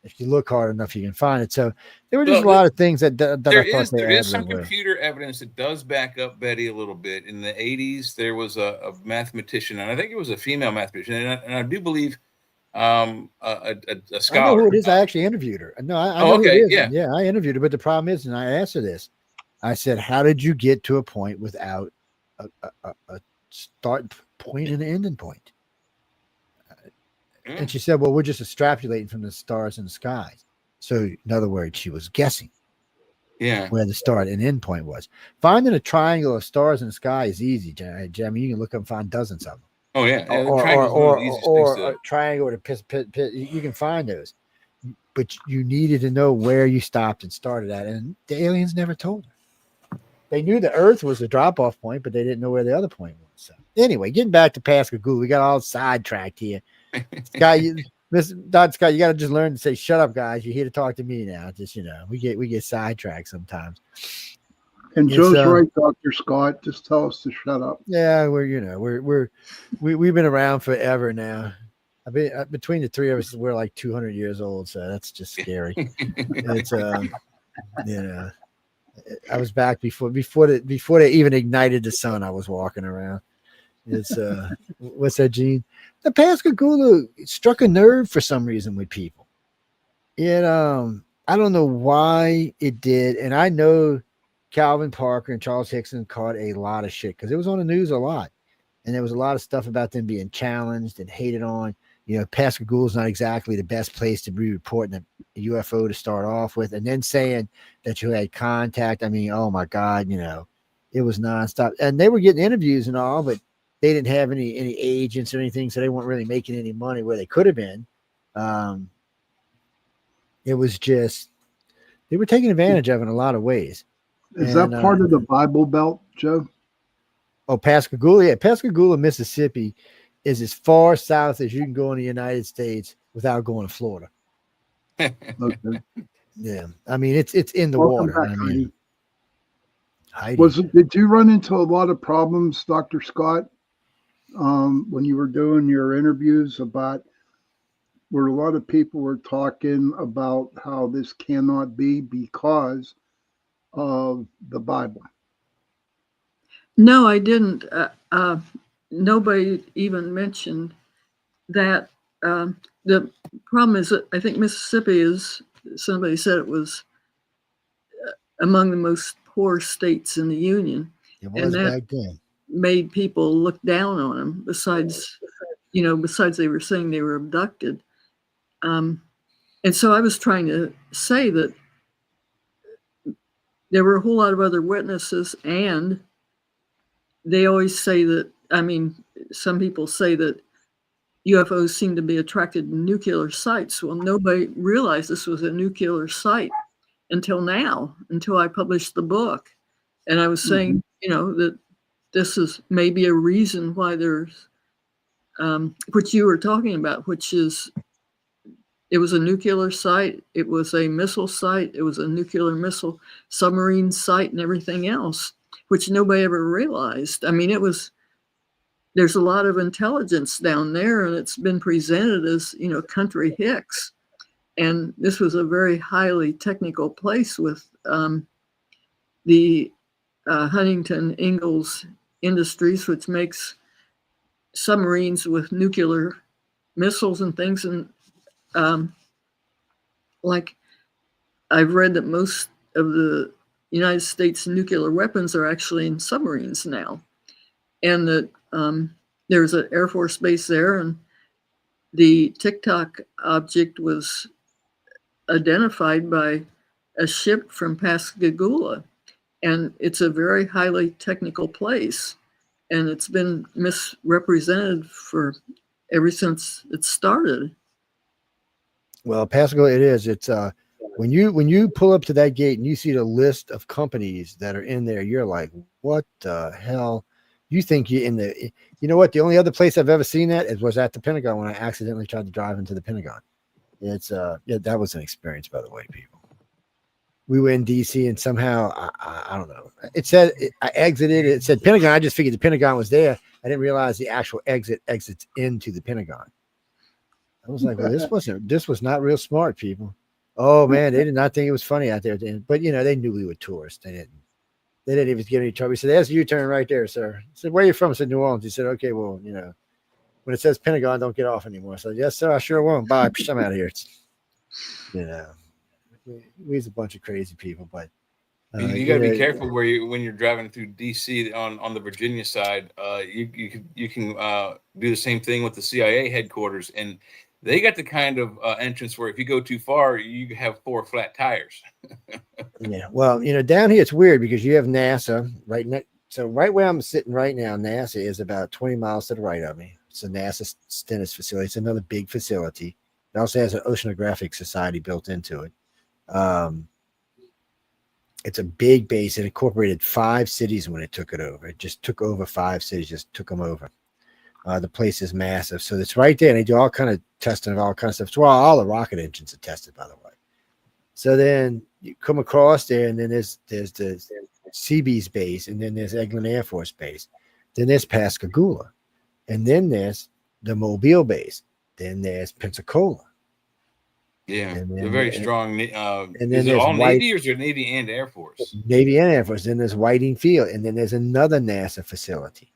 Speaker 1: If you look hard enough, you can find it. So there were just a lot of things that I thought
Speaker 2: there is some computer evidence that does back up Betty a little bit. In the 80s, there was a mathematician, and I think it was a female mathematician, and I do believe a scholar.
Speaker 1: I know who it is. I actually interviewed her. No, I know who it is. Yeah, I interviewed her. But the problem is, and I asked her this, I said, how did you get to a point without a start point and an ending point? And she said, well, we're just extrapolating from the stars in the skies. So in other words, she was guessing where the start and end point was. Finding a triangle of stars in the sky is easy, Jeremy. You can look up and find dozens of them.
Speaker 2: Oh, yeah.
Speaker 1: Or a triangle with a pit. You can find those. But you needed to know where you stopped and started at. And the aliens never told her. They knew the Earth was the drop-off point, but they didn't know where the other point was. So anyway, getting back to Pascagoula, we got all sidetracked here. Scott, Dr. Scott, you got to just learn to say, "Shut up, guys. You're here to talk to me now." Just we get sidetracked sometimes.
Speaker 5: And Joe's right, Dr. Scott. Just tell us to shut up.
Speaker 1: Yeah, we've been around forever now. I've been between the three of us, we're like 200 years old, so that's just scary. It's I was back before they even ignited the sun. I was walking around. It's what's that, Gene? The Pascagoula struck a nerve for some reason with people. I don't know why it did, and I know Calvin Parker and Charles Hickson caught a lot of shit because it was on the news a lot, and there was a lot of stuff about them being challenged and hated on. Pascagoula is not exactly the best place to be reporting a UFO to start off with, and then saying that you had contact. I mean, oh my God, it was nonstop, and they were getting interviews and all, but they didn't have any agents or anything, so they weren't really making any money where they could have been. It was just they were taking advantage of it in a lot of ways.
Speaker 5: Is that part of the Bible Belt, Joe?
Speaker 1: Oh, Pascagoula, yeah, Pascagoula, Mississippi is as far south as you can go in the United States without going to Florida.
Speaker 5: Okay.
Speaker 1: Yeah, I mean it's in the water.
Speaker 5: Back,
Speaker 1: I mean, Heidi.
Speaker 5: Did you run into a lot of problems, Dr. Scott, when you were doing your interviews about where a lot of people were talking about how this cannot be because of the Bible?
Speaker 4: No, I didn't. Nobody even mentioned that. The problem is that I think Mississippi is, somebody said it was among the most poor states in the Union.
Speaker 1: It was back then.
Speaker 4: Made people look down on them. Besides they were saying they were abducted. And so I was trying to say that there were a whole lot of other witnesses, and they always say that, some people say that UFOs seem to be attracted to nuclear sites. Well, nobody realized this was a nuclear site until now, until I published the book. And I was saying, that this is maybe a reason why there's, which you were talking about, which is It was a nuclear site. It was a missile site. It was a nuclear missile submarine site and everything else, which nobody ever realized. I mean, there's a lot of intelligence down there, and it's been presented as, country hicks. And this was a very highly technical place with the Huntington Ingalls Industries, which makes submarines with nuclear missiles and things. And like I've read that most of the United States nuclear weapons are actually in submarines now. And that there's an Air Force base there, and the TikTok object was identified by a ship from Pascagoula. And it's a very highly technical place. And it's been misrepresented ever since it started.
Speaker 1: Well, Pascagoula, it is. It's when you pull up to that gate and you see the list of companies that are in there, you're like, what the hell? You think you're in the, you know what? The only other place I've ever seen that was at the Pentagon when I accidentally tried to drive into the Pentagon. It's that was an experience, by the way, people. We were in DC and somehow I don't know. It said I exited. It said Pentagon. I just figured the Pentagon was there. I didn't realize the actual exits into the Pentagon. I was like, well, this was not real smart, people. Oh man, they did not think it was funny out there. But they knew we were tourists. They didn't even get any trouble. He said, "There's a U-turn right there, sir." I said, "Where are you from?" I said, "New Orleans." He said, "Okay, well, when it says Pentagon, don't get off anymore." I said, "Yes, sir, I sure won't. Bye. I'm out of here." We's a bunch of crazy people, but
Speaker 2: you got to be careful when you're driving through DC on the Virginia side. You can do the same thing with the CIA headquarters, and they got the kind of entrance where if you go too far, you have 4 flat tires.
Speaker 1: Yeah, well, down here it's weird because you have NASA right next. So right where I'm sitting right now, NASA is about 20 miles to the right of me. It's a NASA Stennis facility. It's another big facility. It also has an oceanographic society built into it. It's a big base. It incorporated 5 cities when it took it over. It just took over 5 cities, just took them over. The place is massive. So it's right there. And they do all kind of testing of all kinds of stuff. So all the rocket engines are tested, by the way. So then you come across there, and then there's the Seabees base, and then there's Eglin Air Force Base. Then there's Pascagoula. And then there's the Mobile base. Then there's Pensacola.
Speaker 2: Yeah, they're very strong. And
Speaker 1: then
Speaker 2: is it
Speaker 1: there's
Speaker 2: all Navy, or is it Navy and Air Force?
Speaker 1: Navy and Air Force. Then there's Whiting Field, and then there's another NASA facility.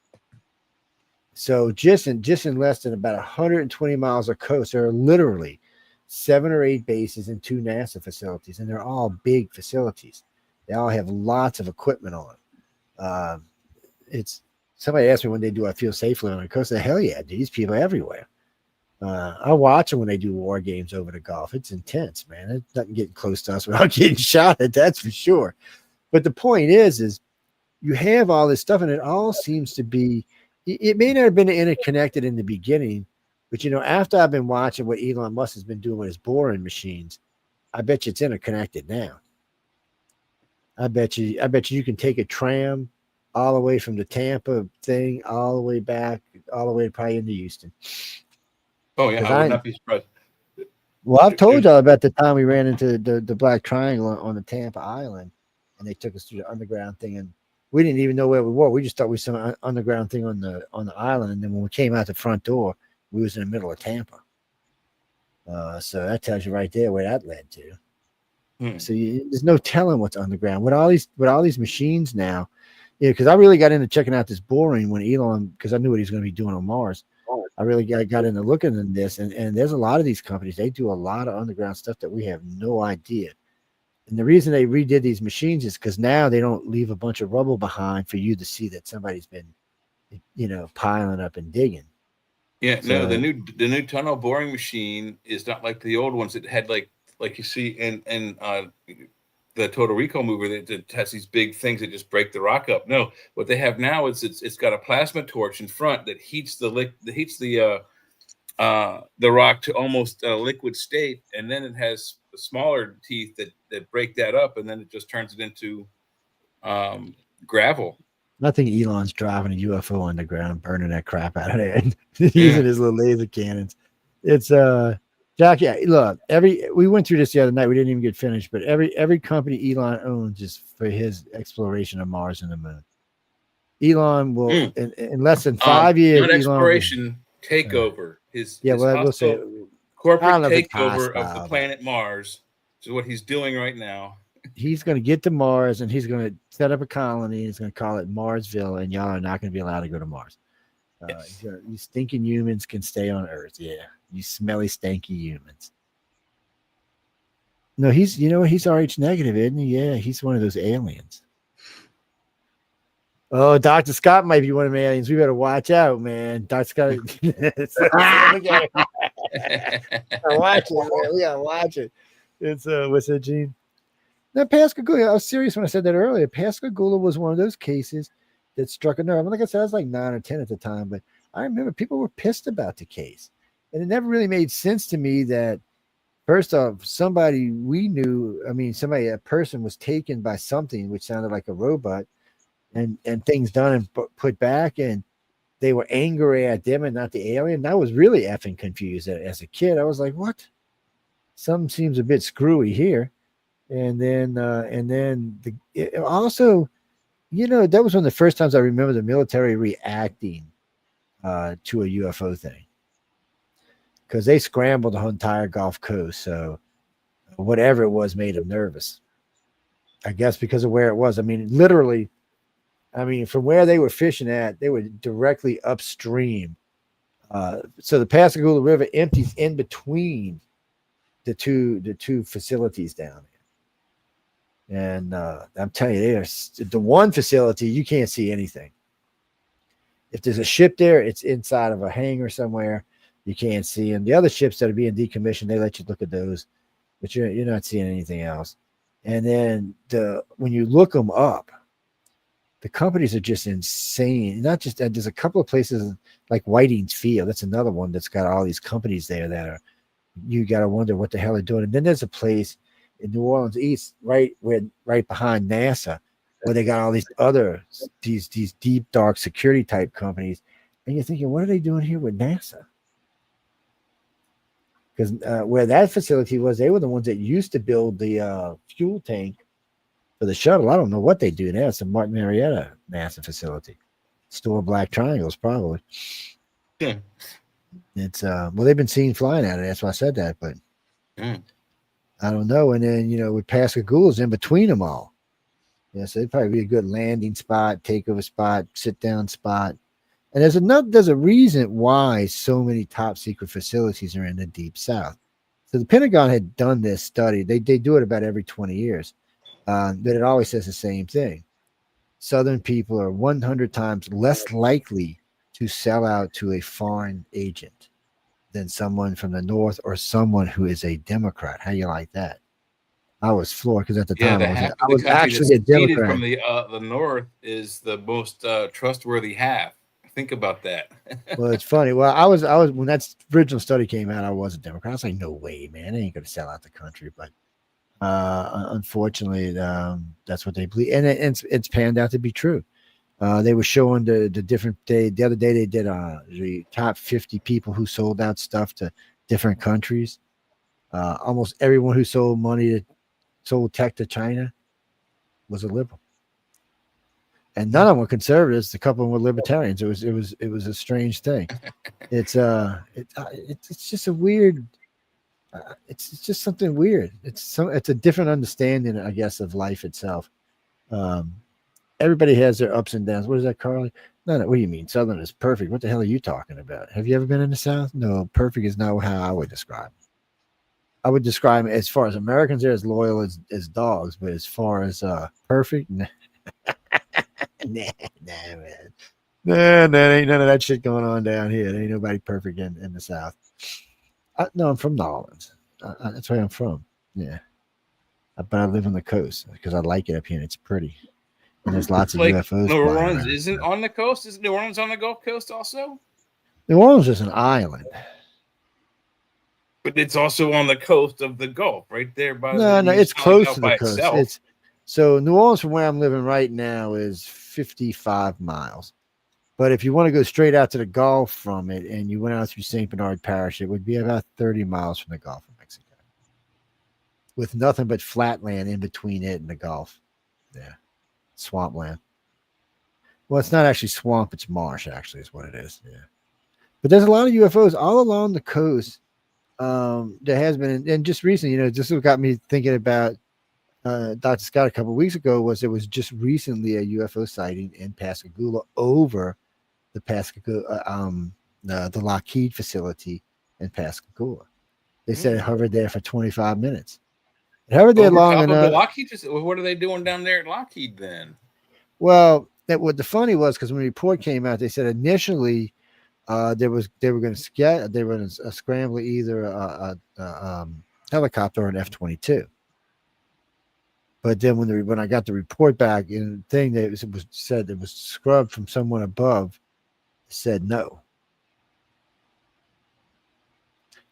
Speaker 1: So just in less than about 120 miles of coast, there are literally 7 or 8 bases and 2 NASA facilities, and they're all big facilities. They all have lots of equipment on. It's somebody asked me when they do I feel safely on the coast. Hell yeah, these people are everywhere. I watch them when they do war games over the Gulf. It's intense, man. It's nothing getting close to us without getting shot at, that's for sure. But the point is you have all this stuff, and it all seems to be, it may not have been interconnected in the beginning, but after I've been watching what Elon Musk has been doing with his boring machines, I bet you it's interconnected now. I bet you can take a tram all the way from the Tampa thing all the way back, all the way probably into Houston.
Speaker 2: Oh yeah, I would not be surprised.
Speaker 1: Well, I've told y'all about the time we ran into the Black Triangle on the Tampa Island, and they took us through the underground thing, and we didn't even know where we were. We just thought we saw some underground thing on the island, and then when we came out the front door, we was in the middle of Tampa. So that tells you right there where that led to. So there's no telling what's underground with all these machines now. Yeah, because I really got into checking out this boring when Elon, because I knew what he's going to be doing on Mars. I really got into looking at this, and there's a lot of these companies. They do a lot of underground stuff that we have no idea. And the reason they redid these machines is because now they don't leave a bunch of rubble behind for you to see that somebody's been, piling up and digging.
Speaker 2: Yeah, so, no, the new tunnel boring machine is not like the old ones that had like you see in the Total Recall movie that has these big things that just break the rock up. No, what they have now is it's got a plasma torch in front that heats the rock to almost a liquid state, and then it has smaller teeth that break that up, and then it just turns it into gravel.
Speaker 1: I think Elon's driving a UFO underground, burning that crap out of there, and using his little laser cannons. It's Jackie, look, we went through this the other night. We didn't even get finished, but every company Elon owns is for his exploration of Mars and the moon. Elon will in less than 5 years.
Speaker 2: Not exploration, takeover. His
Speaker 1: I will say
Speaker 2: corporate takeover of the planet Mars is what he's doing right now.
Speaker 1: He's going to get to Mars and he's going to set up a colony. He's going to call it Marsville, and y'all are not going to be allowed to go to Mars.
Speaker 2: Yes.
Speaker 1: You stinking humans can stay on Earth. Yeah, you smelly, stanky humans. No, he's Rh negative, isn't he? Yeah, he's one of those aliens. Oh, Dr. Scott might be one of the aliens. We better watch out, man. Dr. Scott. Look at it. Watch it, man. We gotta watch it. It's what's that, Gene? Now, Pascagoula, I was serious when I said that earlier. Pascagoula was one of those cases that struck a nerve. Like I said, I was like 9 or 10 at the time, but I remember people were pissed about the case. And it never really made sense to me that, first off, somebody we knew, a person was taken by something which sounded like a robot and things done and put back, and they were angry at them and not the alien. I was really effing confused as a kid. I was like, what? Something seems a bit screwy here. And then also, that was one of the first times I remember the military reacting to a UFO thing, because they scrambled the entire Gulf Coast. So whatever it was made them nervous, I guess, because of where it was. Literally, from where they were fishing at, they were directly upstream. So the Pascagoula River empties in between the two facilities down there. And I'm telling you, the one facility, you can't see anything. If there's a ship there, it's inside of a hangar somewhere. You can't see them. The other ships that are being decommissioned, they let you look at those, but you're not seeing anything else. And then when you look them up, the companies are just insane. Not just that, there's a couple of places like Whiting's Field. That's another one that's got all these companies there that you got to wonder what the hell they're doing. And then there's a place in New Orleans East, right behind NASA, where they got all these deep, dark security type companies. And you're thinking, what are they doing here with NASA? Because where that facility was, they were the ones that used to build the fuel tank for the shuttle. I don't know what they do now. It's a Martin Marietta NASA facility. Store black triangles, probably.
Speaker 2: Yeah.
Speaker 1: It's they've been seen flying at it. That's why I said that, but I don't know. And then with Pascagoula's in between them all. Yeah, so it'd probably be a good landing spot, takeover spot, sit down spot. And there's a reason why so many top secret facilities are in the deep south. So the Pentagon had done this study. They do it about every 20 years. But it always says the same thing. Southern people are 100 times less likely to sell out to a foreign agent than someone from the North or someone who is a Democrat. How you like that? I was floored because at the time I was actually a Democrat.
Speaker 2: From the North is the most trustworthy half. Think about that.
Speaker 1: Well, it's funny. Well, I was when that original study came out, I was a Democrat. I was like, no way, man. They ain't going to sell out the country. But unfortunately, that's what they believe. And it's panned out to be true. They were showing the different day. The other day they did the top 50 people who sold out stuff to different countries. Almost everyone who sold tech to China was a liberal. And none of them were conservatives. A couple of them were libertarians. It was a strange thing. It's just a weird. It's just something weird. It's a different understanding, I guess, of life itself. Everybody has their ups and downs. What is that, Carly? No. What do you mean? Southern is perfect. What the hell are you talking about? Have you ever been in the South? No, perfect is not how I would describe it. I would describe it as far as Americans are as loyal as dogs, but as far as perfect, nah. Nah, man. Nah, there ain't none of that shit going on down here. There ain't nobody perfect in the South. No, I'm from New Orleans. That's where I'm from. Yeah. But I live on the coast because I like it up here and it's pretty. And there's lots of UFOs.
Speaker 2: New Orleans isn't on the coast? Isn't New Orleans on the Gulf Coast also?
Speaker 1: New Orleans is an island.
Speaker 2: But it's also on the coast of the Gulf, right there by
Speaker 1: No, it's close to the coast. So New Orleans from where I'm living right now is 55 miles. But if you want to go straight out to the Gulf from it, and you went out through St. Bernard Parish, it would be about 30 miles from the Gulf of Mexico, with nothing but flat land in between it and the Gulf. Yeah, swampland. Well, it's not actually swamp; it's marsh. Actually, is what it is. Yeah, but there's a lot of UFOs all along the coast. There has been, and just recently, this is what got me thinking about Dr. Scott a couple of weeks ago. There was just recently a UFO sighting in Pascagoula over the Pascagoula, the Lockheed facility in Pascagoula. They said it hovered there for 25 minutes. It hovered there long enough.
Speaker 2: The Lockheed, what are they doing down there at Lockheed then?
Speaker 1: Well, what the funny was, because when the report came out, they said initially they were going to scramble either a helicopter or an F-22. But then when I got the report back, and the thing that it was said it was scrubbed from someone above, said no.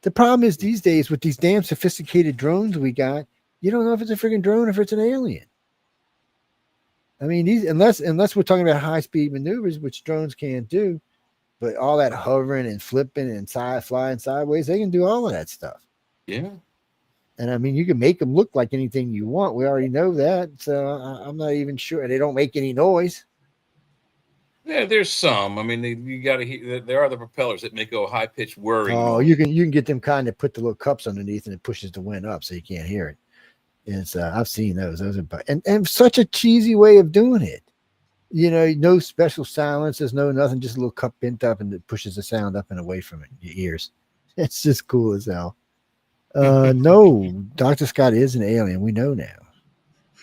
Speaker 1: The problem is these days with these damn sophisticated drones we got, you don't know if it's a freaking drone or if it's an alien. I mean, unless we're talking about high-speed maneuvers, which drones can't do, but all that hovering and flipping and flying sideways, they can do all of that stuff.
Speaker 2: Yeah.
Speaker 1: And I mean, you can make them look like anything you want. We already know that. So I'm not even sure. They don't make any noise.
Speaker 2: Yeah, there's some. I mean, you got to hear. There are the propellers that make a high-pitched whirring.
Speaker 1: Oh, you can get them kind of put the little cups underneath and it pushes the wind up so you can't hear it. It's I've seen those. Those are and such a cheesy way of doing it. No special silencers, no nothing, just a little cup bent up and it pushes the sound up and away from your ears. It's just cool as hell. No, Dr. Scott is an alien. We know now.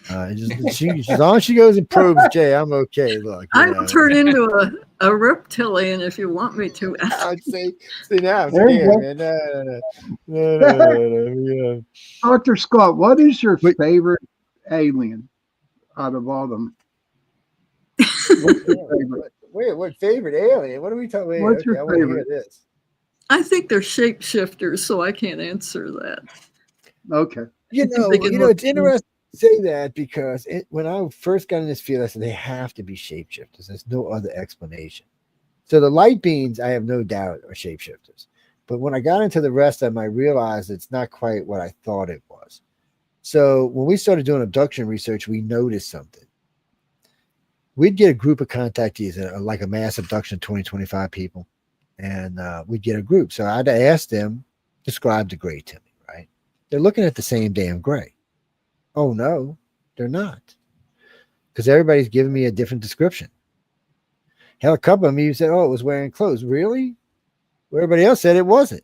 Speaker 1: As long as she goes and probes Jay, I'm okay. Look,
Speaker 4: I will turn into a reptilian if you want me to.
Speaker 1: I'd say, see now, I'm scared, man. No.
Speaker 5: Dr. Scott, what is your favorite alien out of all of them?
Speaker 1: What's your favorite? What favorite alien? What are we talking about?
Speaker 5: What's your favorite?
Speaker 1: This.
Speaker 4: I think they're shapeshifters, so I can't answer that.
Speaker 5: Okay.
Speaker 1: It's interesting to say that because when I first got in this field, I said they have to be shapeshifters. There's no other explanation. So the light beings, I have no doubt, are shapeshifters. But when I got into the rest of them, I realized it's not quite what I thought it was. So when we started doing abduction research, we noticed something. We'd get a group of contactees, like a mass abduction of 20, 25 people. And we'd get a group. So I'd ask them, describe the gray to me, right? They're looking at the same damn gray. Oh, no, they're not. Because everybody's giving me a different description. Hell, a couple of them even said, oh, it was wearing clothes. Really? Well, everybody else said it wasn't.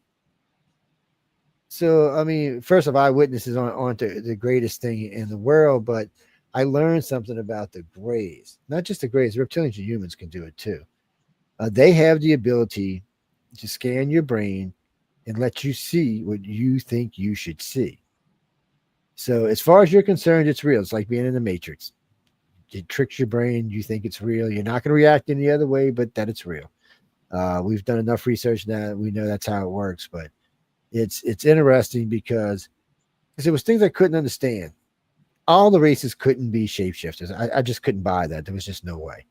Speaker 1: So, I mean, first of all, eyewitnesses aren't the greatest thing in the world, but I learned something about the grays. Not just the grays, reptilians and humans can do it too. They have the ability to scan your brain and let you see what you think you should see. So as far as you're concerned, it's real. It's like being in the Matrix. It tricks your brain. You think it's real. You're not going to react any other way, but that it's real. We've done enough research now. We know that's how it works, but it's interesting because it was things I couldn't understand. All the races couldn't be shapeshifters. I just couldn't buy that. There was just no way.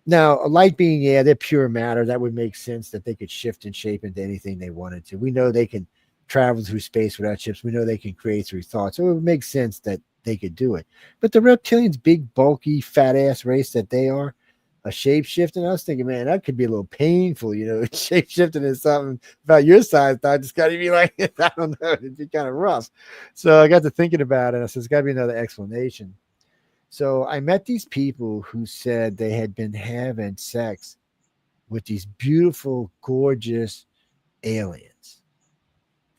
Speaker 1: Now, a light being, yeah, they're pure matter. That would make sense that they could shift and shape into anything they wanted to. We know they can travel through space without ships. We know they can create through thought. So it would make sense that they could do it. But the reptilians, big, bulky, fat-ass race that they are, a shapeshifting, I was thinking, man, that could be a little painful, shapeshifting is something about your size. I just got to be like, I don't know, it'd be kind of rough. So I got to thinking about it. I said, there's got to be another explanation. So I met these people who said they had been having sex with these beautiful, gorgeous aliens.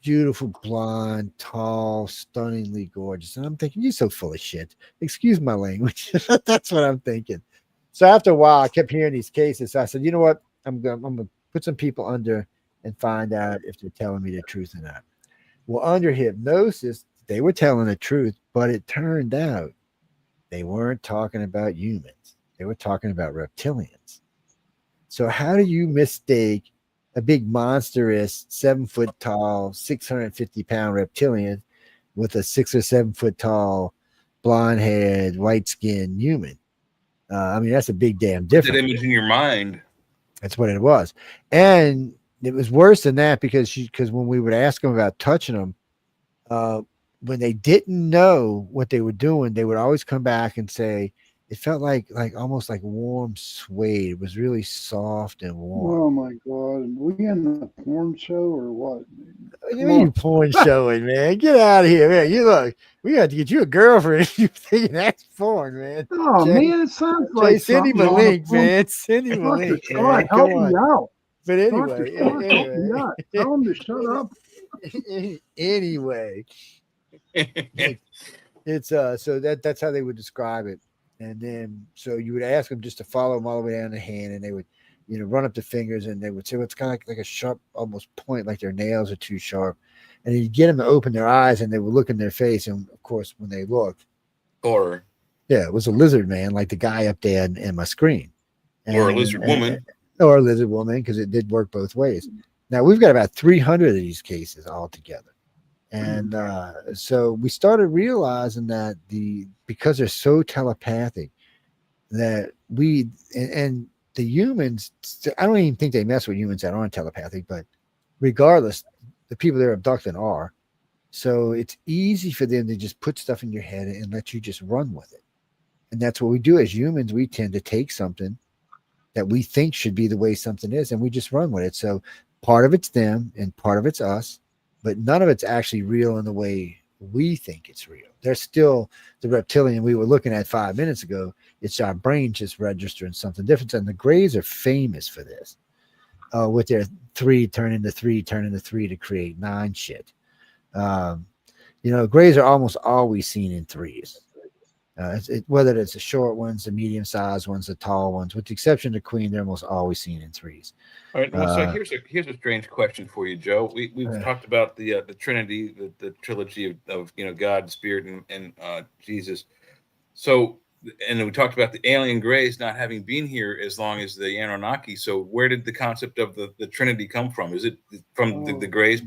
Speaker 1: Beautiful, blonde, tall, stunningly gorgeous. And I'm thinking, you're so full of shit. Excuse my language. That's what I'm thinking. So after a while, I kept hearing these cases. So I said, you know what? I'm going to put some people under and find out if they're telling me the truth or not. Well, under hypnosis, they were telling the truth, but it turned out they weren't talking about humans. They were talking about reptilians. So how do you mistake a big monstrous 7 foot tall, 650 pound reptilian with a 6 or 7 foot tall, blonde haired, white skinned human? I mean, that's a big damn difference.
Speaker 2: That image in your mind.
Speaker 1: That's what it was. And it was worse than that because when we would ask them about touching them, when they didn't know what they were doing, they would always come back and say it felt like almost like warm suede. It was really soft and warm.
Speaker 5: Oh my God! We in a porn show or what?
Speaker 1: What are you porn showing, man? Get out of here, man. You look, we got to get you a girlfriend. You thinking that's porn, man.
Speaker 5: Oh man, it sounds like
Speaker 1: send him a link, man. Send him a link, man.
Speaker 5: Help
Speaker 1: Come
Speaker 5: me
Speaker 1: on.
Speaker 5: out.
Speaker 1: But anyway,
Speaker 5: Help me out. Tell him to shut up.
Speaker 1: Anyway, it's so that's how they would describe it. And then so you would ask them just to follow them all the way down the hand, and they would, run up the fingers, and they would say, well, it's kind of like a sharp, almost point, like their nails are too sharp. And then you get them to open their eyes, and they would look in their face. And of course, when they looked,
Speaker 2: horror.
Speaker 1: Yeah, it was a lizard man, like the guy up there in my screen,
Speaker 2: or a lizard woman,
Speaker 1: or a lizard woman, because it did work both ways. Now we've got about 300 of these cases altogether. And so we started realizing that because they're so telepathic that and the humans, I don't even think they mess with humans that aren't telepathic, but regardless, the people they're abducting are. So it's easy for them to just put stuff in your head and let you just run with it. And that's what we do as humans. We tend to take something that we think should be the way something is, and we just run with it. So part of it's them and part of it's us. But none of it's actually real in the way we think it's real. There's still the reptilian we were looking at 5 minutes ago. It's our brain just registering something different. And the Greys are famous for this, with their 3 turn into 3 to create 9 shit. Greys are almost always seen in 3s. Whether it's the short ones, the medium-sized ones, the tall ones, with the exception of Queen, they're almost always seen in 3s.
Speaker 2: All right. Well, so here's a strange question for you, Joe. We've talked about the Trinity, the trilogy of God, Spirit, and Jesus. So, and we talked about the alien Greys not having been here as long as the Anunnaki. So, where did the concept of the Trinity come from? Is it from the Greys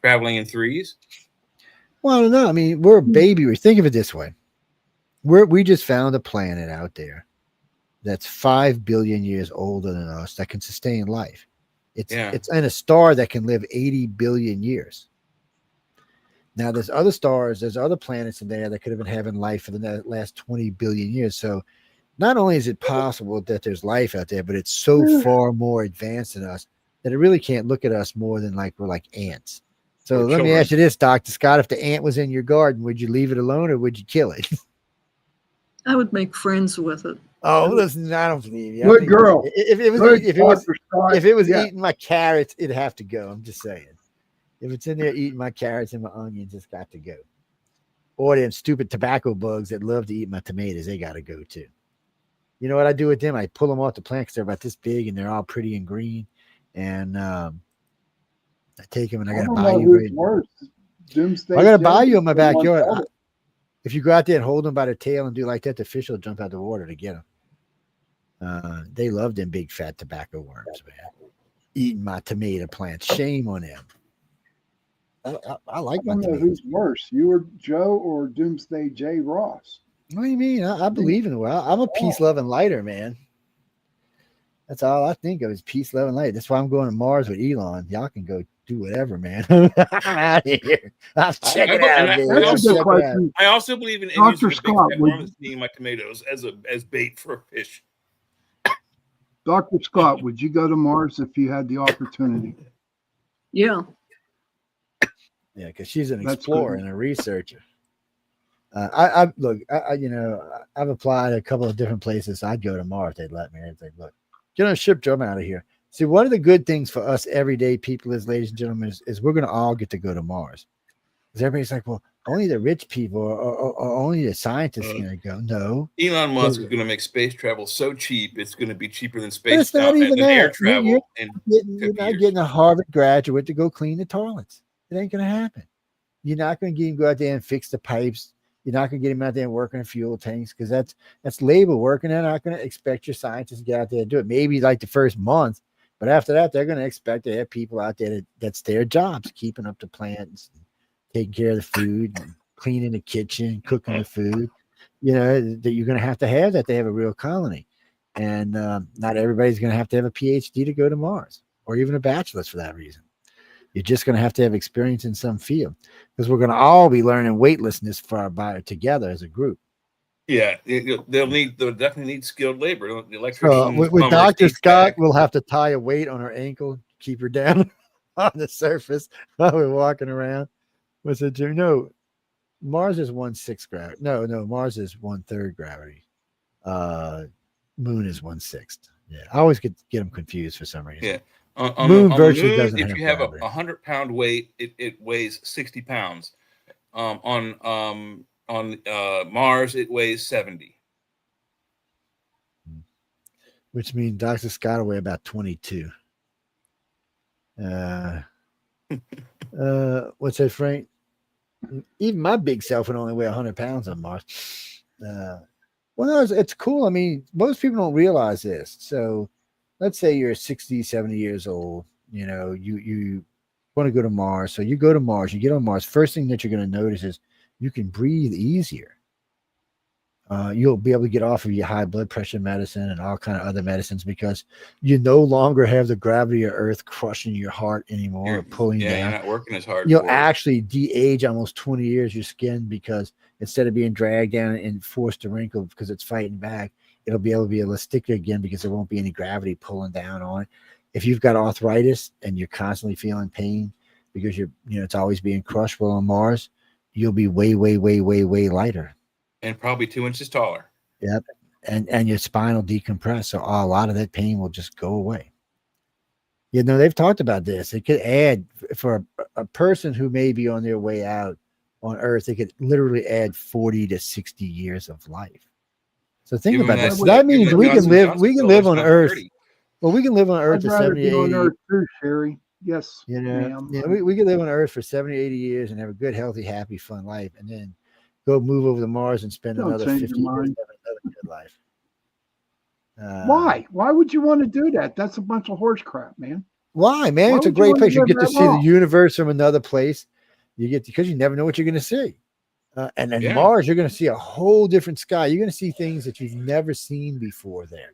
Speaker 2: traveling in 3s?
Speaker 1: Well, I don't know. I mean, we're a baby. We think of it this way: we just found a planet out there that's 5 billion years older than us that can sustain life. It's in a star that can live 80 billion years. Now, there's other stars, there's other planets in there that could have been having life for the last 20 billion years. So not only is it possible that there's life out there, but it's so far more advanced than us that it really can't look at us more than like we're like ants. So let me ask you this, Dr. Scott, if the ant was in your garden, would you leave it alone or would you kill it?
Speaker 4: I would make friends with it.
Speaker 1: Oh, listen, I don't believe you.
Speaker 5: Good girl.
Speaker 1: If it was eating my carrots, it'd have to go. I'm just saying. If it's in there eating my carrots and my onions, it's got to go. Or them stupid tobacco bugs that love to eat my tomatoes, they got to go too. You know what I do with them? I pull them off the plant because they're about this big and they're all pretty and green. And I take them and I got to buy you. I got to buy you in my backyard. If you go out there and hold them by the tail and do like that, the fish will jump out the water to get them. They love them big fat tobacco worms, man. Eating my tomato plants. Shame on them. I like my tomatoes.
Speaker 5: Who's worse, you or Joe or Doomsday J. Ross?
Speaker 1: What do you mean? I believe in the world. I'm a peace-loving lighter, man. That's all I think of is peace-loving light. That's why I'm going to Mars with Elon. Y'all can go do whatever, man. I'm out of here. I'll check it out.
Speaker 2: I also believe in
Speaker 5: Dr. Scott,
Speaker 2: eating my tomatoes as bait for a fish.
Speaker 5: Dr. Scott, would you go to Mars if you had the opportunity?
Speaker 4: Yeah.
Speaker 1: Yeah, because she's an explorer and a researcher. I've applied a couple of different places. I'd go to Mars. They'd let me. They'd say, look, get on a ship, Joe, I'm out of here. See, one of the good things for us everyday people is, ladies and gentlemen, is we're going to all get to go to Mars. Because everybody's like, well, only the rich people or only the scientists are going to go. No.
Speaker 2: Elon Musk is going to make space travel so cheap, it's going to be cheaper than space
Speaker 1: it's not even that.
Speaker 2: air travel.
Speaker 1: You're not getting a Harvard graduate to go clean the toilets. It ain't going to happen. You're not going to get him go out there and fix the pipes. You're not going to get him out there and work in fuel tanks because that's labor work, and they're not going to expect your scientists to get out there and do it. Maybe like the first month, but after that, they're going to expect to have people out there that's their jobs, keeping up the plants, taking care of the food, and cleaning the kitchen, cooking the food. You know that you're going to have that they have a real colony. And not everybody's going to have a PhD to go to Mars, or even a bachelor's for that reason. You're just going to have experience in some field, because we're going to all be learning weightlessness together as a group.
Speaker 2: Yeah, they'll definitely need skilled labor. The
Speaker 1: So
Speaker 2: electricians,
Speaker 1: with
Speaker 2: plumbers,
Speaker 1: Dr. Scott,
Speaker 2: HVAC.
Speaker 1: we'll have to tie a weight on her ankle, keep her down on the surface while we're walking around. What's it, Jim? No, Mars is 1/6 gravity. No, Mars is 1/3 gravity. Moon is 1/6. Yeah, I always get them confused for some reason.
Speaker 2: Yeah,
Speaker 1: Moon
Speaker 2: on
Speaker 1: virtually
Speaker 2: the moon,
Speaker 1: doesn't
Speaker 2: if
Speaker 1: have
Speaker 2: you have
Speaker 1: gravity.
Speaker 2: 100-pound weight, it weighs 60 pounds. On Mars, it weighs 70.
Speaker 1: Which means Dr. Scott will weigh about 22. What's that, Frank? Even my big self would only weigh 100 pounds on Mars. Well, no, it's cool. I mean, most people don't realize this. So let's say you're 60, 70 years old. You know, you want to go to Mars. So you go to Mars, you get on Mars. First thing that you're going to notice is you can breathe easier. You'll be able to get off of your high blood pressure medicine and all kind of other medicines, because you no longer have the gravity of Earth crushing your heart anymore, or pulling down.
Speaker 2: You're not working as hard.
Speaker 1: You'll actually de-age almost 20 years your skin, because instead of being dragged down and forced to wrinkle because it's fighting back, it'll be able to stick there again, because there won't be any gravity pulling down on it. If you've got arthritis and you're constantly feeling pain because it's always being crushed, well, on Mars, you'll be way, way, way, way, way lighter.
Speaker 2: And probably 2 inches taller.
Speaker 1: Yep. And your spine will decompress. So a lot of that pain will just go away. They've talked about this. It could add, for a person who may be on their way out on Earth, it could literally add 40 to 60 years of life. So think about this. So that means we can live on Earth. 30. Well, we can live on Earth for 70, 80
Speaker 5: on Earth too, Sherry. Yes.
Speaker 1: We can live on Earth for 70, 80 years and have a good, healthy, happy, fun life. And then go move over to Mars and spend another 50 years having another good life.
Speaker 5: Why? Why would you want to do that? That's a bunch of horse crap, man.
Speaker 1: Why, man? It's a great place. You get to see the universe from another place. Because you never know what you're going to see. And then Mars, you're going to see a whole different sky. You're going to see things that you've never seen before there.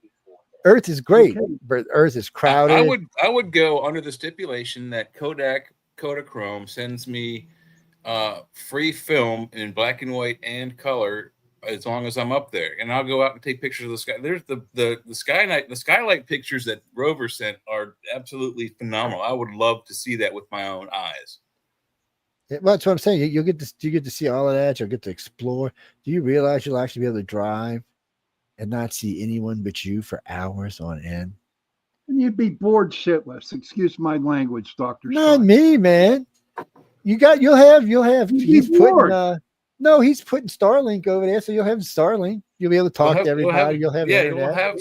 Speaker 1: Earth is great, but Earth is crowded.
Speaker 2: I would go under the stipulation that Kodachrome sends me free film in black and white and color as long as I'm up there, and I'll go out and take pictures of the sky. There's the skylight pictures that Rover sent are absolutely phenomenal. I would love to see that with my own eyes.
Speaker 1: Well, that's what I'm saying. You get to see all of that. You'll get to explore. Do you realize you'll actually be able to drive and not see anyone but you for hours on end?
Speaker 5: And you'd be bored shitless. Excuse my language, Dr.
Speaker 1: Not me, man. You'll have he's putting Starlink over there, so you'll have Starlink. You'll be able to talk to everybody. You'll have
Speaker 2: Direct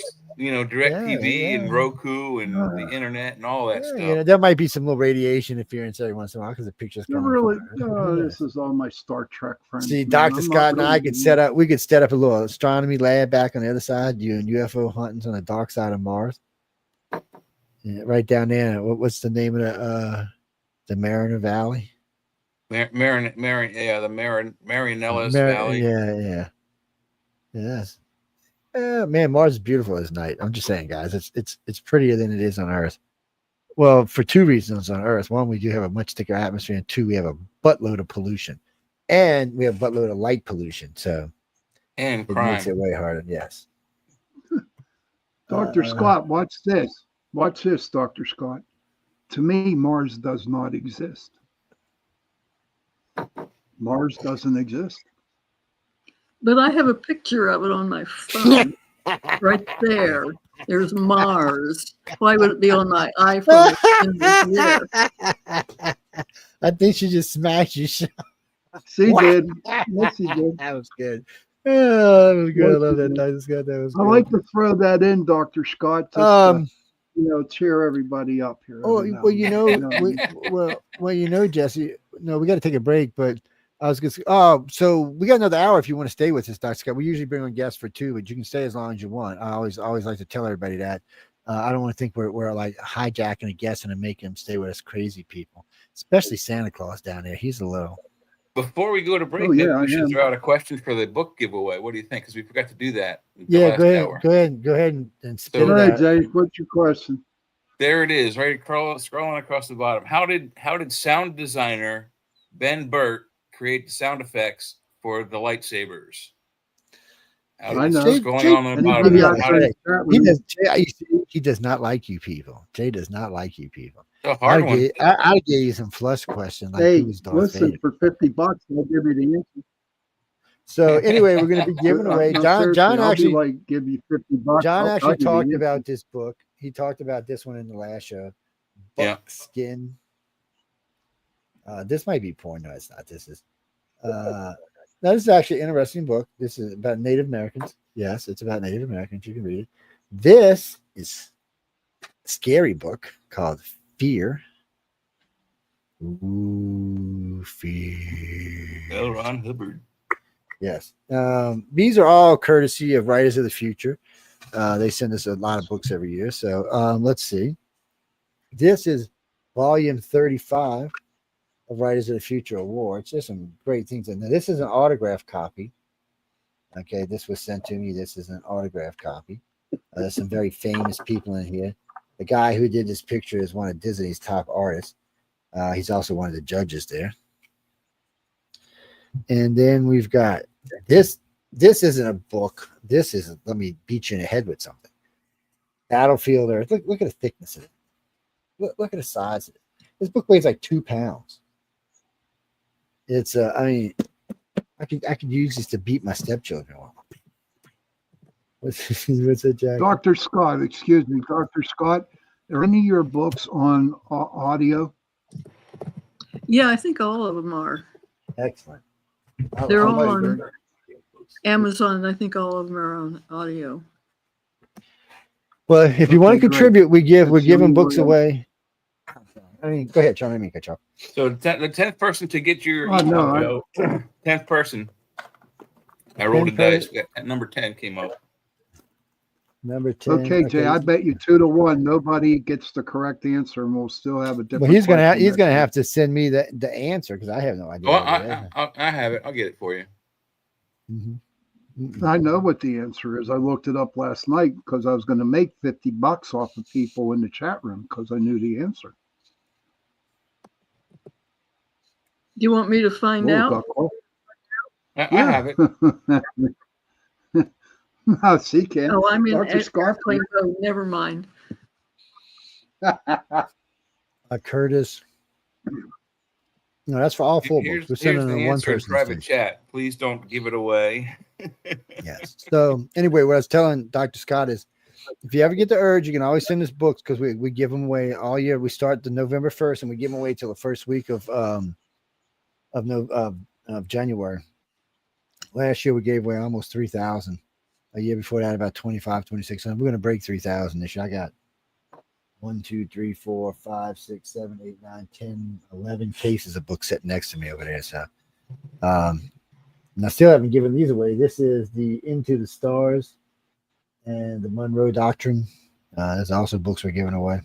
Speaker 2: TV and Roku and the internet and all that stuff.
Speaker 1: There might be some little radiation interference every once in a while because the pictures come.
Speaker 5: This is all my Star Trek friends.
Speaker 1: See, Dr. Scott and I could set up a little astronomy lab back on the other side, doing UFO huntings on the dark side of Mars. Yeah, right down there. What's the name of the Mariner Valley?
Speaker 2: The Marianella's Valley.
Speaker 1: Yeah. Yes. Man, Mars is beautiful this night. I'm just saying, guys, it's prettier than it is on Earth. Well, for two reasons on Earth. One, we do have a much thicker atmosphere, and two, we have a buttload of pollution, and we have a buttload of light pollution. So,
Speaker 2: and
Speaker 1: it
Speaker 2: crime
Speaker 1: makes it way harder. Yes.
Speaker 5: Dr. Scott, watch this. Watch this, Dr. Scott. To me, Mars does not exist. Mars doesn't exist.
Speaker 4: But I have a picture of it on my phone. Right there. There's Mars. Why would it be on my iPhone?
Speaker 1: I think she just smacked you.
Speaker 5: She did. Yes, she did.
Speaker 1: That was good. Oh, that was good. I love that. Dr. Scott. That was good.
Speaker 5: I like to throw that in, Dr. Scott. Just cheer everybody up here.
Speaker 1: Jesse. No, we got to take a break, but I was going to so we got another hour if you want to stay with us, Dr. Scott. We usually bring on guests for 2, but you can stay as long as you want. I always like to tell everybody that. I don't want to think we're like hijacking a guest and making him stay with us crazy people, especially Santa Claus down there. He's a little
Speaker 2: Before we go to break,
Speaker 5: Oh, yeah,
Speaker 2: maybe
Speaker 5: I
Speaker 2: we should
Speaker 5: am.
Speaker 2: throw out a question for the book giveaway. What do you think? Because we forgot to do that.
Speaker 1: Yeah,
Speaker 2: Go
Speaker 1: ahead and spit
Speaker 5: All
Speaker 1: it
Speaker 5: right,
Speaker 1: out.
Speaker 5: Jay, what's your question?
Speaker 2: There it is, right scrolling across the bottom. How did sound designer Ben Burt create the sound effects for the lightsabers?
Speaker 5: I know.
Speaker 2: Scrolling on the
Speaker 5: Anybody
Speaker 2: bottom.
Speaker 5: out there in the chat room?
Speaker 1: He does not like you people. Jay does not like you people.
Speaker 2: A hard one.
Speaker 1: I gave you some flush question like
Speaker 5: Hey,
Speaker 1: who was Darth
Speaker 5: listen,
Speaker 1: Vader.
Speaker 5: for $50, I'll give you the answer.
Speaker 1: So anyway, we're going to be giving away.
Speaker 5: No,
Speaker 1: John
Speaker 5: seriously, I'll
Speaker 1: actually
Speaker 5: be like, give you $50.
Speaker 1: John
Speaker 5: I'll
Speaker 1: actually
Speaker 5: tell you
Speaker 1: talked
Speaker 5: the
Speaker 1: about
Speaker 5: answer.
Speaker 1: this book. He talked about this one in the last show.
Speaker 2: Yeah.
Speaker 1: Buckskin. This might be porn. No, it's not. This is now this is actually an interesting book. This is about Native Americans. Yes, it's about Native Americans. You can read it. This is a scary book called Fear. Ooh, fear.
Speaker 2: L. Ron Hubbard.
Speaker 1: Yes. These are all courtesy of Writers of the Future. They send us a lot of books every year. So let's see. This is volume 35 of Writers of the Future Awards. There's some great things in there. This is an autograph copy. Okay, this was sent to me. This is an autograph copy. There's some very famous people in here. The guy who did this picture is one of Disney's top artists. He's also one of the judges there. And then we've got this. This isn't a book. This is, let me beat you in the head with something. Battlefield Earth. Look at the thickness of it. Look at the size of it. This book weighs like 2 pounds. It's I mean, I could use this to beat my stepchildren. What's it, Jack?
Speaker 5: Dr. Scott, excuse me, Dr. Scott, are any of your books on audio?
Speaker 4: Yeah, I think all of them are.
Speaker 1: Excellent.
Speaker 4: They're all
Speaker 5: Somebody
Speaker 4: on
Speaker 5: there.
Speaker 4: Amazon. I think all of them are on audio.
Speaker 1: Well, if you want to
Speaker 5: Okay, great.
Speaker 1: contribute, we're
Speaker 5: That's
Speaker 1: giving
Speaker 5: the
Speaker 1: books
Speaker 5: only way.
Speaker 1: away. I mean, go ahead, Sean. Let me catch up.
Speaker 2: So the 10th person to get your
Speaker 5: Oh, no,
Speaker 2: 10th person. I rolled a
Speaker 1: 10th
Speaker 2: dice. Number 10 came up.
Speaker 1: Number 10.
Speaker 5: Okay, Jay, I bet you 2-1. Nobody gets the correct answer, and we'll still have a different.
Speaker 1: Well, he's gonna
Speaker 5: question next
Speaker 1: have to send me the answer because I have no idea.
Speaker 2: Oh,
Speaker 1: what it is.
Speaker 2: I have it. I'll get it for you.
Speaker 1: Mhm.
Speaker 5: week. I know what the answer is. I looked it up last night because I was going to make $50 off of people in the chat room because I knew the answer.
Speaker 4: Do you want me to find
Speaker 5: Oh,
Speaker 4: out?
Speaker 5: got close.
Speaker 2: I have it.
Speaker 5: No, see, Ken.
Speaker 4: Oh, I'm in
Speaker 5: Dr. Scott.
Speaker 4: airplane mode. Never mind.
Speaker 1: Curtis. No, that's for all four books. We're
Speaker 2: Here's
Speaker 1: sending
Speaker 2: the
Speaker 1: them one
Speaker 2: answer in
Speaker 1: person.
Speaker 2: private chat. Please don't give it away.
Speaker 1: Yes. So anyway, what I was telling Dr. Scott is, if you ever get the urge, you can always send us books because we give them away all year. We start the November 1st and we give them away till the first week of January. Last year we gave away almost 3,000. A year before that, about 2,600. We're going to break 3,000 this year. I got 1, 2, 3, 4, 5, 6, 7, 8, 9, 10, 11 cases of books sitting next to me over there. So, and I still haven't given these away. This is the Into the Stars and the Monroe Doctrine. There's also books we're giving away.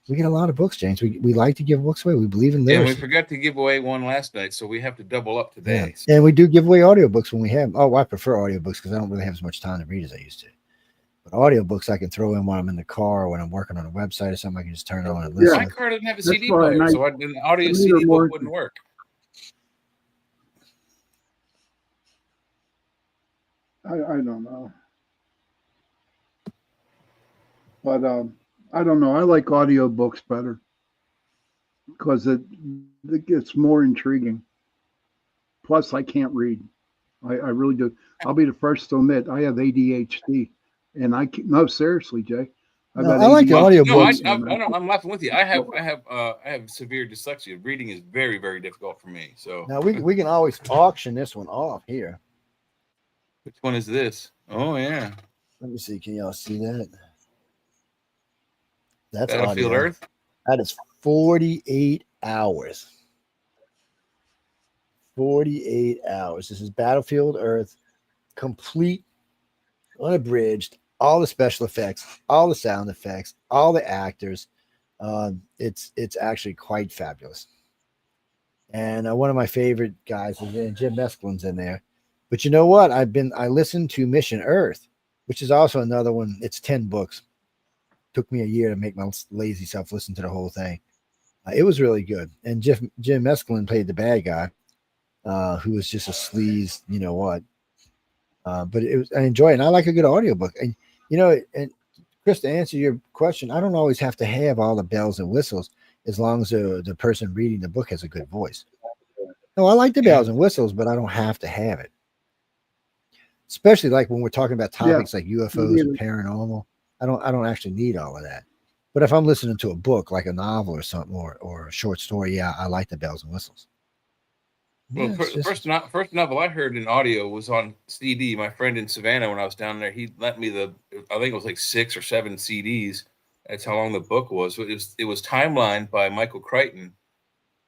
Speaker 1: We get a lot of books, James. We like to give books away. We believe in literacy.
Speaker 2: And we forgot to give away one last night, so we have to double up today.
Speaker 1: Yeah. And we do give away audiobooks when we have them. Oh, I prefer audiobooks because I don't really have as much time to read as I used to. But audiobooks I can throw in when I'm in the car or when I'm working on a website or something. I can just turn it on and listen.
Speaker 2: My car doesn't have a
Speaker 5: That's
Speaker 2: CD
Speaker 5: why
Speaker 2: player,
Speaker 5: I-
Speaker 2: so an audio
Speaker 5: I
Speaker 2: CD
Speaker 5: need a more-
Speaker 2: book wouldn't work.
Speaker 5: I don't know. But I don't know. I like audiobooks better because it gets more intriguing. Plus, I can't read. I really do. I'll be the first to admit I have ADHD, and no, seriously, Jay.
Speaker 1: No, I like the audiobooks.
Speaker 2: I'm laughing with you. I have severe dyslexia. Reading is very, very difficult for me. So
Speaker 1: Now we can always auction this one off here.
Speaker 2: which one is this? Oh yeah,
Speaker 1: Let me see. Can y'all see that? That's
Speaker 2: Battlefield
Speaker 1: audio.
Speaker 2: Earth.
Speaker 1: That is 48 hours. 48 hours. This is Battlefield Earth, complete, unabridged, all the special effects, all the sound effects, all the actors. It's actually quite fabulous. And one of my favorite guys is Jim Mesclin's in there. But you know what? I listened to Mission Earth, which is also another one. It's 10 books. Took me a year to make my lazy self listen to the whole thing. It was really good. And Jim Mesclin played the bad guy, who was just a sleaze, you know what. But I enjoy it. And I like a good audiobook. And, and Chris, to answer your question, I don't always have to have all the bells and whistles as long as the person reading the book has a good voice. No, I like the bells and whistles, but I don't have to have it. Especially like when we're talking about topics like UFOs and paranormal. I don't actually need all of that. But if I'm listening to a book like a novel or something or a short story, I like the bells and whistles.
Speaker 2: Well, first novel I heard in audio was on CD. My friend in Savannah, when I was down there, he lent me I think it was like 6 or 7 CDs. That's how long the book was. It was Timeline by Michael Crichton,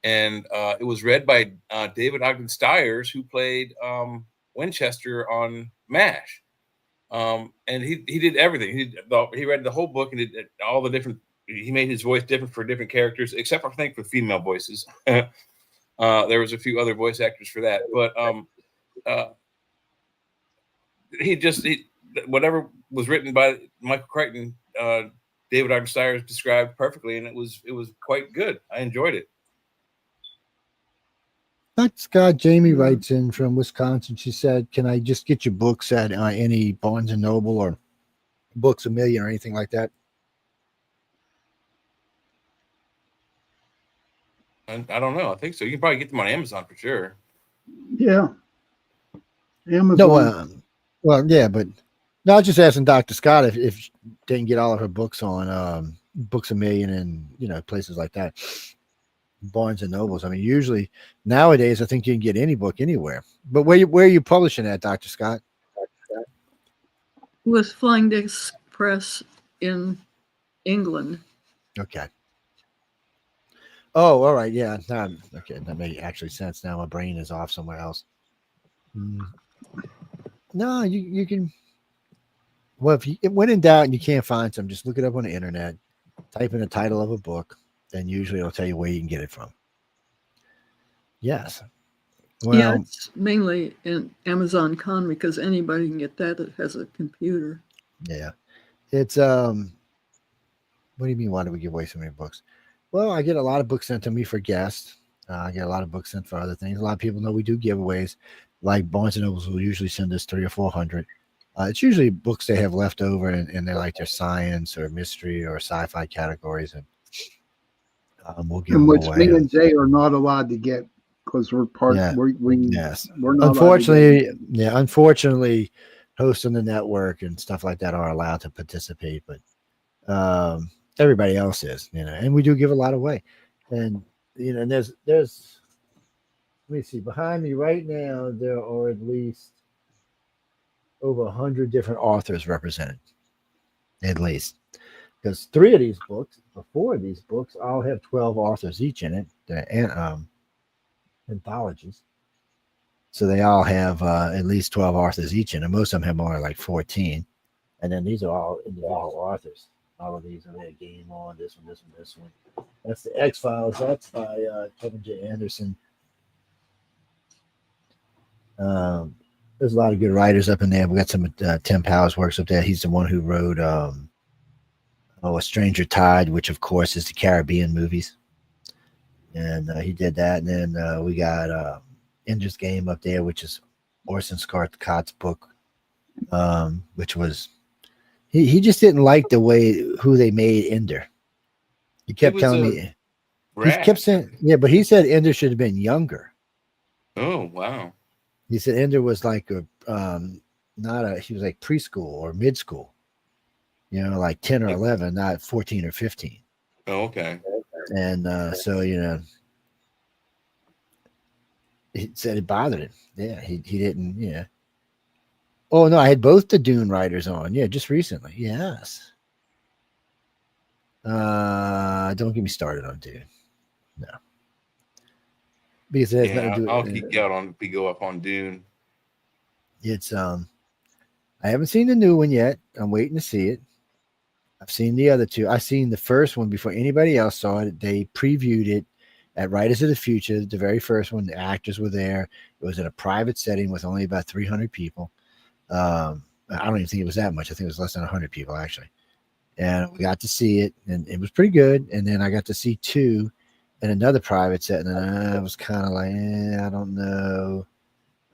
Speaker 2: and it was read by David Ogden Stiers, who played Winchester on MASH. And he did everything. He read the whole book and did all the different. He made his voice different for different characters, except for, I think, for female voices. There was a few other voice actors for that, but whatever was written by Michael Crichton, David Ogden Stiers described perfectly, and it was quite good. I enjoyed it.
Speaker 1: Dr. Scott, Jamie writes in from Wisconsin. She said, "Can I just get your books at any Barnes and Noble or Books A Million or anything like that?"
Speaker 2: I don't know. I think so. You can probably get them on Amazon for sure.
Speaker 5: Yeah. Amazon.
Speaker 1: No, well, yeah, but no, I was just asking Dr. Scott if she didn't get all of her books on Books A Million and places like that. Barnes and Nobles. I mean, usually nowadays, I think you can get any book anywhere. But where are you publishing at, Dr. Scott?
Speaker 4: With Flying Disc Press in England.
Speaker 1: Okay. Oh, all right. Yeah. Okay. That makes actually sense. Now my brain is off somewhere else. No, you can. Well, when in doubt and you can't find some, just look it up on the internet, type in the title of a book, and usually it'll tell you where you can get it from. Yes. Well,
Speaker 4: yeah, it's mainly in Amazon.com because anybody can get that has a computer.
Speaker 1: Yeah. It's what do you mean? Why do we give away so many books? Well, I get a lot of books sent to me for guests. I get a lot of books sent for other things. A lot of people know we do giveaways. Like Barnes and Nobles will usually send us 300 or 400. It's usually books they have left over, and they're like their science or mystery or sci-fi categories, and we'll give them
Speaker 5: which
Speaker 1: away.
Speaker 5: me and Jay are not allowed to get because we're part.
Speaker 1: Yeah.
Speaker 5: Yes. We're not.
Speaker 1: Unfortunately, hosts on the network and stuff like that are allowed to participate, but everybody else is, and we do give a lot away. And and there's let me see, behind me right now there are at least over 100 different authors represented, at least, because 4 of these books all have 12 authors each in it. They're anthologies, so they all have at least 12 authors each in it. Most of them have more like 14, and then these are all individual authors. All of these are there. Game On, this one, this one, this one. That's the X-Files. That's by Kevin J. Anderson. There's a lot of good writers up in there. We got some Tim Powers works up there. He's the one who wrote A Stranger Tide, which of course is the Caribbean movies. And he did that. And then we got Ender's Game up there, which is Orson Scott's book, which was he just didn't like the way who they made Ender. He kept telling me he kept saying, yeah, but he said Ender should have been younger.
Speaker 2: Oh, wow.
Speaker 1: He said Ender was like he was like preschool or mid school, like 10 or 11, not 14 or 15.
Speaker 2: Oh, okay.
Speaker 1: And so, he said it bothered him. Yeah, he didn't, Oh, no, I had both the Dune writers on. Yeah, just recently. Yes. Don't get me started on Dune. No. Because it has nothing to do with
Speaker 2: I'll keep you out on if we go up on Dune.
Speaker 1: It's I haven't seen the new one yet. I'm waiting to see it. I've seen the other two. I've seen the first one before anybody else saw it. They previewed it at Writers of the Future, the very first one. The actors were there. It was in a private setting with only about 300 people. I don't even think it was that much. I think it was less than 100 people, actually. And we got to see it, and it was pretty good. And then I got to see 2 in another private setting, and I was kind of like, I don't know.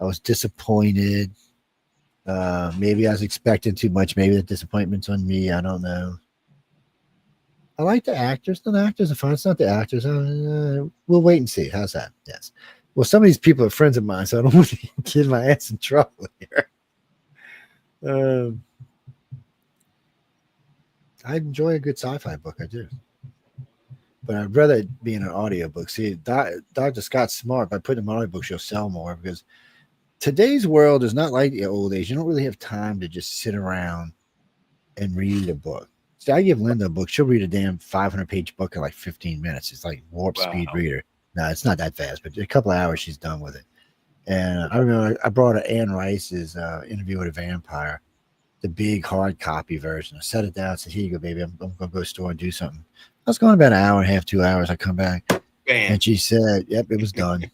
Speaker 1: I was disappointed. Maybe I was expecting too much. Maybe the disappointment's on me. I don't know. I like the actors. The actors are fun. It's not the actors. We'll wait and see. How's that? Yes. Well, some of these people are friends of mine, so I don't want to get my ass in trouble here. I enjoy a good sci-fi book. I do. But I'd rather it be in an audiobook. See, Dr. Scott's smart. By putting them in audiobooks, you'll sell more, because today's world is not like the old days. You don't really have time to just sit around and read a book. See, I give Linda a book. She'll read a damn 500-page book in like 15 minutes. It's like warp speed reader. No, it's not that fast, but a couple of hours she's done with it. And I remember I brought her Anne Rice's Interview with a Vampire, the big hard copy version. I set it down and said, here you go, baby. I'm going to go to the store and do something. I was going about an hour and a half, 2 hours. I come back. Bam. And she said, yep, it was done.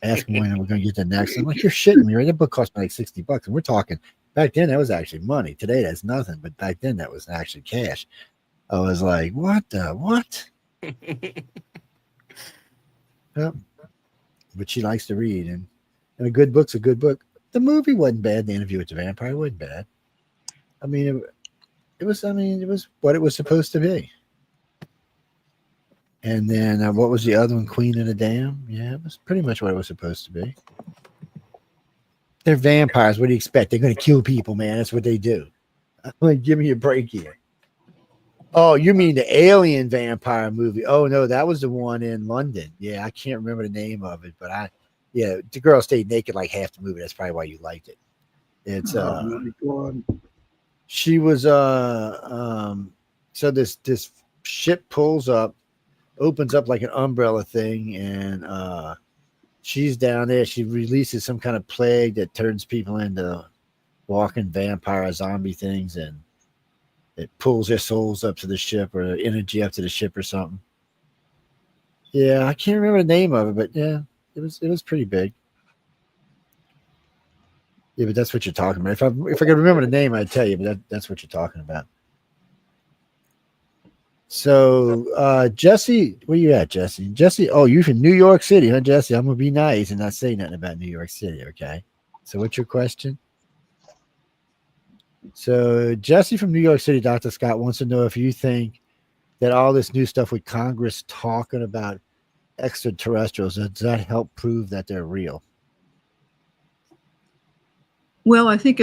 Speaker 1: Ask me when we're going to get the next. I'm like, you're shitting me, right? That book cost me like $60. And we're talking, back then, that was actually money. Today, that's nothing. But back then, that was actually cash. I was like, what? Yep. But she likes to read. And a good book's a good book. The movie wasn't bad. The Interview with the Vampire wasn't bad. I mean, it was what it was supposed to be. And then what was the other one? Queen of the Dam? Yeah, it was pretty much what it was supposed to be. They're vampires. What do you expect? They're going to kill people, man. That's what they do. I'm like, give me a break here. Oh, you mean the Alien vampire movie? Oh, no, that was the one in London. Yeah, I can't remember the name of it, but the girl stayed naked like half the movie. That's probably why you liked it. It's she was so this ship pulls up, opens up like an umbrella thing, and she's down there. She releases some kind of plague that turns people into walking vampire zombie things, and it pulls their souls up to the ship, or their energy up to the ship or something. Yeah, I can't remember the name of it, but yeah, it was pretty big. Yeah, but that's what you're talking about. If I could remember the name, I'd tell you, but that's what you're talking about. So, Jesse, where you at, Jesse? Jesse, oh, you're from New York City, huh, Jesse? I'm going to be nice and not say nothing about New York City, okay? So what's your question? So Jesse from New York City, Dr. Scott, wants to know if you think that all this new stuff with Congress talking about extraterrestrials, does that help prove that they're real?
Speaker 4: Well, I think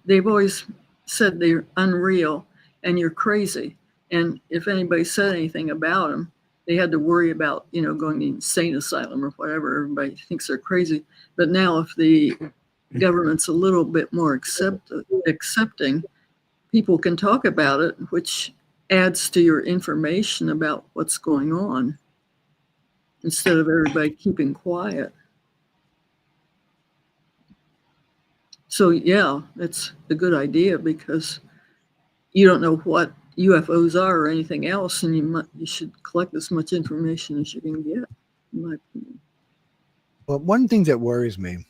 Speaker 4: they've always said they're unreal and you're crazy. And if anybody said anything about them, they had to worry about, going to insane asylum or whatever. Everybody thinks they're crazy. But now if the government's a little bit more accepting, people can talk about it, which adds to your information about what's going on, instead of everybody keeping quiet. So yeah, it's a good idea, because you don't know what UFOs are or anything else, and you should collect as much information as you can get, in my opinion.
Speaker 1: Well, one thing that worries me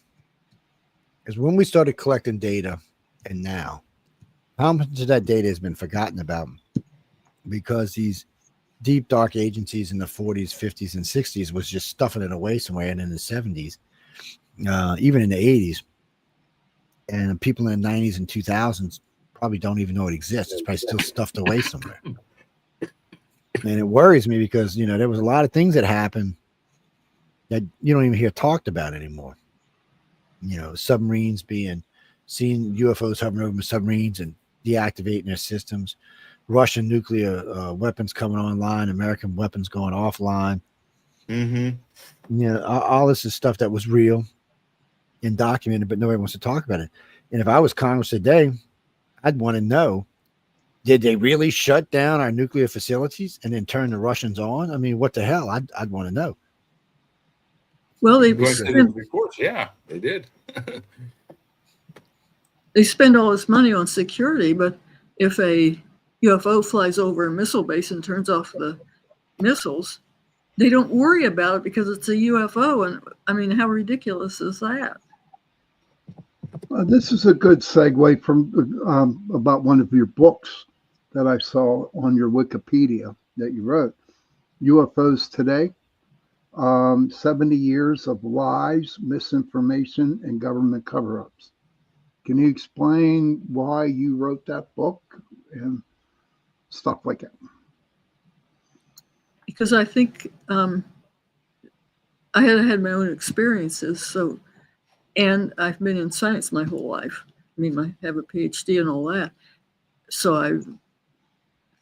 Speaker 1: is when we started collecting data, and now, how much of that data has been forgotten about, because these deep dark agencies in the 40s, 50s, and 60s was just stuffing it away somewhere, and in the 70s, even in the 80s, and people in the 90s and 2000s probably don't even know it exists. It's probably still stuffed away somewhere. And it worries me because, there was a lot of things that happened that you don't even hear talked about anymore. Submarines seeing UFOs hovering over submarines and deactivating their systems, Russian nuclear weapons coming online, American weapons going offline. Mm-hmm. All this is stuff that was real and documented, but nobody wants to talk about it. And if I was Congress today, I'd want to know, did they really shut down our nuclear facilities and then turn the Russians on? I mean, what the hell? I'd want to know.
Speaker 4: Well, they
Speaker 2: did.
Speaker 4: They spend all this money on security, but if a UFO flies over a missile base and turns off the missiles, they don't worry about it because it's a UFO. And I mean, how ridiculous is that?
Speaker 5: This is a good segue from about one of your books that I saw on your Wikipedia that you wrote, UFOs Today, 70 Years of Lies, Misinformation, and Government Cover-Ups. Can you explain why you wrote that book and stuff like that?
Speaker 4: Because I think I had my own experiences. So, and I've been in science my whole life. I mean, I have a PhD and all that. So I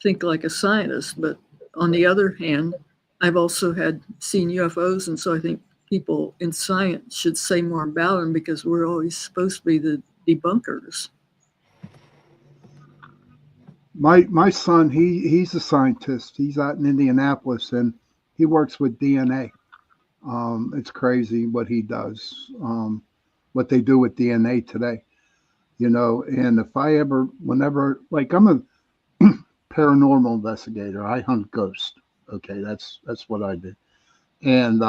Speaker 4: think like a scientist. But on the other hand, I've also seen UFOs. And so I think people in science should say more about them because we're always supposed to be the debunkers.
Speaker 5: My son, he's a scientist. He's out in Indianapolis, and he works with DNA. It's crazy what he does, what they do with DNA today, you know. And if I ever, whenever, like, I'm a paranormal investigator. I hunt ghosts. Okay, that's what I did. And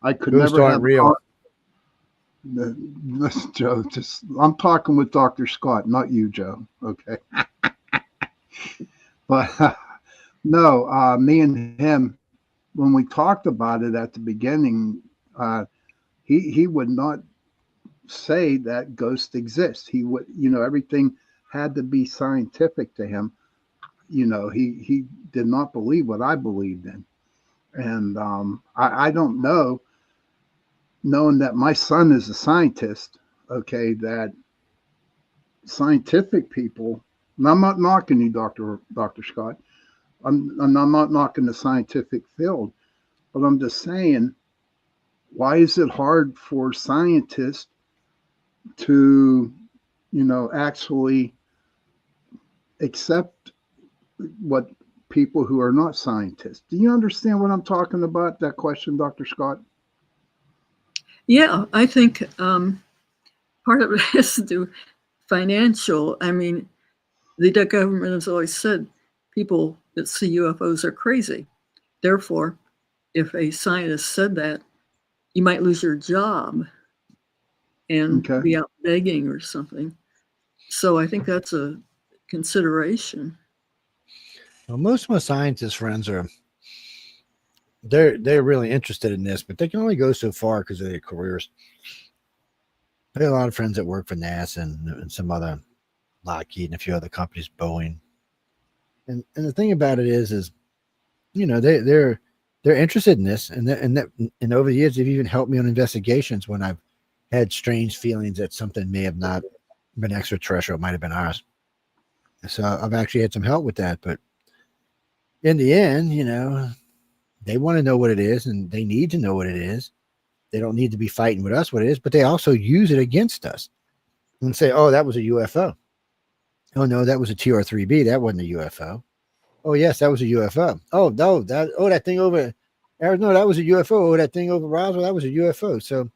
Speaker 5: I could
Speaker 1: Ghosts
Speaker 5: never
Speaker 1: aren't
Speaker 5: have
Speaker 1: real.
Speaker 5: Listen, Joe, I'm talking with Dr. Scott, not you, Joe. Okay. But no, me and him, when we talked about it at the beginning, he would not say that ghosts exist. He would, you know, everything had to be scientific to him. You know, he did not believe what I believed in. And I don't know, knowing that my son is a scientist, okay, that scientific people, and I'm not knocking you, Dr. Scott. I'm not knocking the scientific field, but I'm just saying, why is it hard for scientists to, you know, actually accept what people who are not scientists? Do you understand what I'm talking about, that question, Dr. Scott?
Speaker 4: Yeah, I think part of it has to do financial. I mean, the government has always said people that see UFOs are crazy. Therefore, if a scientist said that, you might lose your job and be out begging or something. So I think that's a consideration.
Speaker 1: Well, most of my scientist friends they're really interested in this, but they can only go so far because of their careers. I have a lot of friends that work for NASA and some other Lockheed and a few other companies, Boeing. And the thing about it is, you know, they're interested in this, and over the years they've even helped me on investigations when I've had strange feelings that something may have not been extraterrestrial, it might have been ours. So I've actually had some help with that, but in the end, you know, they want to know what it is, and they need to know what it is. They don't need to be fighting with us what it is, but they also use it against us and say, oh, that was a UFO. Oh, no, that was a TR-3B. That wasn't a UFO. Oh, yes, that was a UFO. Oh, no, that thing over Arizona, that was a UFO. Oh, that thing over Roswell, that was a UFO. So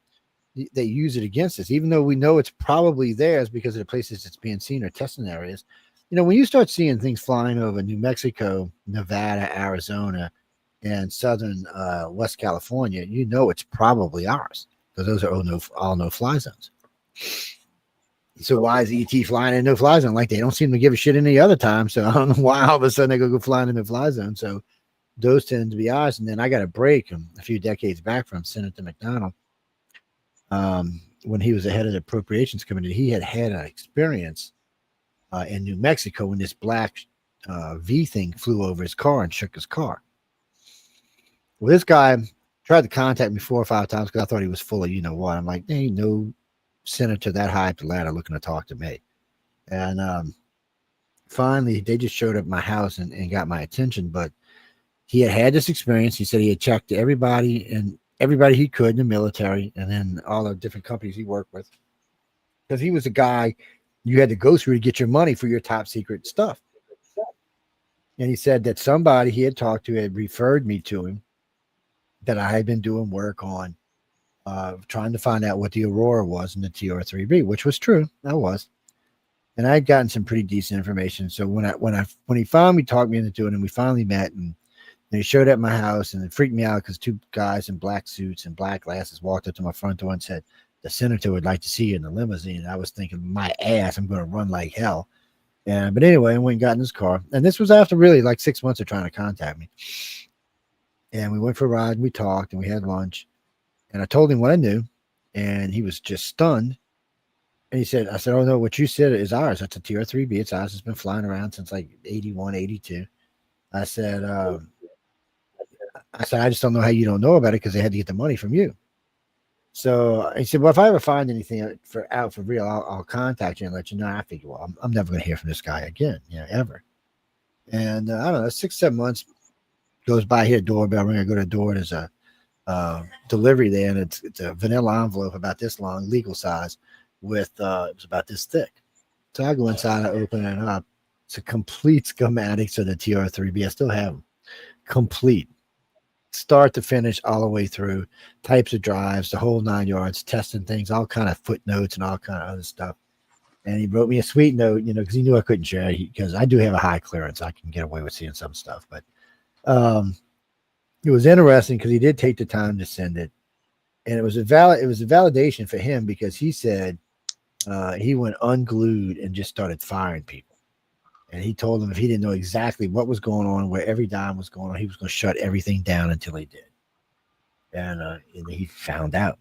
Speaker 1: they use it against us, even though we know it's probably theirs because of the places it's being seen or testing areas. You know, when you start seeing things flying over New Mexico, Nevada, Arizona, and southern West California, you know it's probably ours because those are all no-fly zones. So why is ET flying in no-fly zone? Like, they don't seem to give a shit any other time. So I don't know why all of a sudden they go flying in the no-fly zone. So those tend to be ours. And then I got a break a few decades back from Senator McDonald. When he was the head of the Appropriations Committee, he had an experience in New Mexico when this black V thing flew over his car and shook his car. Well, this guy tried to contact me 4 or 5 times because I thought he was full of you know what. I'm like, there ain't no senator that high up the ladder looking to talk to me. And finally, they just showed up at my house and got my attention. But he had this experience. He said he had checked everybody he could in the military, and then all the different companies he worked with, because he was the guy you had to go through to get your money for your top secret stuff. And he said that somebody he had talked to had referred me to him, that I had been doing work on trying to find out what the Aurora was in the TR-3B, which was true. I was. and I had gotten some pretty decent information. So when he finally talked me into doing it, and we finally met, and he showed up at my house, and it freaked me out because two guys in black suits and black glasses walked up to my front door and said, "The senator would like to see you in the limousine." And I was thinking, my ass, I'm going to run like hell. But anyway, I went and got in his car, and this was after really like 6 months of trying to contact me. And we went for a ride, and we talked, and we had lunch, and I told him what I knew, and he was just stunned. And he said, I said, "Oh no, what you said is ours. That's a TR-3B. It's ours. It's been flying around since like 81, 82. I said, I just don't know how you don't know about it, because they had to get the money from you. So he said, "Well, if I ever find anything out for real, I'll contact you and let you know." I figured, well, I'm never going to hear from this guy again, ever. And I don't know, 6, 7 months goes by. I hear a doorbell ring. I go to the door. There's a delivery there, and it's a vanilla envelope about this long, legal size, with it was about this thick. So I go inside, I open it up. It's a complete schematics of the TR-3B. I still have them, complete, start to finish, all the way through, types of drives, the whole 9 yards, testing things, all kind of footnotes and all kind of other stuff. And he wrote me a sweet note, because he knew I couldn't share it, because I do have a high clearance. I can get away with seeing some stuff, but it was interesting because he did take the time to send it, and it was a validation for him, because he said he went unglued and just started firing people. And he told them if he didn't know exactly what was going on, where every dime was going on, he was going to shut everything down until he did. And he found out.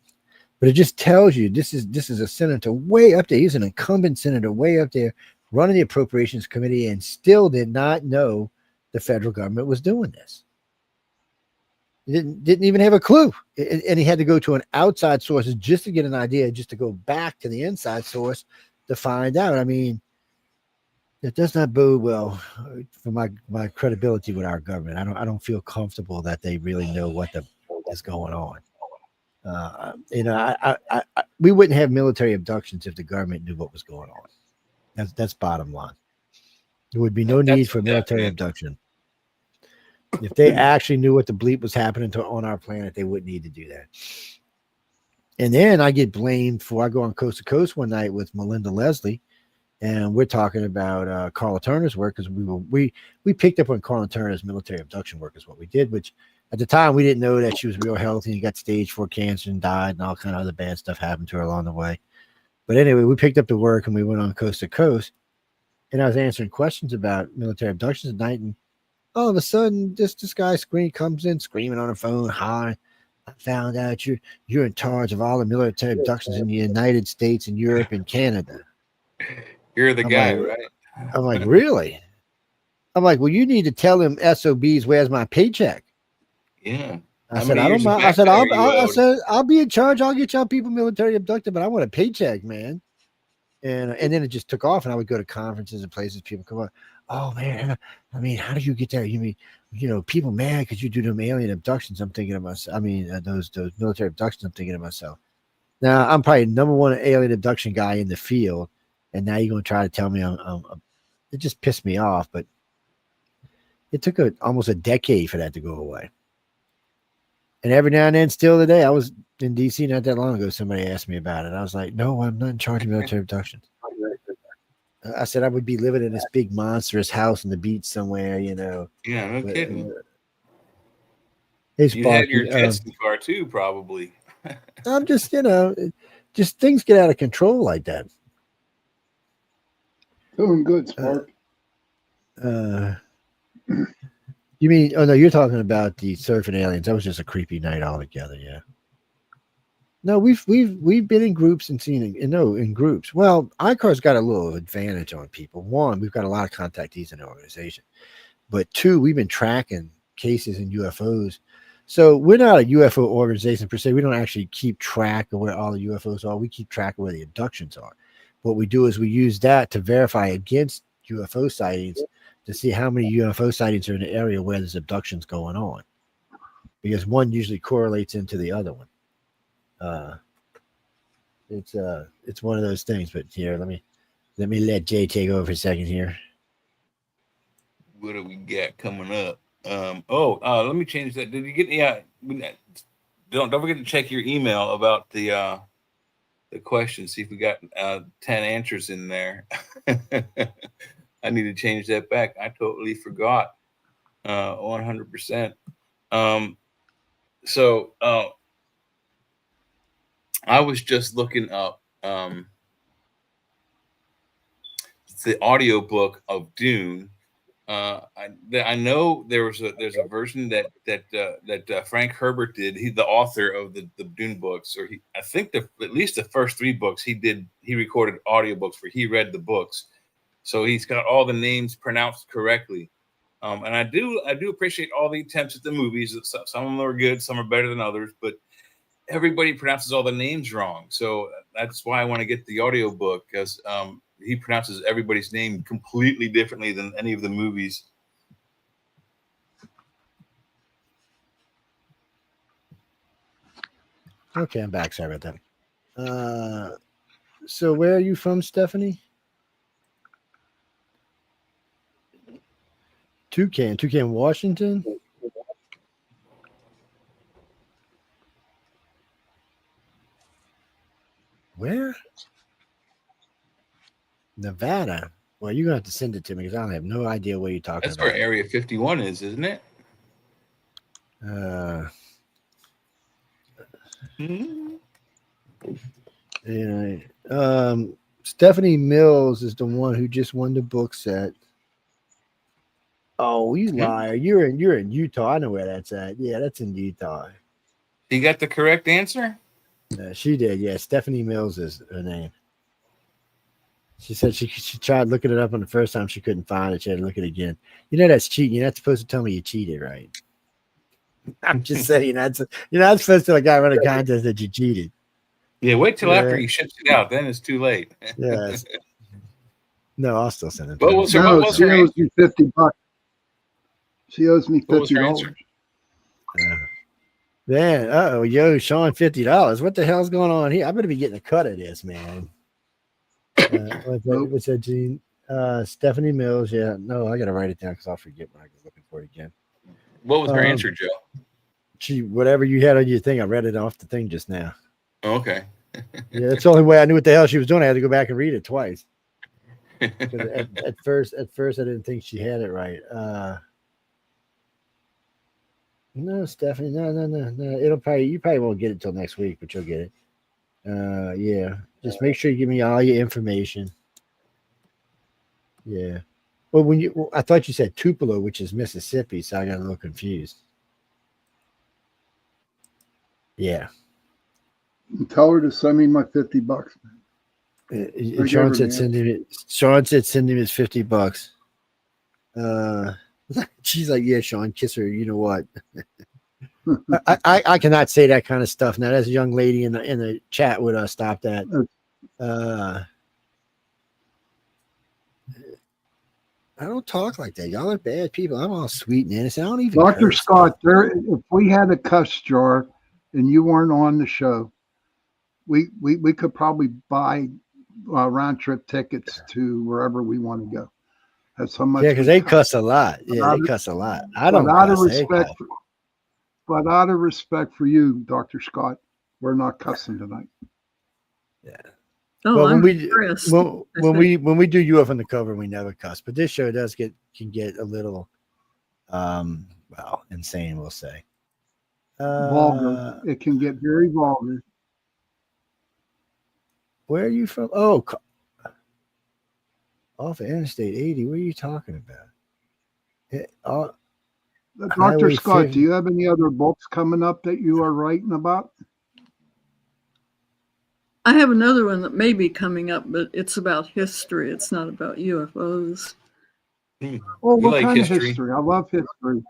Speaker 1: But it just tells you this is a senator way up there. He's an incumbent senator way up there running the Appropriations Committee, and still did not know the federal government was doing this. He didn't even have a clue. And he had to go to an outside source just to get an idea, just to go back to the inside source to find out. I mean, it does not bode well for my credibility with our government. I don't feel comfortable that they really know what is going on. We wouldn't have military abductions if the government knew what was going on. That's bottom line. There would be no need for military abduction. If they actually knew what the bleep was happening on our planet, they wouldn't need to do that. And then I get blamed for, I go on Coast to Coast one night with Melinda Leslie, and we're talking about Carla Turner's work, because we picked up on Carla Turner's military abduction work is what we did, which at the time we didn't know that she was real healthy and got stage 4 cancer and died, and all kind of other bad stuff happened to her along the way. But anyway, we picked up the work and we went on Coast to Coast, and I was answering questions about military abductions at night, and all of a sudden this guy comes in screaming on the phone, "Hi, I found out you're in charge of all the military abductions in the United States and Europe and Canada."
Speaker 2: You're the guy, right?
Speaker 1: I'm like, "Really?" I'm like, "Well, you need to tell them SOBs where's my paycheck."
Speaker 2: Yeah.
Speaker 1: I said, "I don't mind." I said, I'll be in charge. I'll get y'all people military abducted, but I want a paycheck, man. And then it just took off, and I would go to conferences and places. People come up, "Oh man, I mean, how do you get there? You mean, people mad because you do them alien abductions?" I'm thinking to myself, those military abductions. I'm thinking to myself, now I'm probably #1 alien abduction guy in the field, and now you're going to try to tell me it just pissed me off. But it took almost a decade for that to go away. And every now and then, still today, I was in D.C. not that long ago. Somebody asked me about it. I was like, "No, I'm not in charge of military abductions." I said I would be living in this big monstrous house on the beach somewhere,
Speaker 2: Yeah, no kidding.
Speaker 1: Hey,
Speaker 2: you had your jet ski car too, probably.
Speaker 1: I'm just, just things get out of control like that.
Speaker 5: Doing good, Spark.
Speaker 1: You mean? Oh no, you're talking about the surfing aliens. That was just a creepy night altogether. Yeah. No, we've been in groups and seen in groups. Well, ICAR's got a little advantage on people. One, we've got a lot of contactees in the organization, but two, we've been tracking cases in UFOs. So we're not a UFO organization per se. We don't actually keep track of where all the UFOs are. We keep track of where the abductions are. What we do is we use that to verify against UFO sightings to see how many UFO sightings are in the area where there's abductions going on, because one usually correlates into the other one. It's one of those things. But here, let me let Jay take over for a second here.
Speaker 2: What do we got coming up? Let me change that. Did you get? Yeah, don't forget to check your email about the the question, see if we got 10 answers in there. I need to change that back. I totally forgot. 100%. So I was just looking up the audiobook of Dune. I know there's a version that Frank Herbert did. He's the author of the Dune books, or I think at least the first 3 books he recorded audiobooks for. He read the books, so he's got all the names pronounced correctly. And I do appreciate all the attempts at the movies. Some of them are good, some are better than others, but everybody pronounces all the names wrong. So that's why I want to get the audiobook, because he pronounces everybody's name completely differently than any of the movies.
Speaker 1: Okay, I'm back. Sorry about that. So where are you from, Stephanie? Toucan, Washington. Where? Nevada. Well, you're gonna have to send it to me because I have no idea what you're talking
Speaker 2: That's
Speaker 1: about.
Speaker 2: where Area 51 is, isn't it?
Speaker 1: Yeah. Stephanie Mills is the one who just won the book set. Oh, you liar! You're in Utah. I know where that's at. Yeah, that's in Utah.
Speaker 2: You got the correct answer?
Speaker 1: She did. Yeah, Stephanie Mills is her name. She said she tried looking it up on the first time. She couldn't find it. She had to look it again. You know that's cheating. You're not supposed to tell me you cheated, right? I'm just saying you're not supposed to like I run a contest that you cheated.
Speaker 2: Yeah, wait till after he ships it out. Then it's too late.
Speaker 1: Yes. No, I'll still send it.
Speaker 2: What was her
Speaker 5: owes me $50. She owes me $50.
Speaker 1: Man, yo, Sean, $50. What the hell's going on here? I better be getting a cut of this, man. What's that, Gene? Stephanie Mills. Yeah, no, I gotta write it down because I'll forget when I go looking for it again.
Speaker 2: What was her answer, Joe?
Speaker 1: Whatever you had on your thing, I read it off the thing just now.
Speaker 2: Oh, okay.
Speaker 1: Yeah, that's the only way I knew what the hell she was doing. I had to go back and read it twice. At first, I didn't think she had it right. No, Stephanie, no. You probably won't get it till next week, but you'll get it. Yeah. Just make sure you give me all your information. Yeah. Well, I thought you said Tupelo, which is Mississippi, so I got a little confused. Yeah.
Speaker 5: Tell her to send me my $50.
Speaker 1: Sean said send him his $50. She's like, yeah, Sean, kiss her. You know what? I cannot say that kind of stuff. Now, that's a young lady in the chat would stop that. I don't talk like that. Y'all are bad people. I'm all sweet and innocent. I don't even.
Speaker 5: Dr. Scott, if we had a cuss jar and you weren't on the show, we could probably buy round trip tickets to wherever we want to go. That's how much.
Speaker 1: Yeah, because they cuss a lot. Yeah, they cuss a lot. I don't.
Speaker 5: But out of respect for you, Dr. Scott, we're not cussing tonight.
Speaker 1: Yeah.
Speaker 4: Oh,
Speaker 1: well,
Speaker 4: when
Speaker 1: we do UF on the cover, we never cuss. But this show can get a little, insane. We'll say.
Speaker 5: Vulgar. It can get very vulgar.
Speaker 1: Where are you from? Oh, off of Interstate 80. What are you talking about?
Speaker 5: Dr. Scott, do you have any other books coming up that you are writing about?
Speaker 4: I have another one that may be coming up, but it's about history. It's not about UFOs.
Speaker 5: Well, what kind of history? I love history.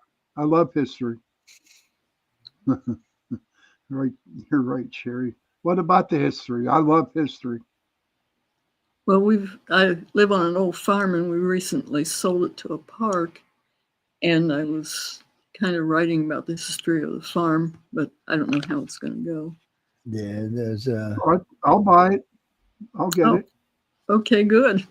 Speaker 5: Right, you're right, Sherry. What about the history? I love history.
Speaker 4: Well, I live on an old farm, and we recently sold it to a park, and I was kind of writing about the history of the farm, but I don't know how it's going to go.
Speaker 1: Yeah, there's
Speaker 5: I'll buy it. I'll get it.
Speaker 4: Okay, good.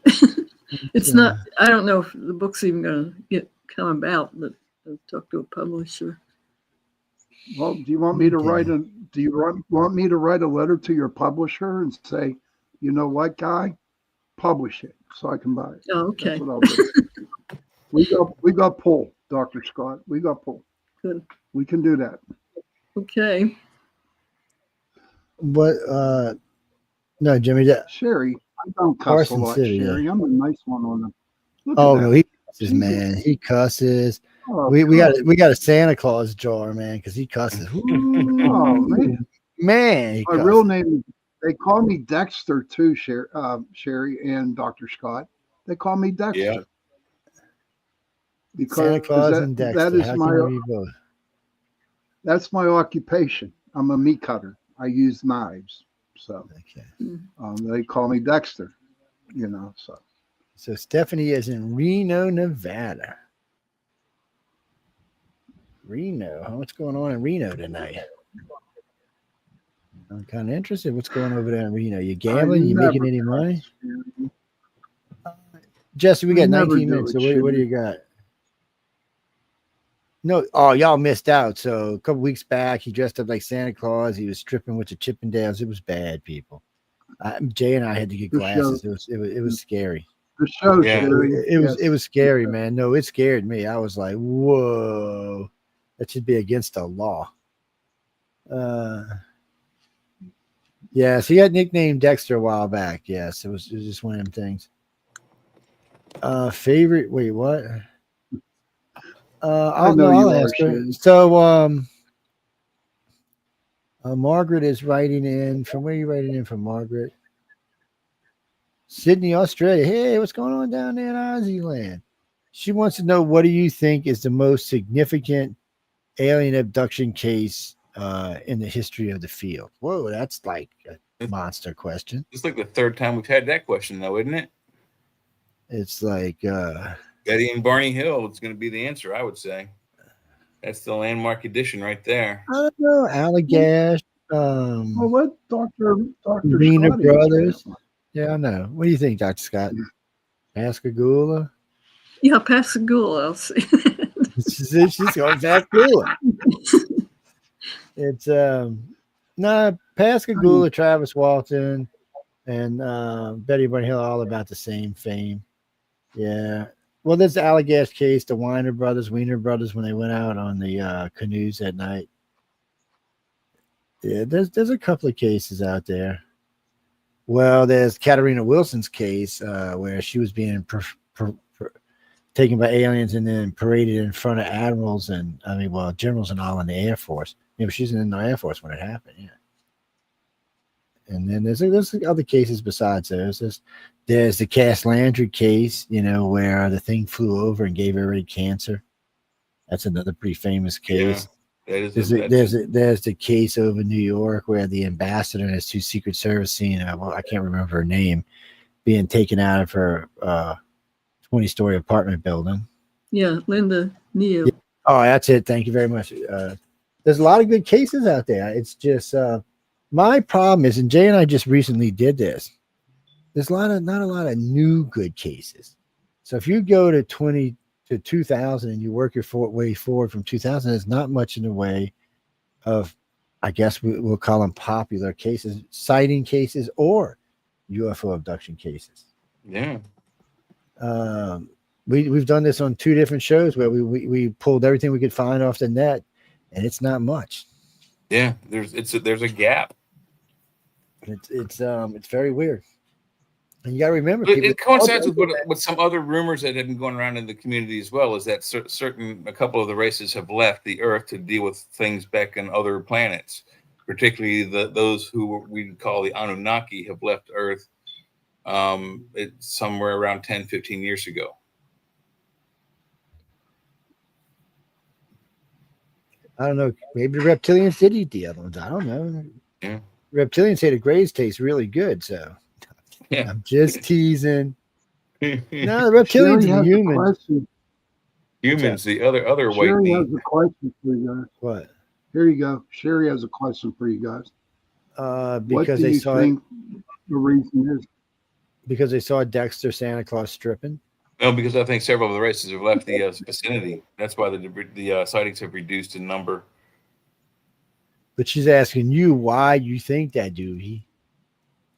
Speaker 4: It's not. I don't know if the book's even going to come about, but I'll talk to a publisher.
Speaker 5: Well, do you want me to
Speaker 1: Okay.
Speaker 5: want me to write a letter to your publisher and say, you know what, guy, publish it so I can buy it?
Speaker 4: Oh,
Speaker 5: That's
Speaker 4: okay.
Speaker 5: what I'll do. We got pull, Dr. Scott. We got pull.
Speaker 4: Good.
Speaker 5: We can do that.
Speaker 4: Okay.
Speaker 1: What? No, Jimmy.
Speaker 5: Sherry, I don't cuss a
Speaker 1: Carson
Speaker 5: lot,
Speaker 1: City.
Speaker 5: Sherry.
Speaker 1: Yeah.
Speaker 5: I'm a nice one on them. Look
Speaker 1: Oh
Speaker 5: at
Speaker 1: no,
Speaker 5: that.
Speaker 1: he cusses,
Speaker 5: Jesus.
Speaker 1: man. He cusses.
Speaker 5: Oh,
Speaker 1: We got a Santa Claus jar, man, because he cusses.
Speaker 5: oh
Speaker 1: Ooh,
Speaker 5: man.
Speaker 1: man, he
Speaker 5: My
Speaker 1: cusses.
Speaker 5: real name is, they call me Dexter too, Sherry and Dr. Scott. They call me Dexter.
Speaker 2: Yeah.
Speaker 5: Because
Speaker 1: Santa Claus and
Speaker 5: that
Speaker 1: Dexter.
Speaker 5: is
Speaker 1: How
Speaker 5: my
Speaker 1: can you be both?
Speaker 5: that's my occupation. I'm a meat cutter. I use knives. So
Speaker 1: Okay.
Speaker 5: they call me Dexter, you know.
Speaker 1: So Stephanie is in Reno, Nevada. Reno. Huh? What's going on in Reno tonight? I'm kind of interested. What's going over there in Reno? You gambling? You making any money? Jesse, we got 19 minutes. So what do you got? No, oh, y'all missed out. So a couple weeks back, he dressed up like Santa Claus. He was stripping with the Chippendales. It was bad, people. Jay and I had to get glasses. It was scary.
Speaker 5: The show,
Speaker 2: Yeah.
Speaker 5: Sherry.
Speaker 1: It was scary, man. No, it scared me. I was like, whoa, that should be against the law. Yeah, so he got nicknamed Dexter a while back. Yes, it was just one of them things. Favorite? Wait, what? I'll ask her. So, Margaret is writing in. From where are you writing in from, Margaret? Sydney, Australia. Hey, what's going on down there in Aussie land? She wants to know, what do you think is the most significant alien abduction case in the history of the field? Whoa, that's like a monster question.
Speaker 2: It's like the third time we've had that question, though, isn't it?
Speaker 1: It's like
Speaker 2: Betty and Barney Hill is going to be the answer, I would say. That's the landmark edition right there.
Speaker 1: I don't know, Allagash,
Speaker 5: Well, what Dr.
Speaker 1: Irena
Speaker 5: Scott
Speaker 1: Brothers. Yeah, I know. What do you think, Dr. Scott? Pascagoula?
Speaker 4: Yeah, Pascagoula. I'll see.
Speaker 1: She's going Pascagoula. It's Pascagoula, Travis Walton, and Betty Barney Hill, all about the same fame. Yeah. Well, there's the Allagash case, the Wiener brothers, when they went out on the canoes at night. Yeah, there's a couple of cases out there. Well, there's Katarina Wilson's case where she was being taken by aliens and then paraded in front of admirals and generals and all in the Air Force. Yeah, but she's in the Air Force when it happened. Yeah. And then there's other cases besides those. There's the Cass Landry case, where the thing flew over and gave everybody cancer. That's another pretty famous case.
Speaker 2: Yeah,
Speaker 1: there's the case over New York where the ambassador and his two Secret Service I can't remember her name, being taken out of her 20-story apartment building.
Speaker 4: Yeah, Linda Neal.
Speaker 1: Yeah. Oh, that's it. Thank you very much. There's a lot of good cases out there. It's just my problem is, and Jay and I just recently did this. There's not a lot of new good cases. So if you go to 2000 and you work your way forward from 2000, there's not much in the way of, I guess we'll call them popular cases, sighting cases or UFO abduction cases.
Speaker 2: Yeah.
Speaker 1: We've done this on 2 different shows where we pulled everything we could find off the net, and it's not much.
Speaker 2: Yeah, there's a gap.
Speaker 1: It's very weird. And you got to remember,
Speaker 2: it coincides with some other rumors that have been going around in the community as well, is that a couple of the races have left the Earth to deal with things back on other planets, particularly those who we call the Anunnaki have left Earth somewhere around 10, 15 years ago.
Speaker 1: I don't know. Maybe the reptilians did eat the other ones. I don't know.
Speaker 2: Yeah.
Speaker 1: Reptilians say the grays taste really good, so
Speaker 2: yeah.
Speaker 1: I'm just teasing. No, the reptilians are human.
Speaker 2: Humans, the other white
Speaker 5: Sherry
Speaker 2: meat.
Speaker 5: has a question for you guys.
Speaker 1: What?
Speaker 5: Here you go. Sherry has a question for you guys.
Speaker 1: Because they saw
Speaker 5: think the reason is?
Speaker 1: Because they saw Dexter Santa Claus stripping.
Speaker 2: No, because I think several of the races have left the vicinity. That's why the sightings have reduced in number.
Speaker 1: But she's asking you why you think that, Doogie.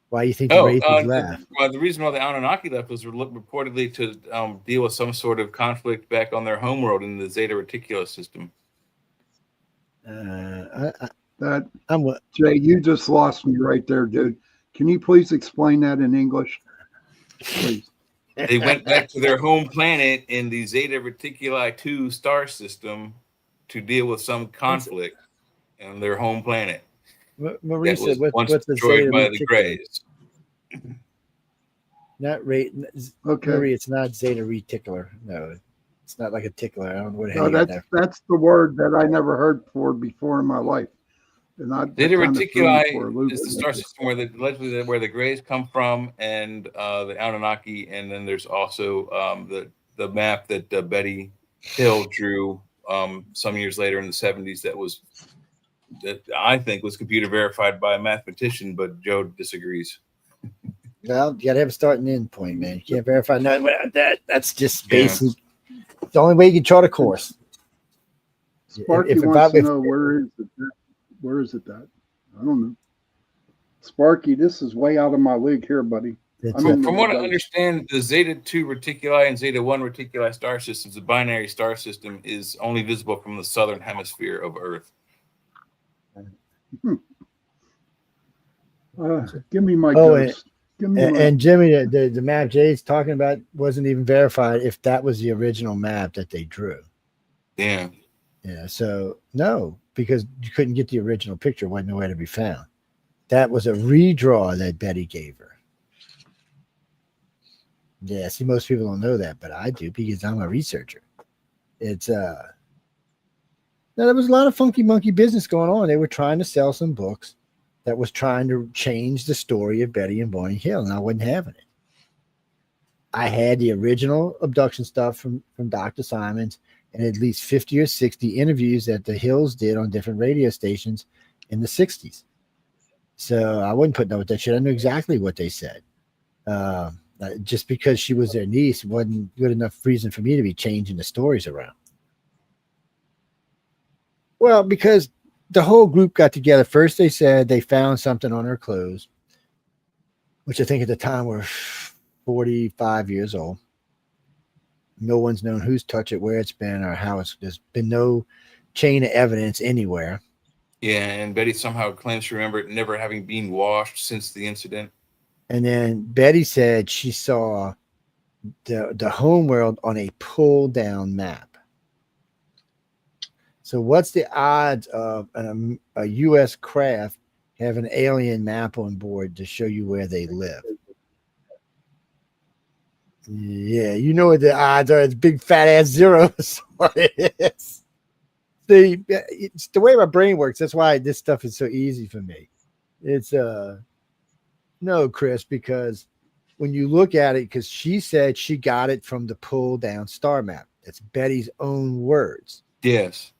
Speaker 1: Why you think the races left?
Speaker 2: The reason why the Anunnaki left was reportedly to deal with some sort of conflict back on their homeworld in the Zeta Reticuli system.
Speaker 5: Jay, you just lost me right there, dude. Can you please explain that in English? Please.
Speaker 2: They went back to their home planet in the Zeta Reticuli 2 star system to deal with some conflict on their home planet.
Speaker 1: Marisa, what's the
Speaker 2: destroyed by the Greys?
Speaker 1: Not rate. Okay, Marie, it's not Zeta Reticular. No, it's not like a tickler. I don't know what.
Speaker 5: No, that's the word that I never heard before in my life.
Speaker 2: Zeta Reticuli is the star system where the Greys come from, and the Anunnaki, and then there's also the map that Betty Hill drew some years later in the 70s. That I think was computer verified by a mathematician, but Joe disagrees.
Speaker 1: Well, you gotta have a start and end point, man. You can't verify nothing without that. That's just basic. Yeah. The only way you can chart a course.
Speaker 5: Sparky wants to know where is it at? I don't know. Sparky, this is way out of my league here, buddy.
Speaker 2: From what I understand, the Zeta 2 Reticuli and Zeta 1 Reticuli star systems, the binary star system, is only visible from the southern hemisphere of Earth.
Speaker 5: Give me my ghost.
Speaker 1: And Jimmy, the map Jay's talking about wasn't even verified if that was the original map that they drew.
Speaker 2: Yeah.
Speaker 1: Yeah. So no, because you couldn't get the original picture, wasn't nowhere to be found. That was a redraw that Betty gave her. Yeah, see, most people don't know that, but I do because I'm a researcher. It's now there was a lot of funky monkey business going on. They were trying to sell some books that was trying to change the story of Betty and Barney Hill, and I wasn't having it. I had the original abduction stuff from Dr. Simons and at least 50 or 60 interviews that the Hills did on different radio stations in the 60s. So I wouldn't put no with that shit. I knew exactly what they said. Just because she was their niece wasn't good enough reason for me to be changing the stories around. Well, because the whole group got together. First, they said they found something on her clothes, which I think at the time were 45 years old. No one's known who's touched it, where it's been, or how there's been no chain of evidence anywhere.
Speaker 2: Yeah, and Betty somehow claims to remember it never having been washed since the incident.
Speaker 1: And then Betty said she saw the homeworld on a pull-down map. So what's the odds of a U.S. craft have an alien map on board to show you where they live? Yeah, you know what the odds are. It's big fat ass zero. It's the way my brain works. That's why this stuff is so easy for me. It's no, Chris, because when you look at it, because she said she got it from the pull down star map. That's Betty's own words.
Speaker 2: Yes.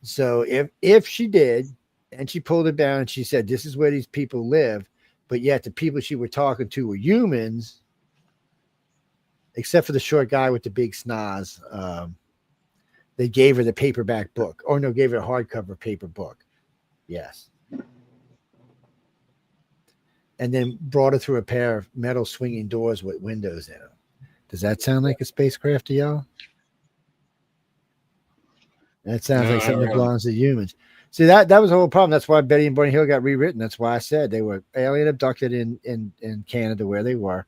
Speaker 1: So if she did, and she pulled it down and she said, this is where these people live, but yet the people she were talking to were humans, except for the short guy with the big schnoz. They gave her the paperback book. Or no, gave her a hardcover paper book. Yes. And then brought her through a pair of metal swinging doors with windows in them. Does that sound like a spacecraft to y'all? That sounds like something that belongs to humans. See, that was the whole problem. That's why Betty and Barney Hill got rewritten. That's why I said they were alien abducted in Canada where they were.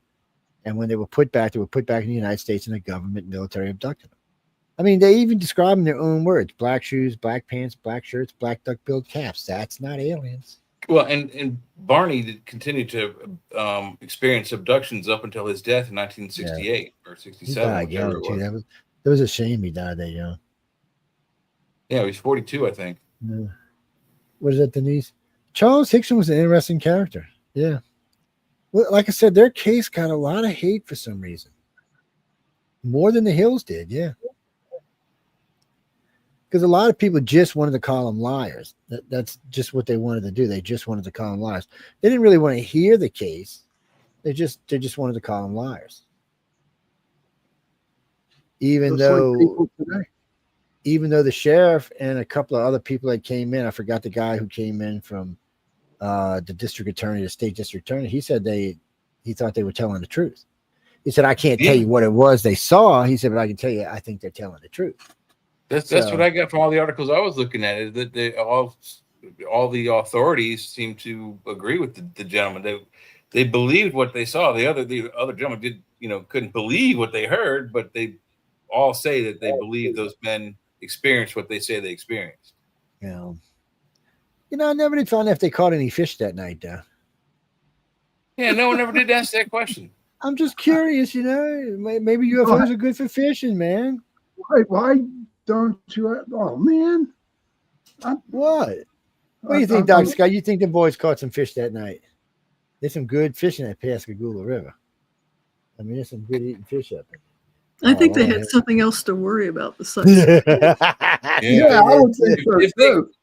Speaker 1: And when they were put back in the United States, and the government military abducted them. I mean, they even describe in their own words: black shoes, black pants, black shirts, black duck-billed caps. That's not aliens.
Speaker 2: Well, and Barney did continue to experience abductions up until his death in 1968 or 67.
Speaker 1: That was a shame he died that young.
Speaker 2: Yeah, he was 42, I think.
Speaker 1: Yeah. What is that, Denise? Charles Hickson was an interesting character. Yeah. Well, like I said, their case got a lot of hate for some reason. More than the Hills did, yeah. Because a lot of people just wanted to call them liars. That's just what they wanted to do. They just wanted to call them liars. They didn't really want to hear the case. They just wanted to call them liars. Even
Speaker 5: just
Speaker 1: though
Speaker 5: like people today.
Speaker 1: even though the sheriff and a couple of other people that came in, I forgot the guy who came in from the district attorney, the state district attorney, he said he thought they were telling the truth. He said, I can't tell you what it was they saw. He said, but I can tell you, I think they're telling the truth.
Speaker 2: That's what I got from all the articles I was looking at, is that all the authorities seem to agree with the gentleman. They believed what they saw. The other gentleman couldn't believe what they heard, but they all say that they believe those men experienced what they say they experienced.
Speaker 1: I never did find out if they caught any fish that night, though.
Speaker 2: Yeah, no one ever did ask that question.
Speaker 1: I'm just curious, maybe UFOs are good for fishing, man.
Speaker 5: Why don't you? Oh, man.
Speaker 1: What do you think, Dr. Scott? You think the boys caught some fish that night? There's some good fishing at Pascagoula River. I mean, there's some good eating fish up there.
Speaker 4: I think they had something else to worry about besides.
Speaker 5: Yeah, I would think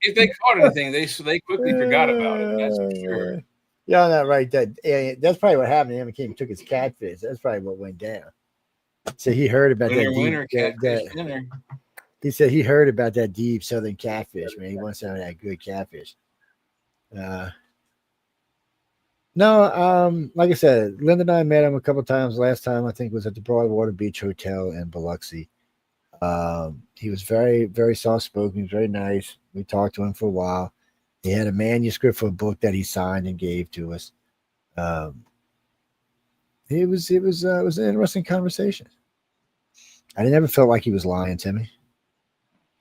Speaker 2: if they caught anything, they quickly forgot about it. That's for sure.
Speaker 1: Yeah, not right. That's probably what happened. He came and took his catfish. That's probably what went down. So he heard about that. He said he heard about that deep southern catfish, man. He wants some of that good catfish. No, like I said, Linda and I met him a couple of times. Last time I think was at the Broadwater Beach Hotel in Biloxi. He was very, very soft-spoken. He was very nice. We talked to him for a while. He had a manuscript for a book that he signed and gave to us. It was an interesting conversation. I never felt like he was lying to me.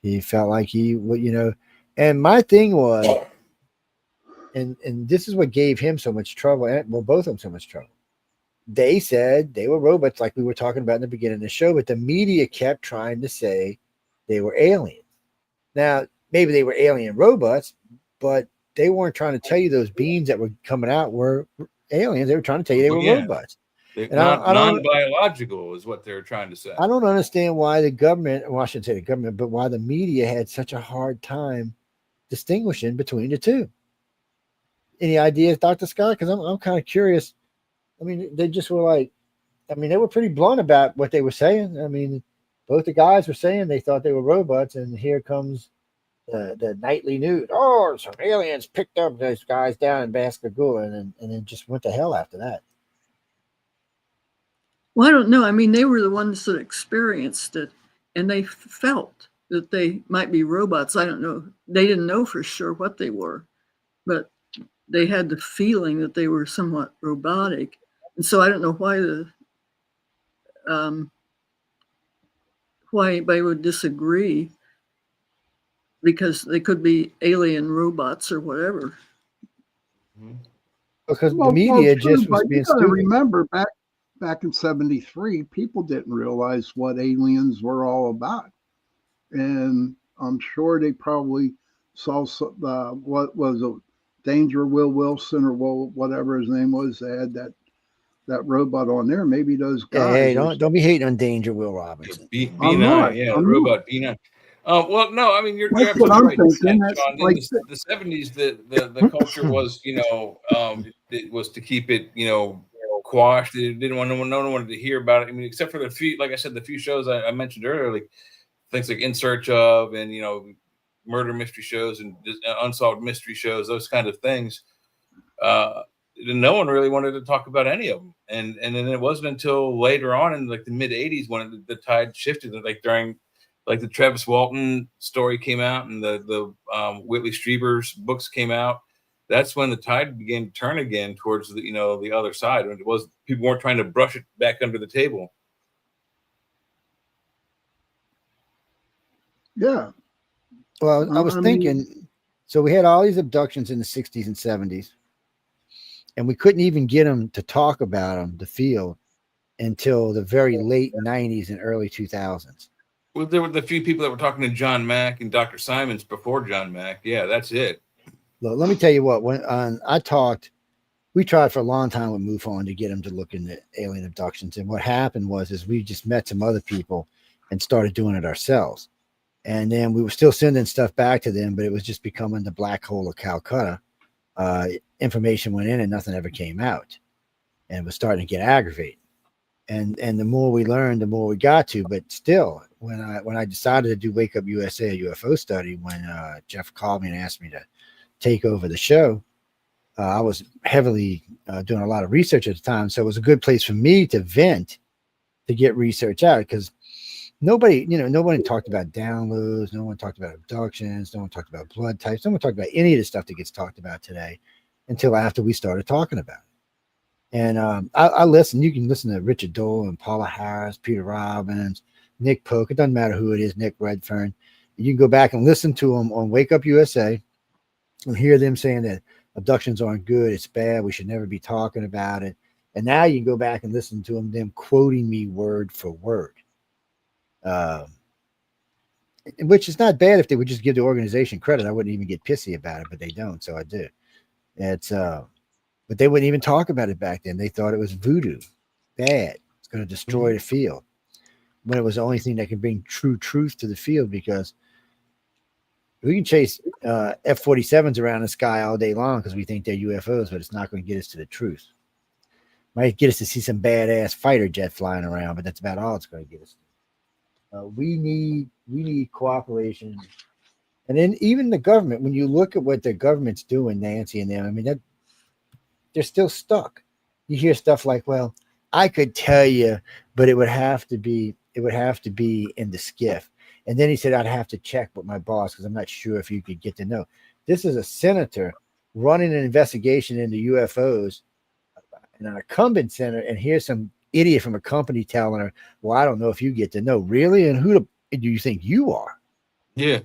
Speaker 1: He felt like and my thing was, and this is what gave him so much trouble, and both of them so much trouble. They said they were robots, like we were talking about in the beginning of the show, but the media kept trying to say they were aliens. Now, maybe they were alien robots, but they weren't trying to tell you those beams that were coming out were aliens. They were trying to tell you they were robots.
Speaker 2: Non-biological is what they're trying to say.
Speaker 1: I don't understand why the government, well, I shouldn't say the government, but why the media had such a hard time distinguishing between the two. Any ideas, Dr. Scott? Because I'm kind of curious. I mean, they just were like, they were pretty blunt about what they were saying. I mean, both the guys were saying they thought they were robots, and here comes the nightly news. Oh, some aliens picked up those guys down in Pascagoula, and then just went to hell after that.
Speaker 4: Well, I don't know. I mean, they were the ones that experienced it, and they felt that they might be robots. I don't know. They didn't know for sure what they were, but they had the feeling that they were somewhat robotic. And so I don't know why anybody would disagree, because they could be alien robots or whatever.
Speaker 1: Because the media just was being stupid.
Speaker 5: Remember, back in '73, people didn't realize what aliens were all about. And I'm sure they probably saw what was a Danger Will Wilson or whatever his name was. They had that robot on there. Maybe those guys.
Speaker 1: Hey, don't be hating on Danger Will Robinson.
Speaker 2: B9, robot B9. Well, no, I mean you're absolutely right. Thinking, John, like the '70s, the culture was, it was to keep it, quashed. They didn't want no one wanted to hear about it. I mean, except for the few, like I said, the few shows I mentioned earlier, like things like In Search Of, and murder mystery shows and unsolved mystery shows, those kind of things. No one really wanted to talk about any of them, and then it wasn't until later on in like the mid '80s when the tide shifted, like during like the Travis Walton story came out and the Whitley Strieber's books came out. That's when the tide began to turn again towards the other side. When it was, people weren't trying to brush it back under the table.
Speaker 5: Yeah.
Speaker 1: Well, I was thinking, so we had all these abductions in the 60s and 70s, and we couldn't even get them to talk about them, the field, until the very late 90s and early 2000s.
Speaker 2: Well, there were the few people that were talking to John Mack and Dr. Simons before John Mack. Yeah, that's it.
Speaker 1: Look, let me tell you what, when we tried for a long time with MUFON to get them to look into alien abductions. And what happened was we just met some other people and started doing it ourselves. And then we were still sending stuff back to them, but it was just becoming the black hole of Calcutta. Information went in and nothing ever came out. And it was starting to get aggravating. And the more we learned, the more we got to. But still, when I decided to do Wake Up USA, a UFO study, when Jeff called me and asked me to take over the show, I was heavily doing a lot of research at the time. So it was a good place for me to vent, to get research out, because nobody talked about downloads. No one talked about abductions. No one talked about blood types. No one talked about any of the stuff that gets talked about today until after we started talking about it. And I listen. You can listen to Richard Dole and Paula Harris, Peter Robbins, Nick Polk. It doesn't matter who it is, Nick Redfern. You can go back and listen to them on Wake Up USA and hear them saying that abductions aren't good. It's bad. We should never be talking about it. And now you can go back and listen to them quoting me word for word. Which is not bad if they would just give the organization credit. I wouldn't even get pissy about it, but they don't, so I do. It's but they wouldn't even talk about it back then. They thought it was voodoo, bad. It's going to destroy the field. When it was the only thing that could bring true truth to the field, because we can chase F-47s around the sky all day long because we think they're UFOs, but it's not going to get us to the truth. Might get us to see some badass fighter jet flying around, but that's about all it's going to get us. We need cooperation, and then even the government. When you look at what the government's doing, Nancy and them, I mean, that they're still stuck. You hear stuff like, "Well, I could tell you, but it would have to be in the skiff." And then he said, "I'd have to check with my boss because I'm not sure if you could get to know." This is a senator running an investigation into UFOs in an incumbent center, and here's some idiot from a company telling her, "Well, I don't know if you get to know." Really? And who do you think you are?
Speaker 2: Yeah.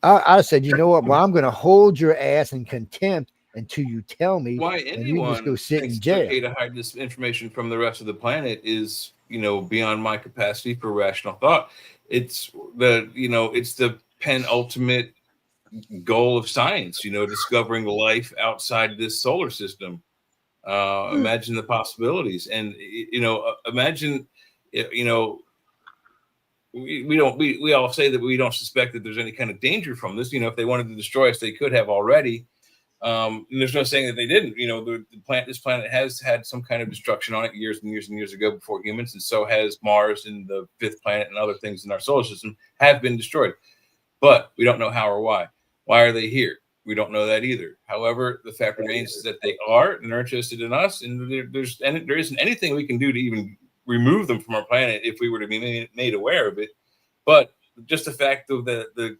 Speaker 1: I said, you know what? Well, I'm going to hold your ass in contempt until you tell me.
Speaker 2: Why
Speaker 1: and you just
Speaker 2: anyone
Speaker 1: go sit in
Speaker 2: thinks
Speaker 1: jail.
Speaker 2: it's okay to hide this information from the rest of the planet is, beyond my capacity for rational thought. It's the penultimate goal of science, discovering life outside this solar system. Imagine the possibilities, and imagine, we all say that we don't suspect that there's any kind of danger from this. If they wanted to destroy us, they could have already. And there's no saying that they didn't. This planet has had some kind of destruction on it years and years and years ago before humans, and so has Mars and the fifth planet and other things in our solar system have been destroyed. But we don't know how or why. Why are they here? We don't know that either. However, the fact remains that they are and they're interested in us, and there isn't anything we can do to even remove them from our planet if we were to be made aware of it. But just the fact of the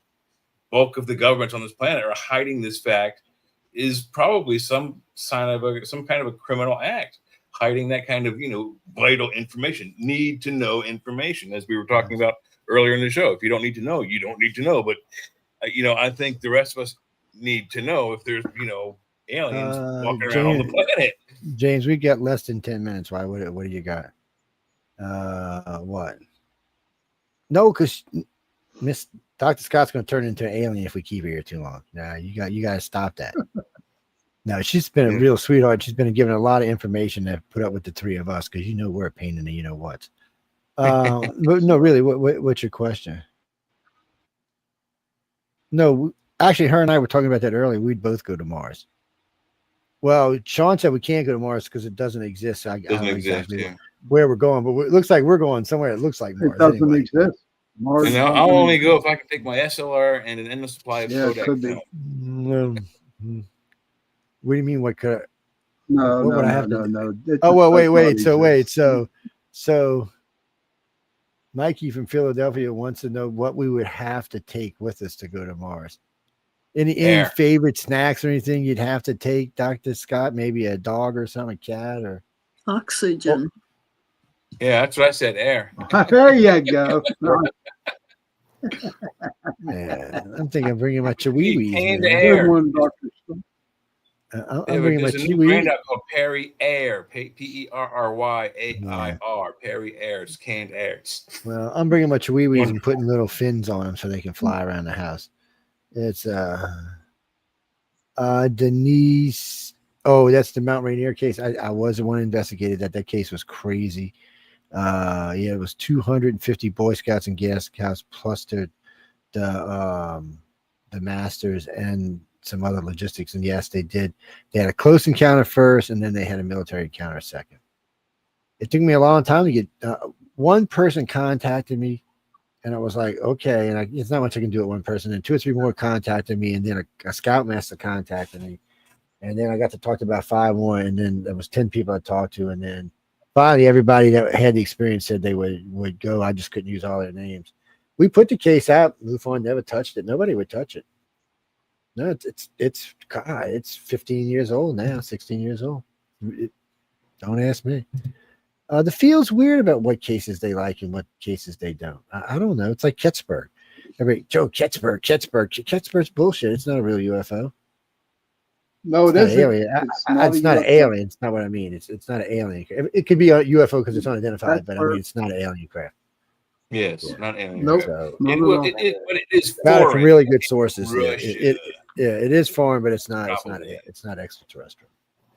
Speaker 2: bulk of the governments on this planet are hiding this fact is probably some kind of a criminal act, hiding that kind of vital information, need to know information, as we were talking about earlier in the show. If you don't need to know, you don't need to know. But I think the rest of us need to know if there's aliens walking around on the planet.
Speaker 1: James, we got less than 10 minutes. Why? What do you got? What? No, because Miss Dr. Scott's going to turn into an alien if we keep her here too long. Nah, you got to stop that. No, she's been a real sweetheart. She's been given a lot of information to put up with the three of us, because we're a pain in the what. No, really. What's your question? No, actually, her and I were talking about that earlier. We'd both go to Mars. Well, Sean said we can't go to Mars because it doesn't exist. So I don't know exactly where we're going, but it looks like we're going somewhere that looks like Mars.
Speaker 5: It doesn't exist. Mars.
Speaker 2: And I'll only go if I can take my SLR and an endless supply of
Speaker 5: Kodak.
Speaker 2: Kodak.
Speaker 1: What do you mean? What could?
Speaker 5: No.
Speaker 1: Oh well, wait. So Mikey from Philadelphia wants to know what we would have to take with us to go to Mars. Any favorite snacks or anything you'd have to take, Dr. Scott? Maybe a dog or something, a cat or
Speaker 4: oxygen.
Speaker 2: Yeah, that's what I said. Air.
Speaker 5: There you go.
Speaker 1: Yeah, I'm thinking of bringing my chihuahuas.
Speaker 2: Canned air.
Speaker 1: I'm bringing my
Speaker 2: there's a new brand out called Perry Air. Perryair. Perry Air. It's canned air.
Speaker 1: Well, I'm bringing my chihuahuas and putting little fins on them so they can fly around the house. It's Denise. Oh, that's the Mount Rainier case. I was the one who investigated that. That case was crazy. It was 250 Boy Scouts and Girl Scouts plus the masters and some other logistics. And yes, they did. They had a close encounter first, and then they had a military encounter second. It took me a long time to get. One person contacted me And I was like, okay. And it's not much I can do at one person. And 2 or 3 more contacted me. And then a scoutmaster contacted me. And then I got to talk to about 5 more. And then there was 10 people I talked to. And then finally, everybody that had the experience said they would go. I just couldn't use all their names. We put the case out. MUFON never touched it. Nobody would touch it. No, it's 15 years old now, 16 years old. Don't ask me. The field's weird about what cases they like and what cases they don't. I don't know. It's like Ketzberg. Joe Ketzberg's bullshit. It's not a real UFO.
Speaker 5: No, it isn't.
Speaker 1: Alien. It's not an alien. It's not what I mean. It's not an alien. It could be a UFO because it's unidentified, but I mean, it's not an alien craft.
Speaker 2: Yes, not alien.
Speaker 5: Nope.
Speaker 2: So,
Speaker 5: No.
Speaker 2: it is
Speaker 1: got it
Speaker 2: foreign.
Speaker 1: from really good sources.
Speaker 2: Russia.
Speaker 1: It is foreign, but it's not
Speaker 2: Probably.
Speaker 1: it's not extraterrestrial.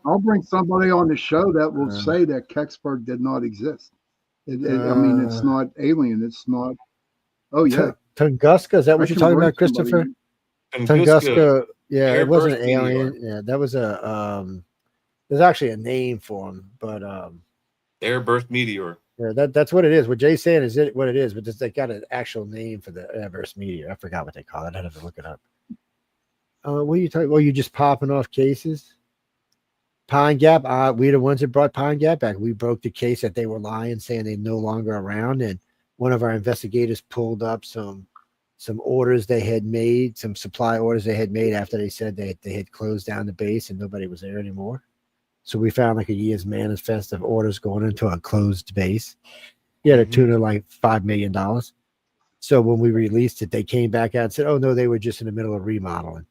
Speaker 5: I'll bring somebody on the show that will say that Kecksburg did not exist. I mean, it's not alien. It's not. Oh yeah,
Speaker 1: Tunguska. Is that what you're talking about, Christopher? Tunguska. Yeah, it wasn't an alien.
Speaker 2: Meteor.
Speaker 1: Yeah, that was there's actually a name for him, but
Speaker 2: Air burst meteor.
Speaker 1: yeah, that's what it is. What Jay's saying is what it is, but they got an actual name for the airburst meteor. I forgot what they call it. I'd have to look it up. What are you talking? Well, you just popping off cases. Pine Gap. We the ones that brought Pine Gap back. We broke the case that they were lying, saying they're no longer around, and one of our investigators pulled up some orders they had made, some supply orders they had made after they said they had closed down the base and nobody was there anymore. So we found like a year's manifest of orders going into a closed base. He had a tune of like $5 million. So when we released it, they came back out and said, oh no, they were just in the middle of remodeling.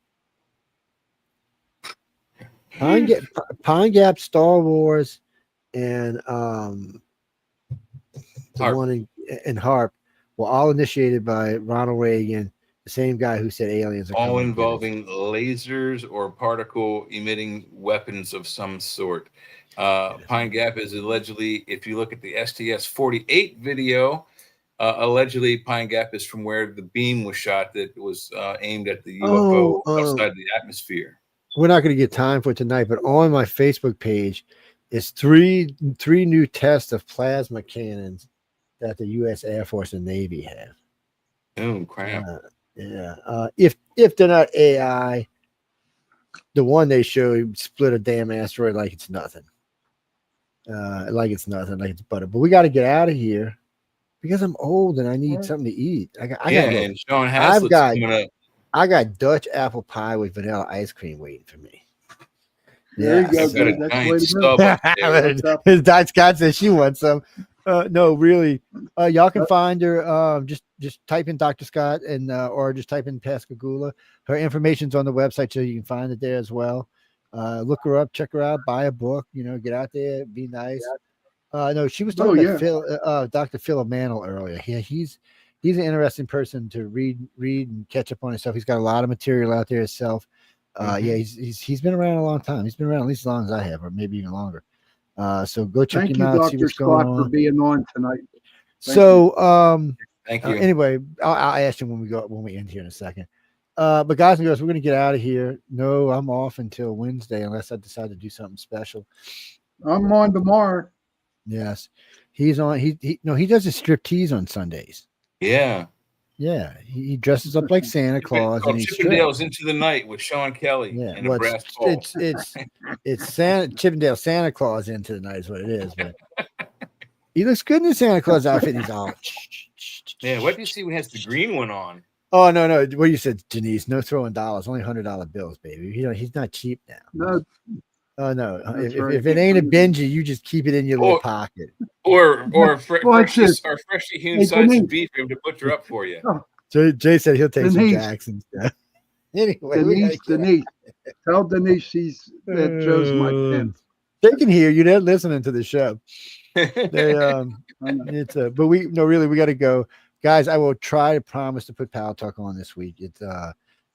Speaker 1: Pine Gap, Star Wars, and the one in Harp were all initiated by Ronald Reagan, the same guy who said aliens are
Speaker 2: all
Speaker 1: coming.
Speaker 2: involving lasers or particle emitting weapons of some sort. Pine Gap is allegedly, if you look at the STS-48 video, allegedly Pine Gap is from where the beam was shot that was aimed at the UFO outside the atmosphere.
Speaker 1: We're not going to get time for it tonight, but on my Facebook page is three new tests of plasma cannons that the U.S. Air Force and Navy have.
Speaker 2: Oh crap!
Speaker 1: If they're not AI, the one they showed split a damn asteroid like it's nothing. Like it's butter. But we got to get out of here because I'm old and I need something to eat.
Speaker 2: And Sean Haslett's coming up.
Speaker 1: I got Dutch apple pie with vanilla ice cream waiting for me.
Speaker 5: There you go.
Speaker 2: Got a giant stub up there.
Speaker 1: Dot Scott says she wants some. No, really. Y'all can find her. Just type in Dr. Scott and or just type in Pascagoula. Her information's on the website, so you can find it there as well. Look her up, check her out, buy a book. Get out there, be nice. No, she was talking about Dr. Phil Mantle earlier. Yeah, he's an interesting person to read and catch up on himself. He's got a lot of material out there himself. Yeah, he's been around a long time. He's been around at least as long as I have, or maybe even longer. So go check him out. See what's going on.
Speaker 5: For being on tonight.
Speaker 2: Thank you.
Speaker 1: Anyway, I'll ask him when we end here in a second. But guys and girls, we're gonna get out of here. No, I'm off until Wednesday unless I decide to do something special.
Speaker 5: I'm on tomorrow.
Speaker 1: Yes, he's on. He does a striptease on Sundays.
Speaker 2: Yeah.
Speaker 1: Yeah, he dresses up like Santa Claus and he's
Speaker 2: Chippendales Into the Night with Sean Kelly and a brass ball.
Speaker 1: It's Chippendale Santa Claus Into the Night is what it is. But he looks good in the Santa Claus outfit. He's all.
Speaker 2: Yeah, what do you see when he has the green one on?
Speaker 1: Oh no! What you said, Denise? No throwing dollars, only $100 bills, baby. He's not cheap now.
Speaker 5: No.
Speaker 1: Oh no! If it ain't a Benji, you just keep it in your little pocket.
Speaker 2: Or freshly hewn sides of beef for him to butcher up for you.
Speaker 5: Oh.
Speaker 1: Jay said he'll take some Jackson stuff. Anyway,
Speaker 5: Denise, tell Denise that Joe's my pimp.
Speaker 1: They can hear you. They're listening to the show. But we got to go, guys. I will try to promise to put Power Talk on this week.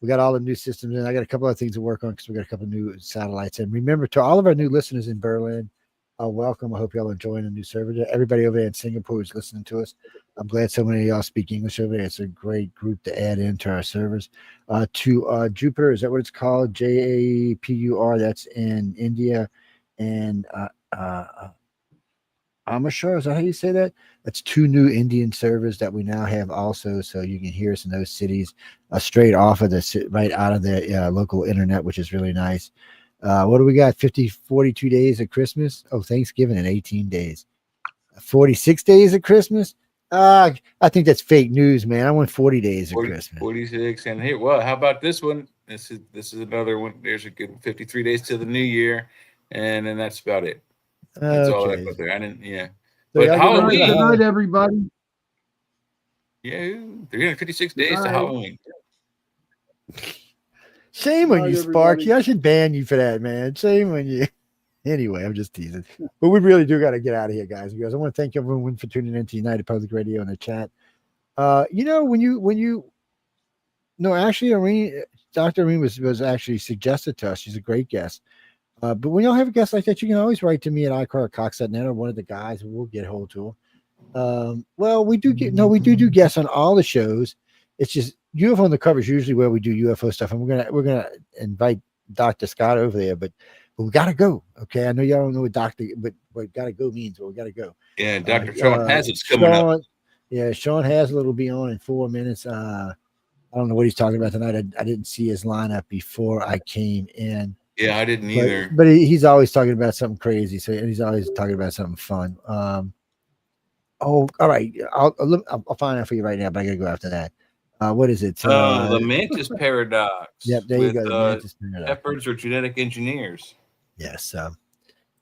Speaker 1: We got all the new systems in. I got a couple of things to work on because we got a couple of new satellites. And remember, to all of our new listeners in Berlin, welcome. I hope y'all enjoying the new server. Everybody over there in Singapore who's listening to us, I'm glad so many of y'all speak English over there. It's a great group to add into our servers. To Jupiter, is that what it's called? JAPUR, that's in India. And Amashar, is that how you say that? That's 2 new Indian servers that we now have also, so you can hear us in those cities straight off of right out of the local internet, which is really nice. What do we got? 42 days of Christmas? Oh, Thanksgiving in 18 days. 46 days of Christmas? I think that's fake news, man. I want 40 days of Christmas.
Speaker 2: 46. And here, well, how about this one? This is another one. There's a good 53 days to the new year, and then that's about it. That's all I put there. I didn't, yeah.
Speaker 1: So
Speaker 2: but Halloween.
Speaker 5: Good night, everybody.
Speaker 2: Yeah, 356 days to Halloween.
Speaker 1: Shame on you, Sparky. I should ban you for that, man. Shame on you. Anyway, I'm just teasing. But we really do got to get out of here, guys. Because I want to thank everyone for tuning into United Public Radio in the chat. Actually, Irene, Dr. Irene was actually suggested to us. She's a great guest. But when y'all have a guest like that, you can always write to me at iCar@Cox.net or one of the guys, and we'll get a hold to them. Well, we do do guests on all the shows. It's just UFO on the cover is usually where we do UFO stuff, and we're gonna invite Dr. Scott over there, but we gotta go. Okay, I know y'all don't know what gotta go means, but we gotta go.
Speaker 2: Yeah, Dr. Sean Hazlitt's coming up.
Speaker 1: Yeah, Sean Hazlitt will be on in 4 minutes. I don't know what he's talking about tonight. I didn't see his lineup before I came in.
Speaker 2: Yeah, I didn't either.
Speaker 1: But he's always talking about something crazy. So he's always talking about something fun. All right. I'll find out for you right now, but I gotta go after that. What is it?
Speaker 2: The Mantis Paradox.
Speaker 1: Yep, there you go. The Mantis Paradox.
Speaker 2: Shepherds or genetic engineers.
Speaker 1: Yes.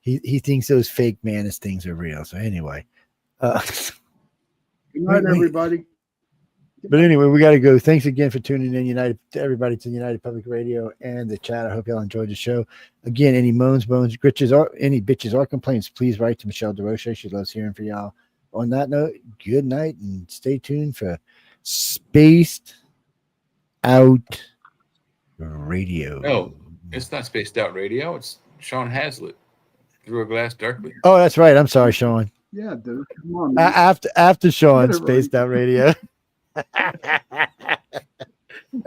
Speaker 1: He thinks those fake Mantis things are real. So anyway.
Speaker 5: Good night, everybody.
Speaker 1: But anyway, we got to go. Thanks again for tuning in, everybody to United Public Radio and the chat. I hope y'all enjoyed the show. Again, any moans, bones, glitches, or any bitches or complaints, please write to Michelle DeRoche. She loves hearing from y'all. On that note, good night and stay tuned for Spaced Out Radio.
Speaker 2: No, it's not Spaced Out Radio. It's Sean Hazlitt. Through a Glass Darkly.
Speaker 1: Oh, that's right. I'm sorry, Sean.
Speaker 5: Yeah, dude. Come on, man.
Speaker 1: After Sean, Spaced Out Radio. And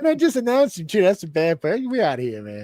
Speaker 1: I just announced you too. That's a bad part. We out of here, man.